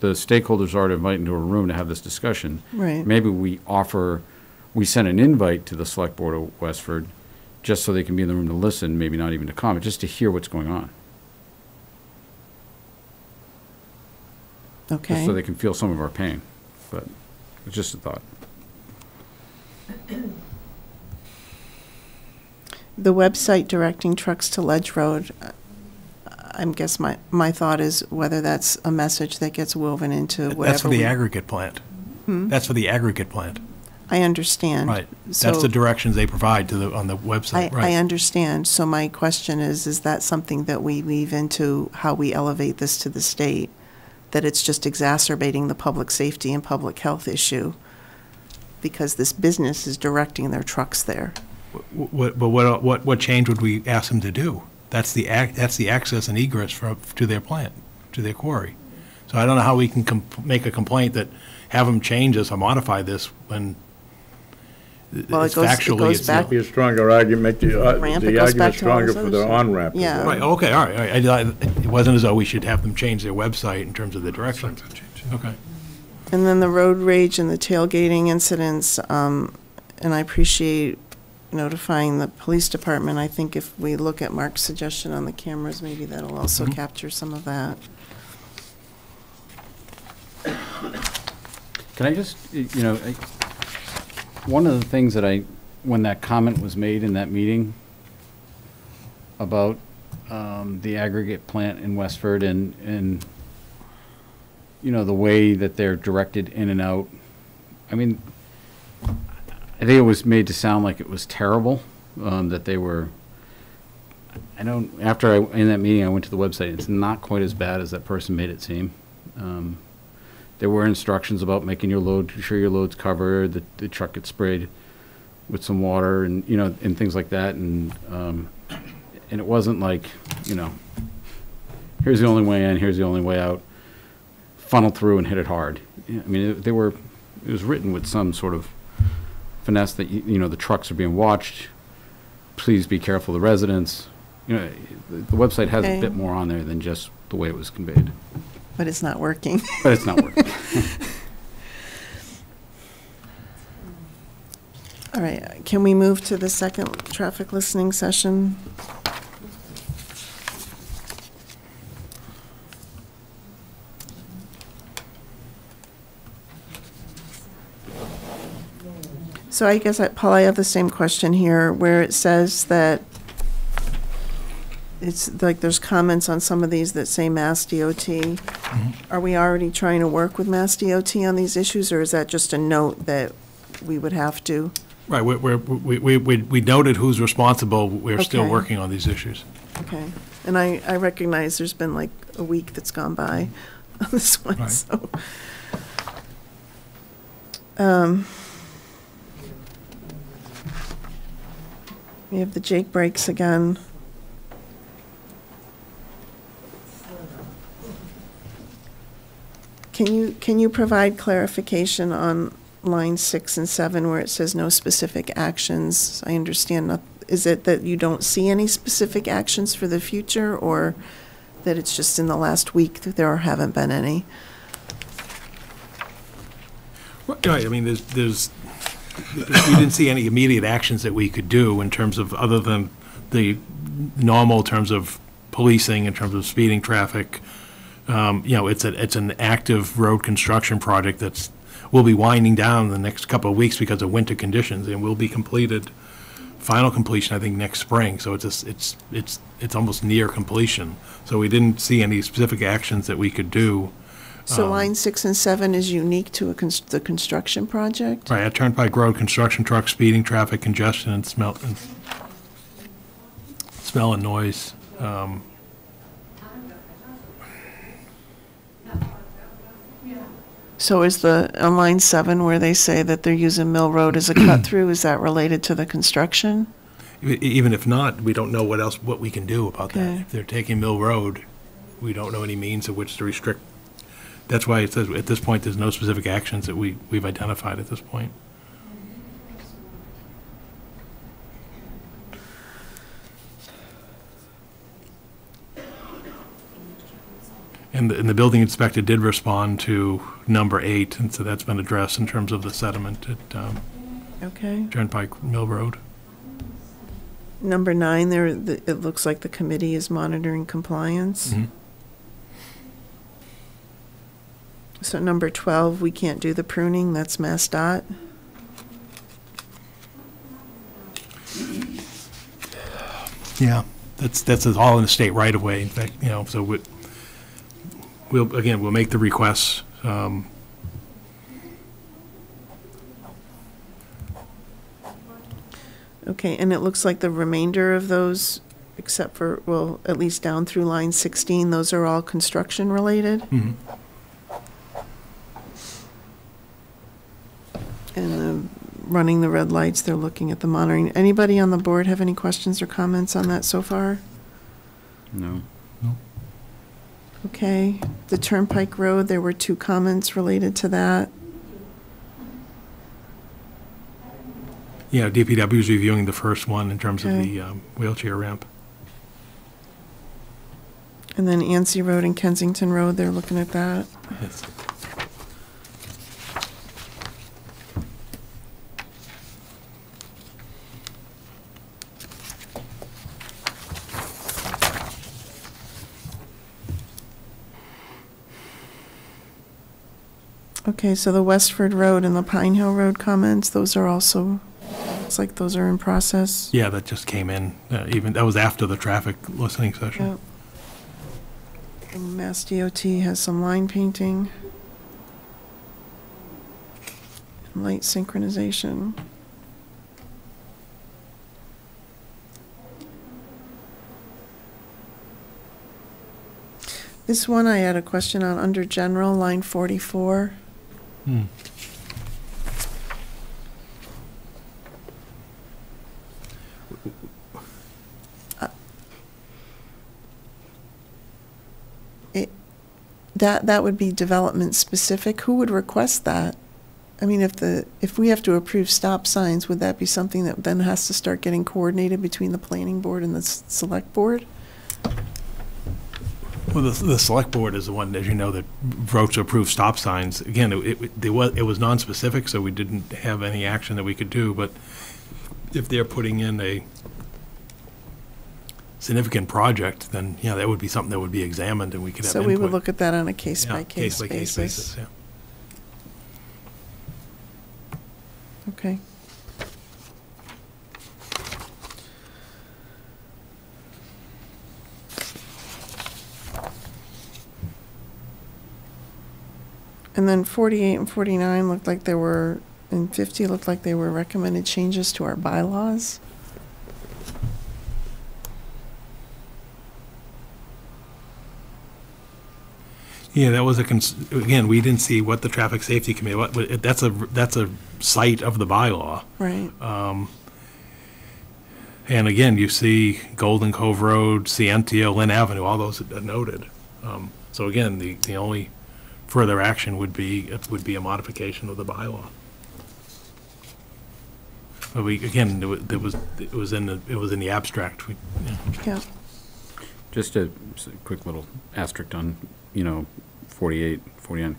D: stakeholders are to invite into a room to have this discussion,
B: Right.
D: maybe we send an invite to the Select Board of Westford just so they can be in the room to listen, maybe not even to comment, just to hear what's going on.
B: okay.
D: Just so they can feel some of our pain. But it's just a thought.
B: The website directing trucks to Ledge Road, I guess my thought is whether that's a message that gets woven into whatever.
O: That's for the aggregate plant. That's for the aggregate plant.
B: I understand.
O: Right.
B: So
O: That's the directions they provide on the website, right.
B: I understand. So my question is that something that we weave into how we elevate this to the state? That it's just exacerbating the public safety and public health issue because this business is directing their trucks there?
O: What change would we ask them to do? That's the access and egress to their plant, to their quarry. So I don't know how we can make a complaint that have them change this or modify this when
B: Well,
O: it's factually.
B: goes back.
I: Be a stronger argument, make the
B: Ramp, it goes
I: argument
B: back to all
I: stronger
B: those
I: for the
B: others.
I: on-ramp. as
B: Yeah.
I: well.
O: Right, okay, all right. It wasn't as though we should have them change their website in terms of the direction. Okay.
B: And then the road rage and the tailgating incidents, and I appreciate notifying the police department. I think if we look at Mark's suggestion on the cameras, maybe that'll also capture some of that.
D: Can I just, one of the things that when that comment was made in that meeting about the aggregate plant in Westford and the way that they're directed in and out, I mean, I think it was made to sound like it was terrible, that they were, in that meeting, I went to the website, it's not quite as bad as that person made it seem. There were instructions about making sure your load's covered, that the truck gets sprayed with some water and, and things like that. And it wasn't like, here's the only way in, here's the only way out, funnel through and hit it hard. I mean, it was written with some sort of finesse that, the trucks are being watched. Please be careful of the residents. The website has a bit more on there than just the way it was conveyed.
B: But it's not working.
D: But it's not working.
B: All right, can we move to the second traffic listening session? So I guess, Paul, I have the same question here, where it says that it's like there's comments on some of these that say Mass DOT. Are we already trying to work with Mass DOT on these issues, or is that just a note that we would have to?
O: Right, we noted who's responsible. We're still
B: Okay.
O: working on these issues.
B: Okay, and I recognize there's been like a week that's gone by on this one,
O: Right.
B: so. We have the Jake breaks again. Can you provide clarification on line 6 and 7 where it says no specific actions? I understand, is it that you don't see any specific actions for the future, or that it's just in the last week that there haven't been any?
O: Right, I mean, we didn't see any immediate actions that we could do in terms of, other than the normal terms of policing, in terms of speeding traffic. It's an active road construction project will be winding down in the next couple of weeks because of winter conditions, and will be completed, final completion, I think, next spring. So it's almost near completion. So we didn't see any specific actions that we could do.
B: So line 6 and 7 is unique to the construction project?
O: Right, at Turnpike Road, construction trucks, speeding, traffic, congestion, and smell and noise.
B: So is on line 7 where they say that they're using Mill Road as a cut-through, is that related to the construction?
O: Even if not, we don't know what we can do about that. If they're taking Mill Road, we don't know any means of which to restrict. That's why it says at this point there's no specific actions that we've identified at this point. And the building inspector did respond to number 8, and so that's been addressed in terms of the sediment at Turnpike Mill Road.
B: Number 9, it looks like the committee is monitoring compliance.
O: Mm-hmm.
B: So number 12, we can't do the pruning, that's MassDOT.
O: Yeah, that's all in the state right of way. In fact, so we'll make the requests.
B: Okay, and it looks like the remainder of those, except for, well, at least down through line 16, those are all construction related?
O: Mm-hmm.
B: And running the red lights, they're looking at the monitoring. Anybody on the board have any questions or comments on that so far?
D: No.
B: Okay, the Turnpike Road, there were 2 comments related to that.
O: Yeah, DPW is reviewing the first one in terms of the wheelchair ramp.
B: And then Anstey Road and Kensington Road, they're looking at that.
O: Yes.
B: Okay, so the Westford Road and the Pine Hill Road comments, those are also, looks like those are in process.
O: Yeah, that just came in. That was after the traffic listening session.
B: Yep. And Mass DOT has some line painting. And light synchronization. This one I had a question on under general, line 44. That would be development specific. Who would request that? I mean, if we have to approve stop signs, would that be something that then has to start getting coordinated between the planning board and the select board?
O: Well, the select board is the one, as you know, that votes to approve stop signs. Again, it was non-specific, so we didn't have any action that we could do. But if they're putting in a significant project, then that would be something that would be examined, and we could have
B: So
O: input.
B: we would look at that on a case-by-case
O: basis. Yeah.
B: Okay. And then 48 and 49 looked like they were, and 50 looked like they were recommended changes to our bylaws.
O: Yeah, that was again, we didn't see what the traffic safety committee, that's a site of the bylaw.
B: Right.
O: And again, you see Golden Cove Road, Scientia, Lynn Avenue, all those are noted. So again, the only further action would be a modification of the bylaw. But again, it was in the abstract.
B: Yeah.
D: Just a quick little asterisk on, 48, 49.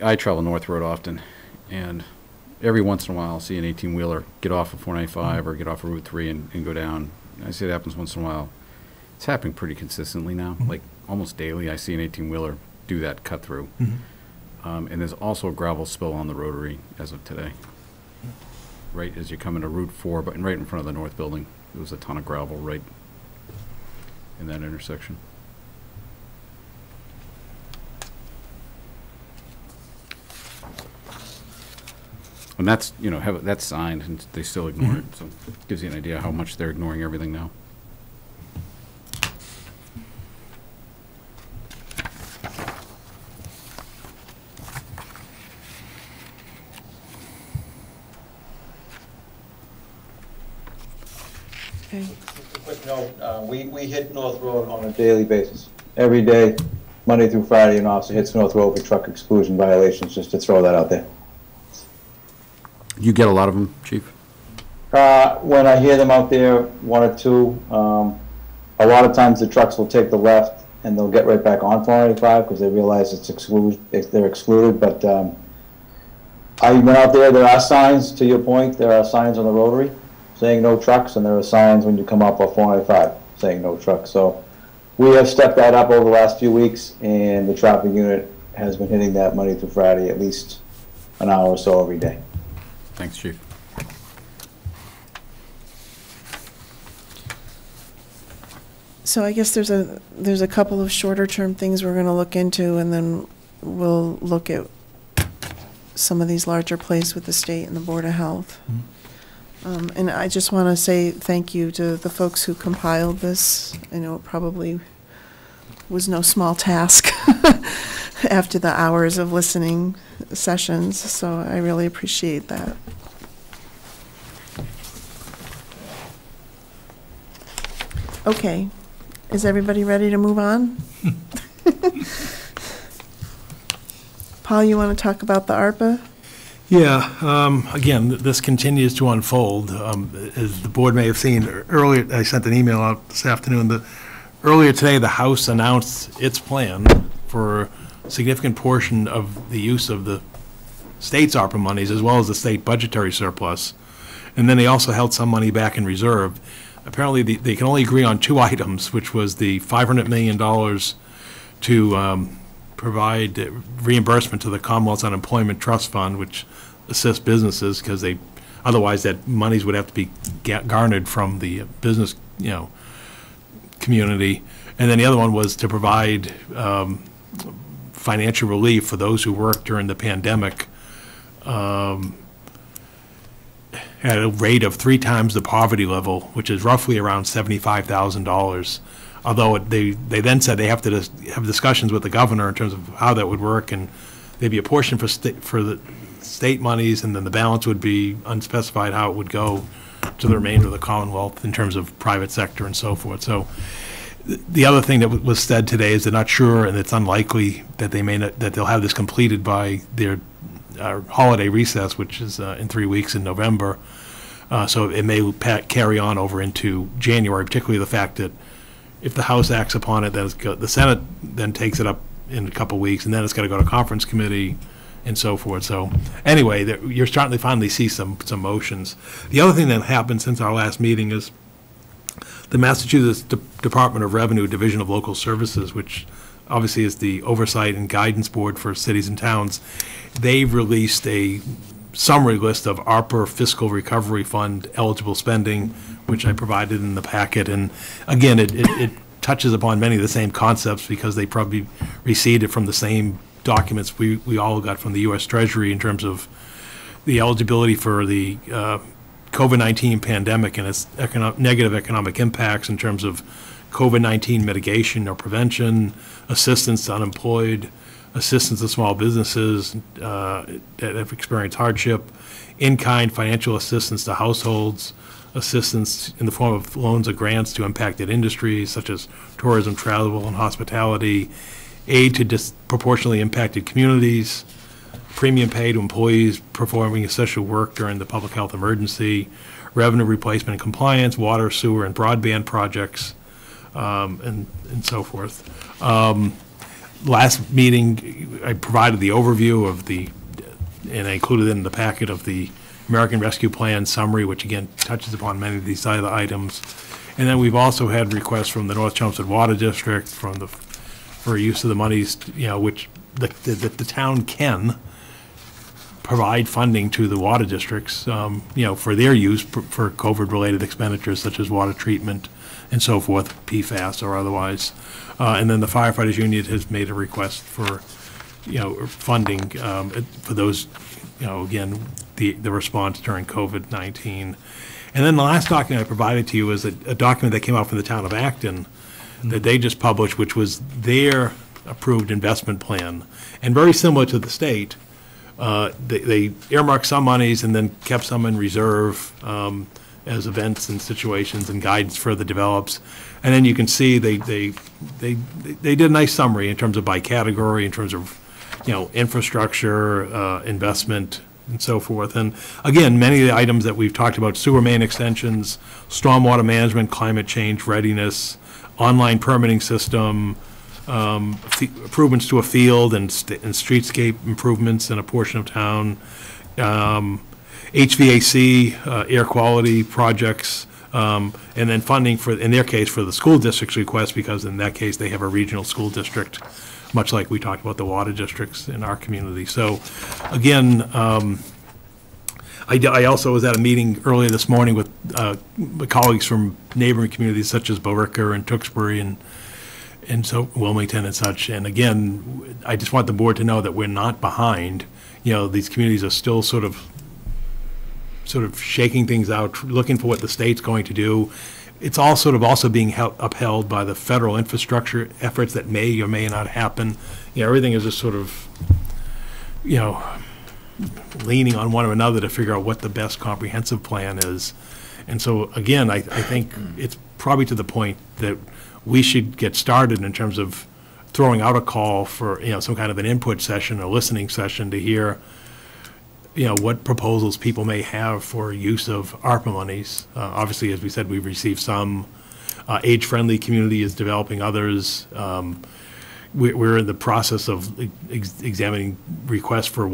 D: I travel North Road often, and every once in a while I'll see an 18-wheeler get off of 495 or get off of Route 3 and go down. I see it happens once in a while. It's happening pretty consistently now. Like almost daily I see an 18-wheeler do that cut through. And there's also a gravel spill on the rotary as of today. Right as you come into Route 4, but right in front of the North Building, there was a ton of gravel right in that intersection. And that's, that's signed, and they still ignore it, so it gives you an idea how much they're ignoring everything now.
B: Okay.
E: Just a quick note, we hit North Road on a daily basis. Every day, Monday through Friday, an officer hits North Road for truck exclusion violations, just to throw that out there.
D: You get a lot of them, Chief?
E: When I hear them out there, one or two, a lot of times the trucks will take the left and they'll get right back on 495 because they realize they're excluded, but I went out there are signs, to your point, there are signs on the rotary saying no trucks, and there are signs when you come up off 495 saying no trucks. So we have stepped that up over the last few weeks, and the traffic unit has been hitting that Monday through Friday at least an hour or so every day.
D: Thanks, Chief.
B: So I guess there's a couple of shorter term things we're going to look into, and then we'll look at some of these larger plays with the state and the Board of Health. And I just want to say thank you to the folks who compiled this. I know it probably was no small task after the hours of listening sessions, so I really appreciate that. Okay, is everybody ready to move on? Paul, you want to talk about the ARPA?
O: Yeah, again, this continues to unfold. As the board may have seen earlier, I sent an email out this afternoon. Earlier today, the House announced its plan for a significant portion of the use of the state's ARPA monies as well as the state budgetary surplus. And then they also held some money back in reserve. Apparently, they can only agree on two items, which was the $500 million to provide reimbursement to the Commonwealth's Unemployment Trust Fund, which assists businesses, because otherwise that monies would have to be garnered from the business, community. And then the other one was to provide financial relief for those who worked during the pandemic at a rate of 3 times the poverty level, which is roughly around $75,000. Although they then said they have to have discussions with the governor in terms of how that would work, and there'd be a portion for the state monies, and then the balance would be unspecified how it would go to the remainder of the Commonwealth in terms of private sector and so forth. So the other thing that was said today is they're not sure, and it's unlikely that they'll have this completed by their holiday recess, which is in 3 weeks in November. So it may carry on over into January, particularly the fact that if the House acts upon it, the Senate then takes it up in a couple weeks, and then it's got to go to conference committee and so forth. So anyway, you're starting to finally see some motions. The other thing that happened since our last meeting is the Massachusetts Department of Revenue Division of Local Services, which obviously is the oversight and guidance board for cities and towns. They've released a summary list of ARPA Fiscal Recovery Fund eligible spending, which I provided in the packet. And again, it touches upon many of the same concepts because they probably received it from the same documents we all got from the U.S. Treasury in terms of the eligibility for the COVID-19 pandemic and its negative economic impacts in terms of COVID-19 mitigation or prevention, assistance to unemployed, assistance to small businesses that have experienced hardship, in-kind financial assistance to households, assistance in the form of loans or grants to impacted industries such as tourism, travel, and hospitality, aid to disproportionately impacted communities, premium pay to employees performing essential work during the public health emergency, revenue replacement and compliance, water, sewer, and broadband projects, and so forth. Last meeting, I provided the overview of and I included in the packet of the American Rescue Plan summary, which again touches upon many of these other items. And then we've also had requests from the North Chelmsford Water District for use of the monies, which the town can provide funding to the water districts, for their use for COVID-related expenditures such as water treatment and so forth, PFAS or otherwise. And then the Firefighters Union has made a request for, funding for those, again, the response during COVID-19. And then the last document I provided to you is a document that came out from the town of Acton that they just published, which was their approved investment plan. And very similar to the state, they earmarked some monies and then kept some in reserve as events and situations and guidance further develops. And then you can see they did a nice summary in terms of by category, in terms of infrastructure, investment, and so forth. And again, many of the items that we've talked about: sewer main extensions, stormwater management, climate change readiness, online permitting system, improvements to a field and streetscape improvements in a portion of town, HVAC, air quality projects, and then funding for, in their case, for the school district's request, because in that case they have a regional school district, much like we talked about the water districts in our community. So again, I also was at a meeting earlier this morning with colleagues from neighboring communities such as Billerica and Tewksbury and so Wilmington and such. And again, I just want the board to know that we're not behind. These communities are still sort of shaking things out, looking for what the state's going to do. It's all sort of also being upheld by the federal infrastructure efforts that may or may not happen. Everything is just sort of, leaning on one or another to figure out what the best comprehensive plan is. And so, again, I think it's probably to the point that we should get started in terms of throwing out a call for, some kind of an input session or listening session to hear, what proposals people may have for use of ARPA monies. Obviously, as we said, we've received some. Age-friendly community is developing others. We're in the process of examining requests for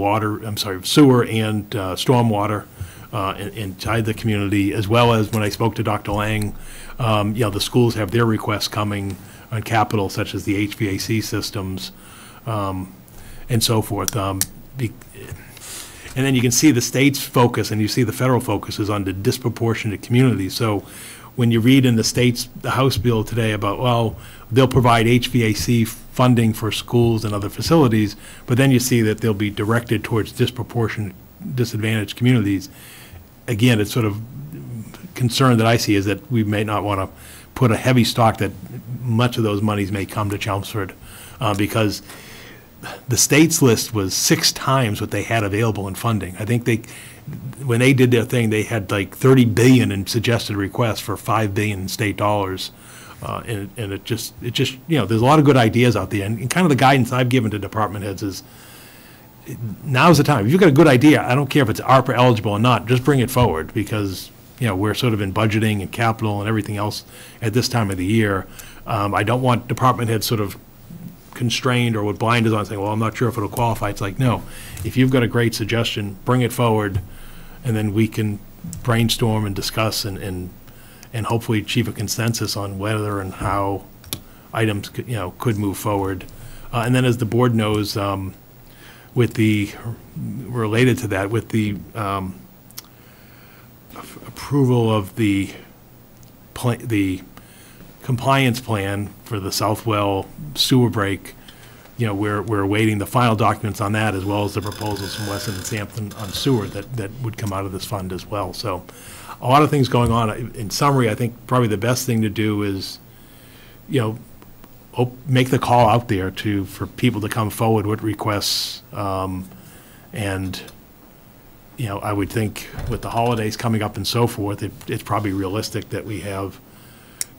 O: sewer and stormwater inside the community, as well as when I spoke to Dr. Lang, the schools have their requests coming on capital, such as the HVAC systems and so forth. And then you can see the state's focus and you see the federal focus is on the disproportionate communities. So when you read in the House bill today about, well, they'll provide HVAC funding for schools and other facilities, but then you see that they'll be directed towards disproportionate disadvantaged communities. Again, it's sort of concern that I see is that we may not want to put a heavy stock that much of those monies may come to Chelmsford because the state's list was 6 times what they had available in funding. I think when they did their thing, they had like $30 billion in suggested requests for $5 billion in state dollars. And it just, there's a lot of good ideas out there. And kind of the guidance I've given to department heads is, now's the time. If you've got a good idea, I don't care if it's ARPA eligible or not, just bring it forward, because, we're sort of in budgeting and capital and everything else at this time of the year. I don't want department heads sort of constrained or with blinders on saying, well, I'm not sure if it'll qualify. It's like, no, if you've got a great suggestion, bring it forward, and then we can brainstorm and discuss and hopefully achieve a consensus on whether and how items could move forward. And then, as the board knows, related to that, with the approval of the compliance plan for the Southwell sewer break, we're awaiting the final documents on that, as well as the proposals from Weston and Sampson on sewer that would come out of this fund as well. So a lot of things going on. In summary, I think probably the best thing to do is, make the call out there for people to come forward with requests. And, I would think with the holidays coming up and so forth, it's probably realistic that we have,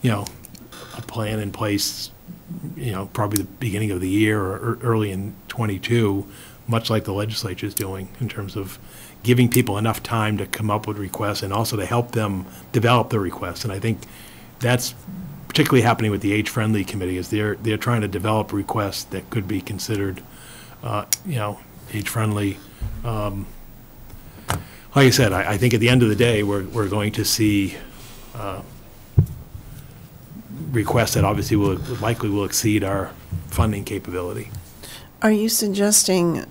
O: a plan in place probably the beginning of the year or early in '22, much like the legislature is doing in terms of giving people enough time to come up with requests and also to help them develop the requests. And I think that's particularly happening with the age-friendly committee, is they're trying to develop requests that could be considered, age-friendly. Like I said, I think at the end of the day, we're going to see requests that obviously likely will exceed our funding capability.
B: Are you suggesting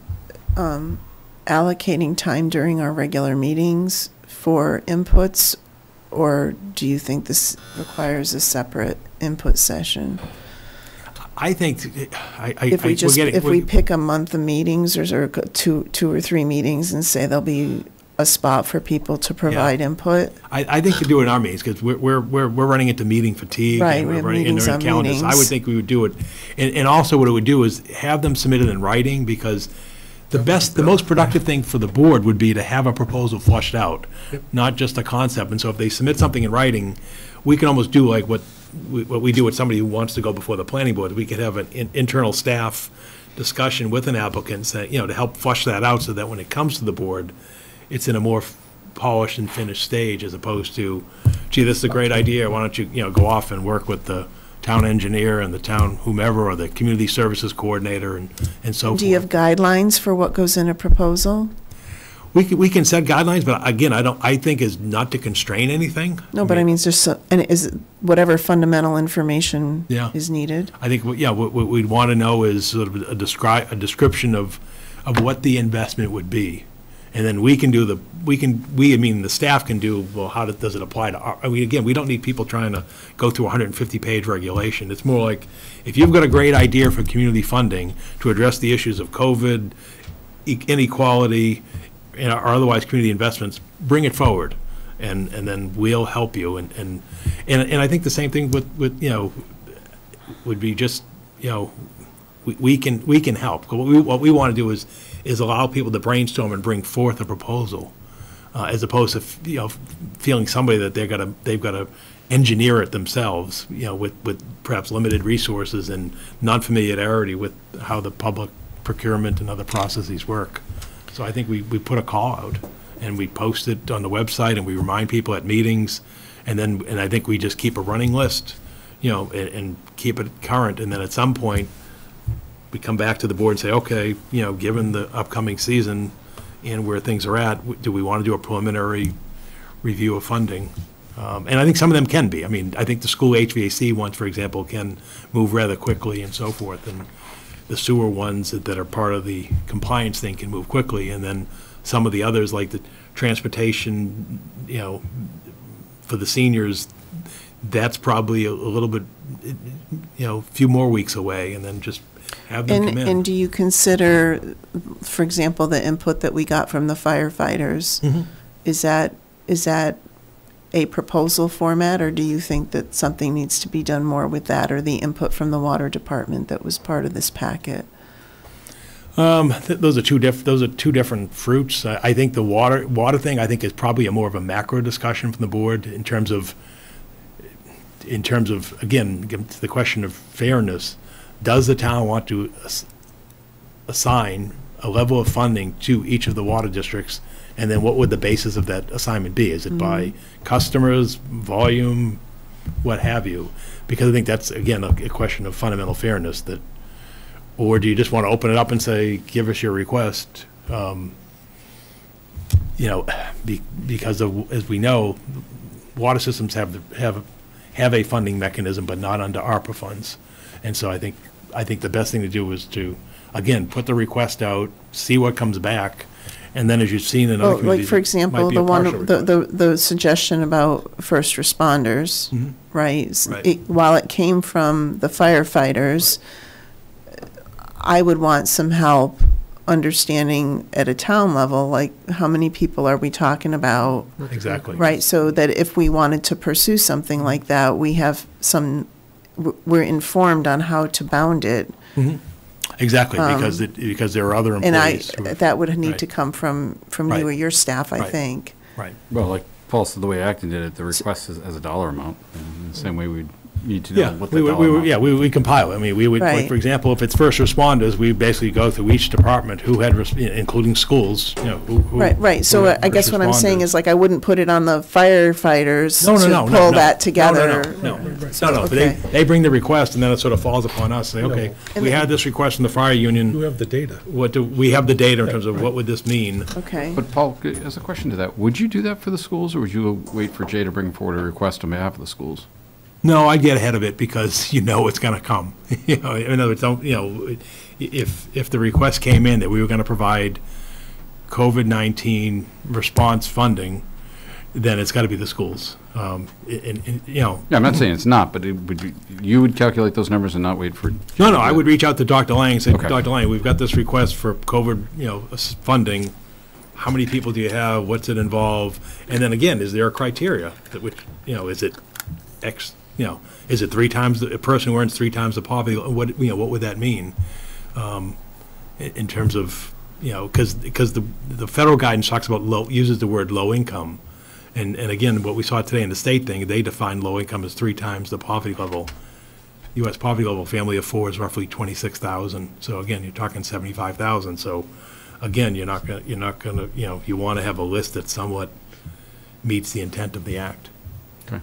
B: allocating time during our regular meetings for inputs, or do you think this requires a separate input session?
O: I think
B: if we pick a month of meetings, or two or three meetings, and say there'll be a spot for people to provide input.
O: I think to do it in our meetings, because we're running into meeting fatigue.
B: Right,
O: and
B: we
O: we're
B: have
O: running
B: meetings
O: into
B: on
O: calendars.
B: meetings.
O: I would think we would do it, and also what it would do is have them submitted in writing, because the most productive thing for the board would be to have a proposal flushed out, not just a concept. And so if they submit something in writing, we can almost do like what we do with somebody who wants to go before the planning board. We could have an internal staff discussion with an applicant, to help flush that out, so that when it comes to the board, it's in a more polished and finished stage, as opposed to, gee, this is a great idea, why don't you, go off and work with the town engineer and the town whomever, or the community services coordinator and so forth.
B: Do you have guidelines for what goes in a proposal?
O: We can set guidelines, but again, I think is not to constrain anything.
B: No, but I mean, is it whatever fundamental information is needed?
O: I think, what we'd want to know is sort of a description of what the investment would be. And then we can do the staff can do, well, how does it apply to again, we don't need people trying to go through a 150-page regulation. It's more like, if you've got a great idea for community funding to address the issues of COVID, inequality, or otherwise community investments, bring it forward, and then we'll help you. And I think the same thing with would be just, we can help. What we want to do is allow people to brainstorm and bring forth a proposal, as opposed to feeling somebody that they've got to engineer it themselves, with perhaps limited resources and non-familiarity with how the public procurement and other processes work. So I think we put a call out, and we post it on the website, and we remind people at meetings, and I think we just keep a running list, and keep it current, and then at some point we come back to the board and say, okay, given the upcoming season and where things are at, do we want to do a preliminary review of funding? And I think some of them can be. I mean, I think the school HVAC ones, for example, can move rather quickly and so forth, and the sewer ones that are part of the compliance thing can move quickly, and then some of the others, like the transportation, for the seniors, that's probably a little bit, few more weeks away, and then just have them come in.
B: And do you consider, for example, the input that we got from the firefighters, is that a proposal format, or do you think that something needs to be done more with that, or the input from the water department that was part of this packet?
O: Those are two different fruits. I think the water thing, I think, is probably more of a macro discussion from the board in terms of again, to the question of fairness. Does the town want to assign a level of funding to each of the water districts? And then what would the basis of that assignment be? Is it by customers, volume, what have you? Because I think that's, again, a question of fundamental fairness. Or do you just want to open it up and say, give us your request? Because as we know, water systems have a funding mechanism, but not under ARPA funds. And so I think the best thing to do is to, again, put the request out, see what comes back, and then, as you've seen in other communities,
B: like, for example, the suggestion about first responders, right? While it came from the firefighters, I would want some help understanding at a town level, like, how many people are we talking about?
O: Exactly.
B: Right, so that if we wanted to pursue something like that, we're informed on how to bound it.
O: Exactly, because there are other employees.
B: And that would need to come from you or your staff, I think.
O: Right.
D: Well, like Paul said, the way Acton did it, the request is as a dollar amount. In the same way we'd need to know
O: Yeah,
D: what the dollar amount.
O: we compile it. I mean, we would, like,
B: Right.
O: for example, if it's first responders, we basically go through each department who had, including schools, you know, who.
B: Right. So
O: who
B: I guess what I'm saying is, like, I wouldn't put it on the firefighters
O: No, no,
B: to
O: no,
B: pull
O: no,
B: that
O: no.
B: together.
O: No. But
B: Okay.
O: they bring the request, and then it sort of falls upon us, say, okay, we had this request from the fire union.
H: You have the data.
O: We have the data in terms of what would this mean?
B: Okay.
D: But Paul, as a question to that, would you do that for the schools, or would you wait for Jay to bring forward a request on behalf of the schools?
O: No, I'd get ahead of it because you know it's going to come. You know, in other words, if the request came in that we were going to provide COVID-19 response funding, then it's got to be the schools. You know.
D: Yeah, I'm not saying it's not, but it would be, you would calculate those numbers and not wait for.
O: No, I would reach out to Dr. Lang and say,
D: Okay.
O: Dr. Lang, we've got this request for COVID, funding. How many people do you have? What's it involve? And then again, is there a criteria that which, is it X, is it 3 times a person who earns 3 times the poverty? What would that mean? In terms of, because the federal guidance talks about uses the word low income. And again, what we saw today in the state thing, they defined low income as 3 times the poverty level. U.S. poverty level, family of 4 is roughly 26,000. So again, you're talking 75,000. So again, you're not gonna, you want to have a list that somewhat meets the intent of the act.
D: Okay.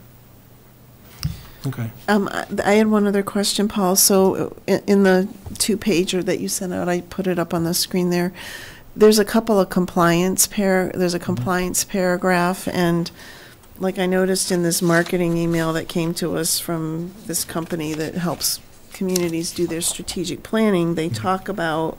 O: Okay.
B: I had one other question, Paul. So in the 2-pager that you sent out, I put it up on the screen there. There's a couple of there's a compliance paragraph, and like I noticed in this marketing email that came to us from this company that helps communities do their strategic planning, they talk about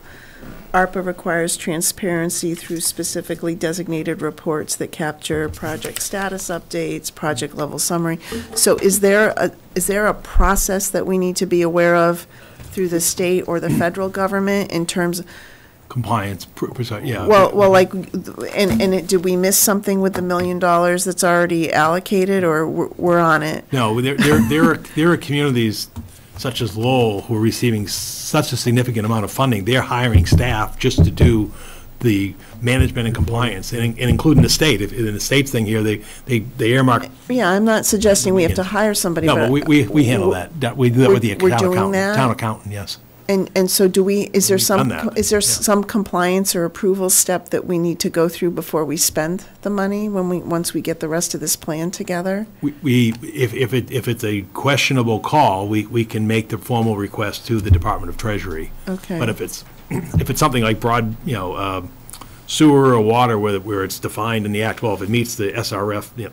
B: ARPA requires transparency through specifically designated reports that capture project status updates, project level summary. So is there a process that we need to be aware of through the state or the federal government in terms of
O: Compliance, yeah.
B: Well, like, did we miss something with the $1 million that's already allocated, or we're on it?
O: No, there are communities such as Lowell who are receiving such a significant amount of funding. They're hiring staff just to do the management and compliance, and including the state. If in the state's thing here, they earmark.
B: Yeah, I'm not suggesting we have to hire somebody.
O: No, but we handle that. We do that with the town accountant. Yes.
B: And so is there
O: We've done that,
B: some compliance or approval step that we need to go through before we spend the money once we get the rest of this plan together?
O: If it's a questionable call, we can make the formal request to the Department of Treasury.
B: Okay.
O: But if it's something like broad, sewer or water where it's defined in the Act, well, if it meets the SRF,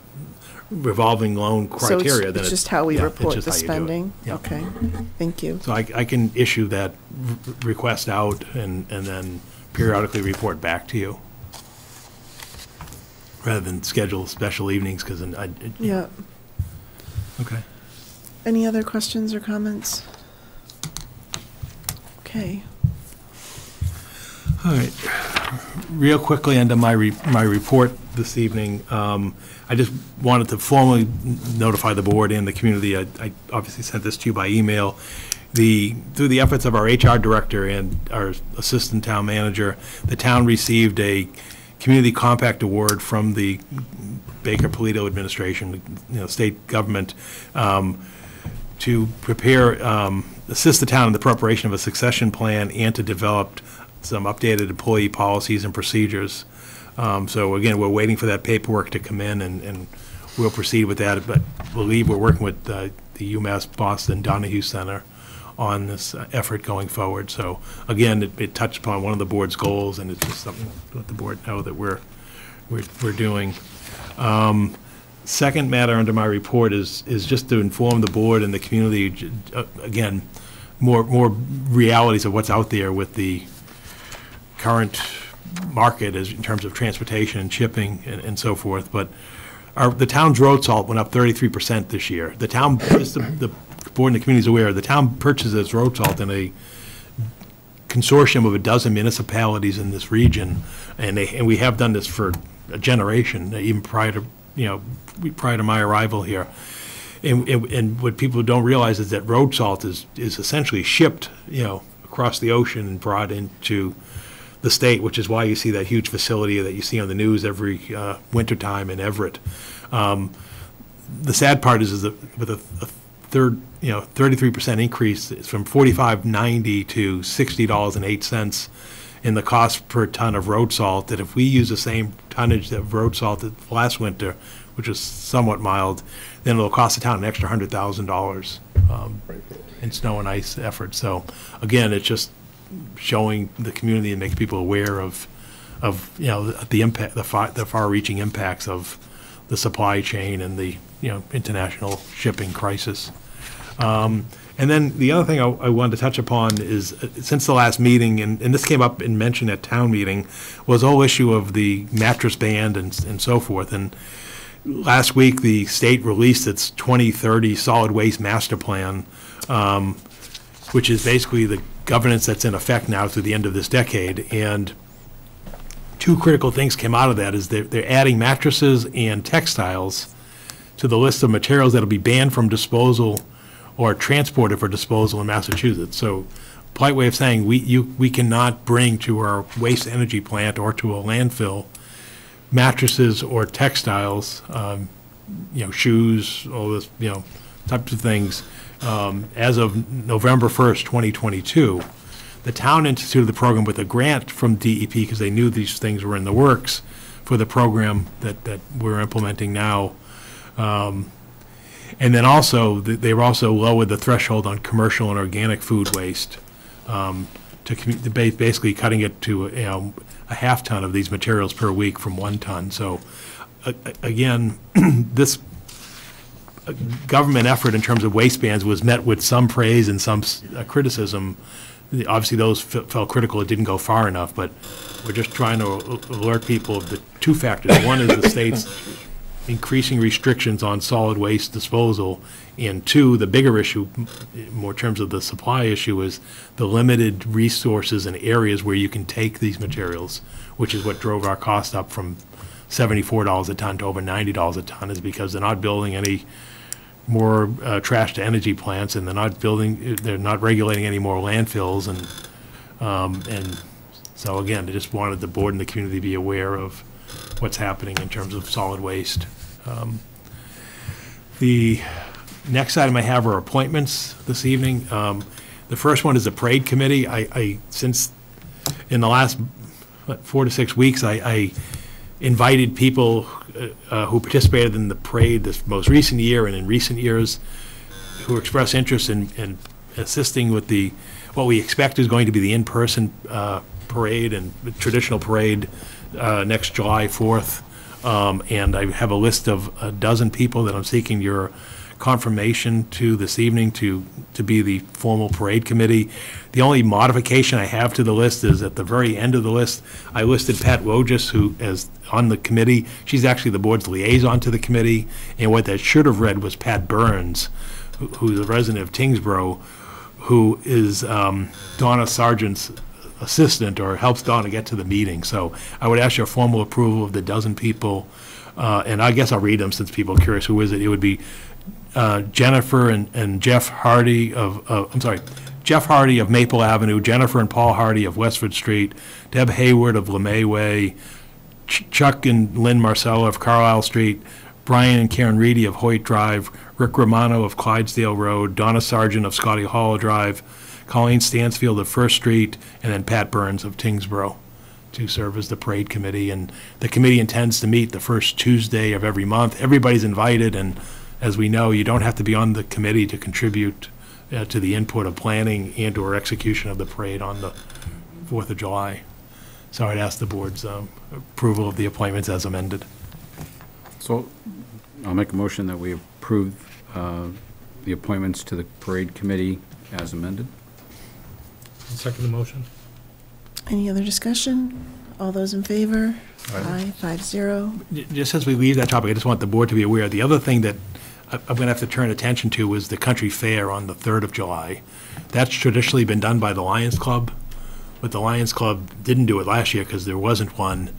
O: revolving loan criteria,
B: so
O: then
B: it's just how we report the
O: how you do it.
B: spending?
O: Yeah.
B: Okay, thank you.
O: So I can issue that request out and then periodically report back to you, rather than schedule special evenings, because
B: Yeah.
O: Okay.
B: Any other questions or comments? Okay.
O: All right. Real quickly under my report this evening, I just wanted to formally notify the board and the community. I obviously sent this to you by email. Through the efforts of our HR director and our assistant town manager, the town received a Community Compact Award from the Baker-Polito administration, state government, to prepare, assist the town in the preparation of a succession plan and to develop some updated employee policies and procedures. So again, we're waiting for that paperwork to come in, and we'll proceed with that. But I believe we're working with the UMass Boston Donahue Center on this effort going forward. So again, it touched upon one of the board's goals, and it's just something to let the board know that we're doing. Second matter under my report is just to inform the board and the community, again, more realities of what's out there with the current market in terms of transportation and shipping and so forth. But the town's road salt went up 33% this year. The town, the board and the community is aware, the town purchases road salt in a consortium of a dozen municipalities in this region, and we have done this for a generation, even prior to my arrival here. And what people don't realize is that road salt is essentially shipped, across the ocean and brought into the state, which is why you see that huge facility that you see on the news every wintertime in Everett. The sad part is that with a 33% increase. It's from $45.90 to $60.08 in the cost per ton of road salt, that if we use the same tonnage of road salt that last winter, which is somewhat mild, then it'll cost the town an extra $100,000 in snow and ice efforts. So again, it's just showing the community and makes people aware of the impact, the far-reaching impacts of the supply chain and the international shipping crisis. And then the other thing I wanted to touch upon is, since the last meeting, and this came up and mentioned at town meeting, was the whole issue of the mattress ban and so forth. And last week, the state released its 2030 solid waste master plan, which is basically the governance that's in effect now through the end of this decade. And two critical things came out of that is they're adding mattresses and textiles to the list of materials that will be banned from disposal or transported for disposal in Massachusetts. So, polite way of saying, we cannot bring to our waste energy plant or to a landfill mattresses or textiles, shoes, all this, types of things. As of November 1st, 2022, the town instituted the program with a grant from DEP because they knew these things were in the works for the program that we're implementing now. And then also, they were also lowered the threshold on commercial and organic food waste, to basically cutting it to a half ton of these materials per week from 1 ton. So again, this government effort in terms of waste bans was met with some praise and some criticism. Obviously, those felt critical. It didn't go far enough, but we're just trying to alert people of the two factors. One is the state's increasing restrictions on solid waste disposal, and two, the bigger issue, more in terms of the supply issue, is the limited resources and areas where you can take these materials, which is what drove our cost up from $74 a ton to over $90 a ton, is because they're not building any more trash to energy plants, and they're not regulating any more landfills, and so again, I just wanted the board and the community to be aware of what's happening in terms of solid waste. The next item I have are appointments this evening. The first one is the parade committee. Since in the last 4 to 6 weeks, I invited people who participated in the parade this most recent year and in recent years who expressed interest in assisting with what we expect is going to be the in-person parade and traditional parade next July 4th. And I have a list of a dozen people that I'm seeking your confirmation to this evening to be the formal parade committee. The only modification I have to the list is at the very end of the list, I listed Pat Wojcik, who is on the committee. She's actually the board's liaison to the committee, and what that should have read was Pat Burns, who's a resident of Tingsboro, who is Donna Sargent's assistant, or helps Donna get to the meeting. So I would ask your formal approval of the dozen people, and I guess I'll read them since people are curious who is it. It would be Jennifer and Jeff Hardy Jeff Hardy of Maple Avenue, Jennifer and Paul Hardy of Westford Street, Deb Hayward of LeMay Way, Chuck and Lynn Marcella of Carlisle Street, Brian and Karen Reedy of Hoyt Drive, Rick Romano of Clydesdale Road, Donna Sargent of Scotty Hollow Drive, Colleen Stansfield of First Street, and then Pat Burns of Tingsboro to serve as the parade committee. And the committee intends to meet the first Tuesday of every month. Everybody's invited, and as we know, you don't have to be on the committee to contribute to the input of planning and or execution of the parade on the 4th of July. So I'd ask the board's approval of the appointments as amended.
D: So I'll make a motion that we approve the appointments to the parade committee as amended.
H: I'll second the motion.
B: Any other discussion? All those in favor? Aye. 5-0.
O: Just as we leave that topic, I just want the board to be aware. The other thing that I'm going to have to turn attention to is the country fair on the 3rd of July. That's traditionally been done by the Lions Club, but the Lions Club didn't do it last year because there wasn't one.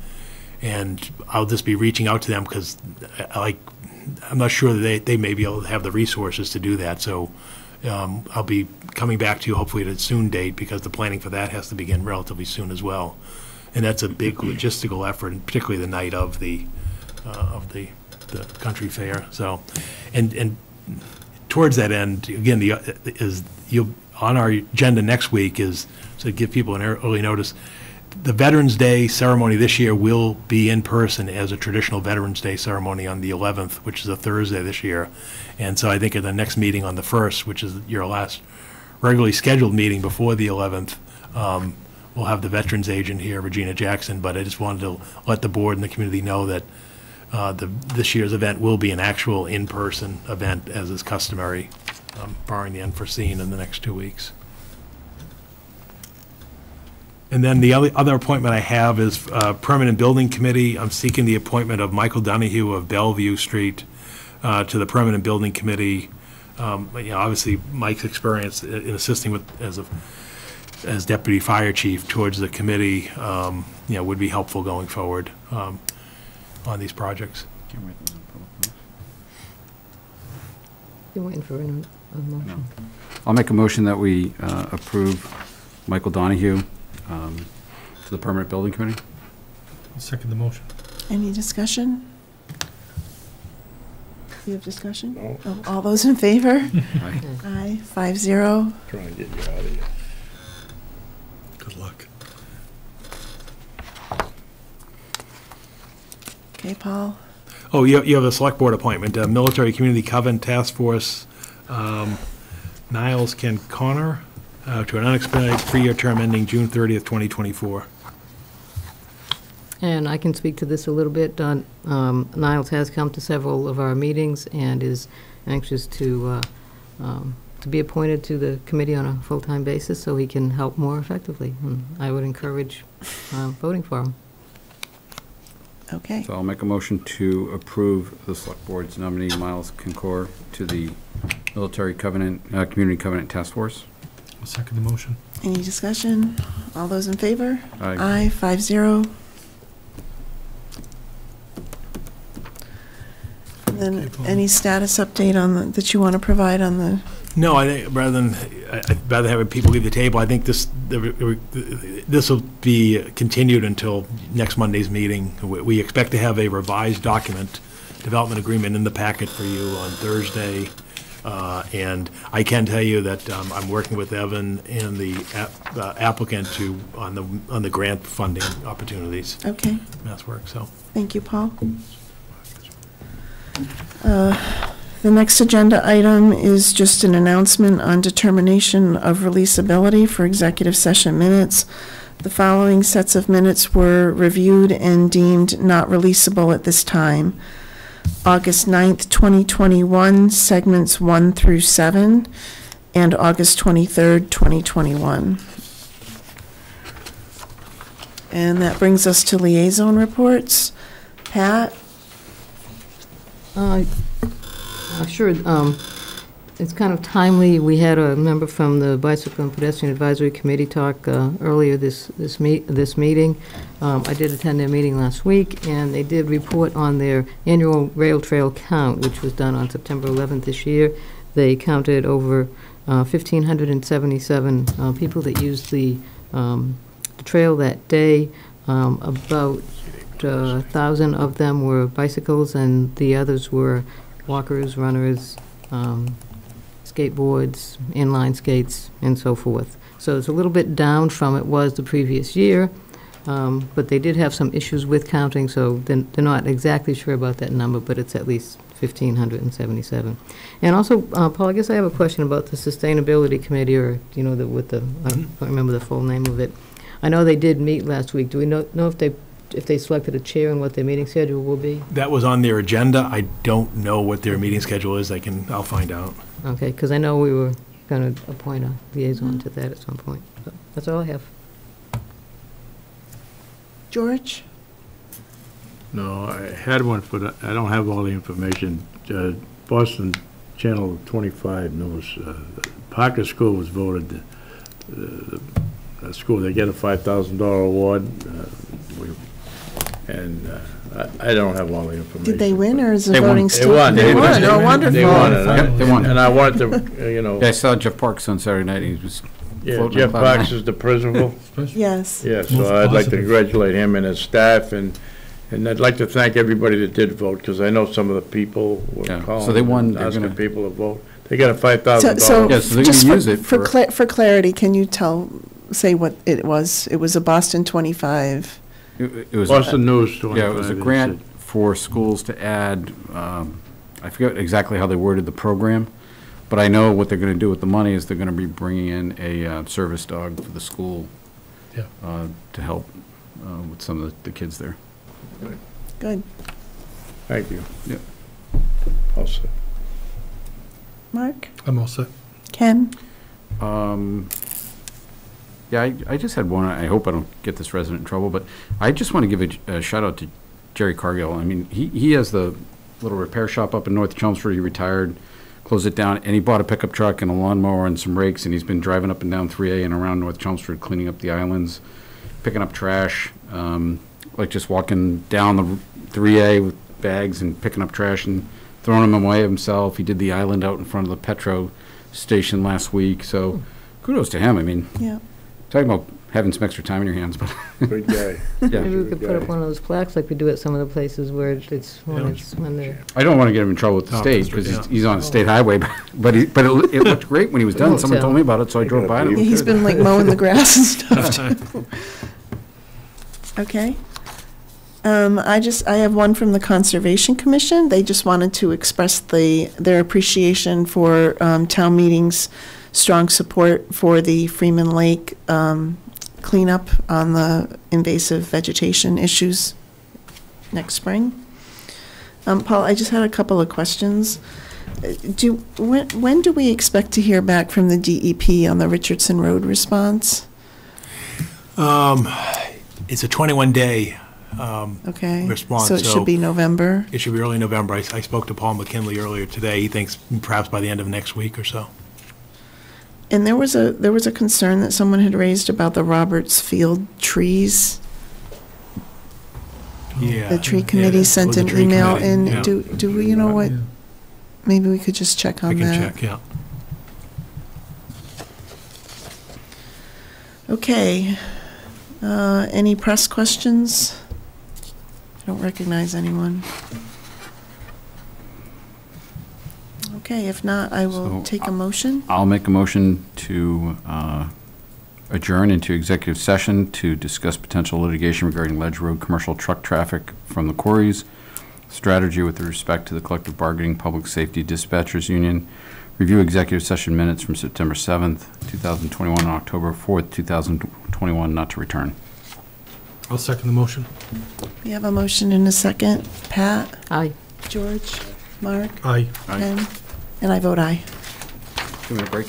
O: And I'll just be reaching out to them because I'm not sure that they may be able to have the resources to do that. So I'll be coming back to you hopefully at a soon date, because the planning for that has to begin relatively soon as well. And that's a big logistical effort, and particularly the night of the country fair. So, and towards that end, again, on our agenda next week is to give people an early notice. The Veterans Day ceremony this year will be in person as a traditional Veterans Day ceremony on the 11th, which is a Thursday this year. And so I think at the next meeting on the 1st, which is your last regularly scheduled meeting before the 11th, we'll have the Veterans agent here, Regina Jackson, but I just wanted to let the board and the community know that this year's event will be an actual in-person event, as is customary, barring the unforeseen in the next 2 weeks. And then the other appointment I have is Permanent Building Committee. I'm seeking the appointment of Michael Donahue of Bellevue Street to the Permanent Building Committee. Obviously, Mike's experience in assisting with as Deputy Fire Chief towards the committee, would be helpful going forward on these projects.
S: You're waiting for a motion.
D: No. I'll make a motion that we approve Michael Donahue to the Permanent Building Committee.
H: I'll second the motion.
B: Any discussion? You have discussion?
I: No.
B: Oh, all those in favor?
D: Aye.
B: Aye, 5-0.
I: Trying to get you out of here.
O: Good luck.
B: Okay, Paul.
O: Oh, you have a select board appointment, Military Community Covenant Task Force, Niles Ken Connor, to an unexpired 3-year term ending June 30th, 2024.
S: And I can speak to this a little bit. Niles has come to several of our meetings and is anxious to be appointed to the committee on a full-time basis so he can help more effectively. And I would encourage voting for him.
B: Okay.
D: So I'll make a motion to approve the Select Board's nominee, Miles Concor, to the Military Covenant, Community Covenant Task Force.
H: I'll second the motion.
B: Any discussion? All those in favor?
D: Aye.
B: Aye, 5-0. And then any status update on that you want to provide on the?
O: No, I think I'd rather have people leave the table. I think this will be continued until next Monday's meeting. We expect to have a revised document, development agreement in the packet for you on Thursday. And I can tell you that I'm working with Evan and the applicant on the grant funding opportunities.
B: Okay.
O: Mass work. So.
B: Thank you, Paul. The next agenda item is just an announcement on determination of releasability for executive session minutes. The following sets of minutes were reviewed and deemed not releasable at this time. August 9th, 2021, segments 1 through 7, and August 23rd, 2021. And that brings us to liaison reports. Pat?
S: Sure. It's kind of timely. We had a member from the Bicycle and Pedestrian Advisory Committee talk earlier this meeting. I did attend their meeting last week, and they did report on their annual rail trail count, which was done on September 11th this year. They counted over 1,577 people that used the trail that day. About 1,000 of them were bicycles, and the others were walkers, runners, skateboards, inline skates, and so forth. So it's a little bit down from it was the previous year, but they did have some issues with counting, so they're not exactly sure about that number, but it's at least 1,577. And also, Paul, I guess I have a question about the Sustainability Committee, or, I don't remember the full name of it. I know they did meet last week. Do we know if they selected a chair and what their meeting schedule will be?
O: That was on their agenda. I don't know what their meeting schedule is. I'll find out.
S: Okay, because I know we were going to appoint a liaison to that at some point. So that's all I have.
B: George?
I: No, I had one, but I don't have all the information. Boston Channel 25 knows Parker School was voted the school. They get a $5,000 award. I don't have all the information.
B: Did they win, or is the
D: They
B: voting
D: won.
B: still?
I: They won.
B: Oh, wonderful.
I: They won.
D: They won.
I: And I wanted to,
D: Yeah, I saw Jeff Parks on Saturday night. He was floating
I: Jeff
D: on cloud
I: Parks
D: nine.
I: is the principal.
B: Yes.
I: Yeah, so I'd like to congratulate him and his staff, and I'd like to thank everybody that did vote, because I know some of the people were calling.
D: So they won.
I: and asking people to vote. They got a $5,000.
B: So,
D: Yeah, so they're
B: just
D: gonna use it for.
B: for clarity, can you say what it was? It was a Boston 25.
D: It was.
I: Boston News 25.
D: Yeah, it was a
I: they
D: grant
I: said.
D: for schools to add, I forget exactly how they worded the program, but I know what they're gonna do with the money is they're gonna be bringing in a service dog for the school.
H: Yeah.
D: To help with some of the kids there.
B: Good.
I: Thank you.
D: Yep.
I: All set.
B: Mark?
H: I'm all set.
B: Ken?
D: Yeah, I just had one. I hope I don't get this resident in trouble, but I just want to give a shout out to Jerry Cargill. I mean, he has the little repair shop up in North Chelmsford. He retired, closed it down, and he bought a pickup truck and a lawnmower and some rakes, and he's been driving up and down 3A and around North Chelmsford, cleaning up the islands, picking up trash, like just walking down the 3A with bags and picking up trash and throwing them away himself. He did the island out in front of the Petro station last week, so kudos to him. I mean,
B: yeah.
D: Talking about having some extra time in your hands, but
I: Good guy.
D: Yeah.
S: Maybe we could put up one of those plaques like we do at some of the places where it's when they're.
D: I don't want to get him in trouble with the state because he's on a state highway, but it looked great when he was done. Someone told me about it, so I drove by him.
B: Yeah, he's been like mowing the grass and stuff too. Okay. I have one from the Conservation Commission. They just wanted to express their appreciation for town meeting's strong support for the Freeman Lake cleanup on the invasive vegetation issues next spring. Paul, I just had a couple of questions. When do we expect to hear back from the DEP on the Richardson Road response?
O: It's a 21-day
B: Okay.
O: response.
B: So it should be November?
O: It should be early November. I spoke to Paul McKinley earlier today. He thinks perhaps by the end of next week or so.
B: And there was a concern that someone had raised about the Roberts Field trees.
O: Yeah.
B: The tree committee sent an email in.
O: Yeah.
B: Do we, what? Maybe we could just check on that.
O: I can check, yeah.
B: Okay. Any press questions? I don't recognize anyone. Okay, if not, I will take a motion.
D: I'll make a motion to adjourn into executive session to discuss potential litigation regarding Ledge Road commercial truck traffic from the quarries, strategy with respect to the collective bargaining public safety dispatchers union, review executive session minutes from September 7th, 2021, and October 4th, 2021, not to return.
H: I'll second the motion.
B: We have a motion and a second. Pat?
S: Aye.
B: George? Mark?
H: Aye.
B: Ken? And I vote aye.
D: 2-minute break.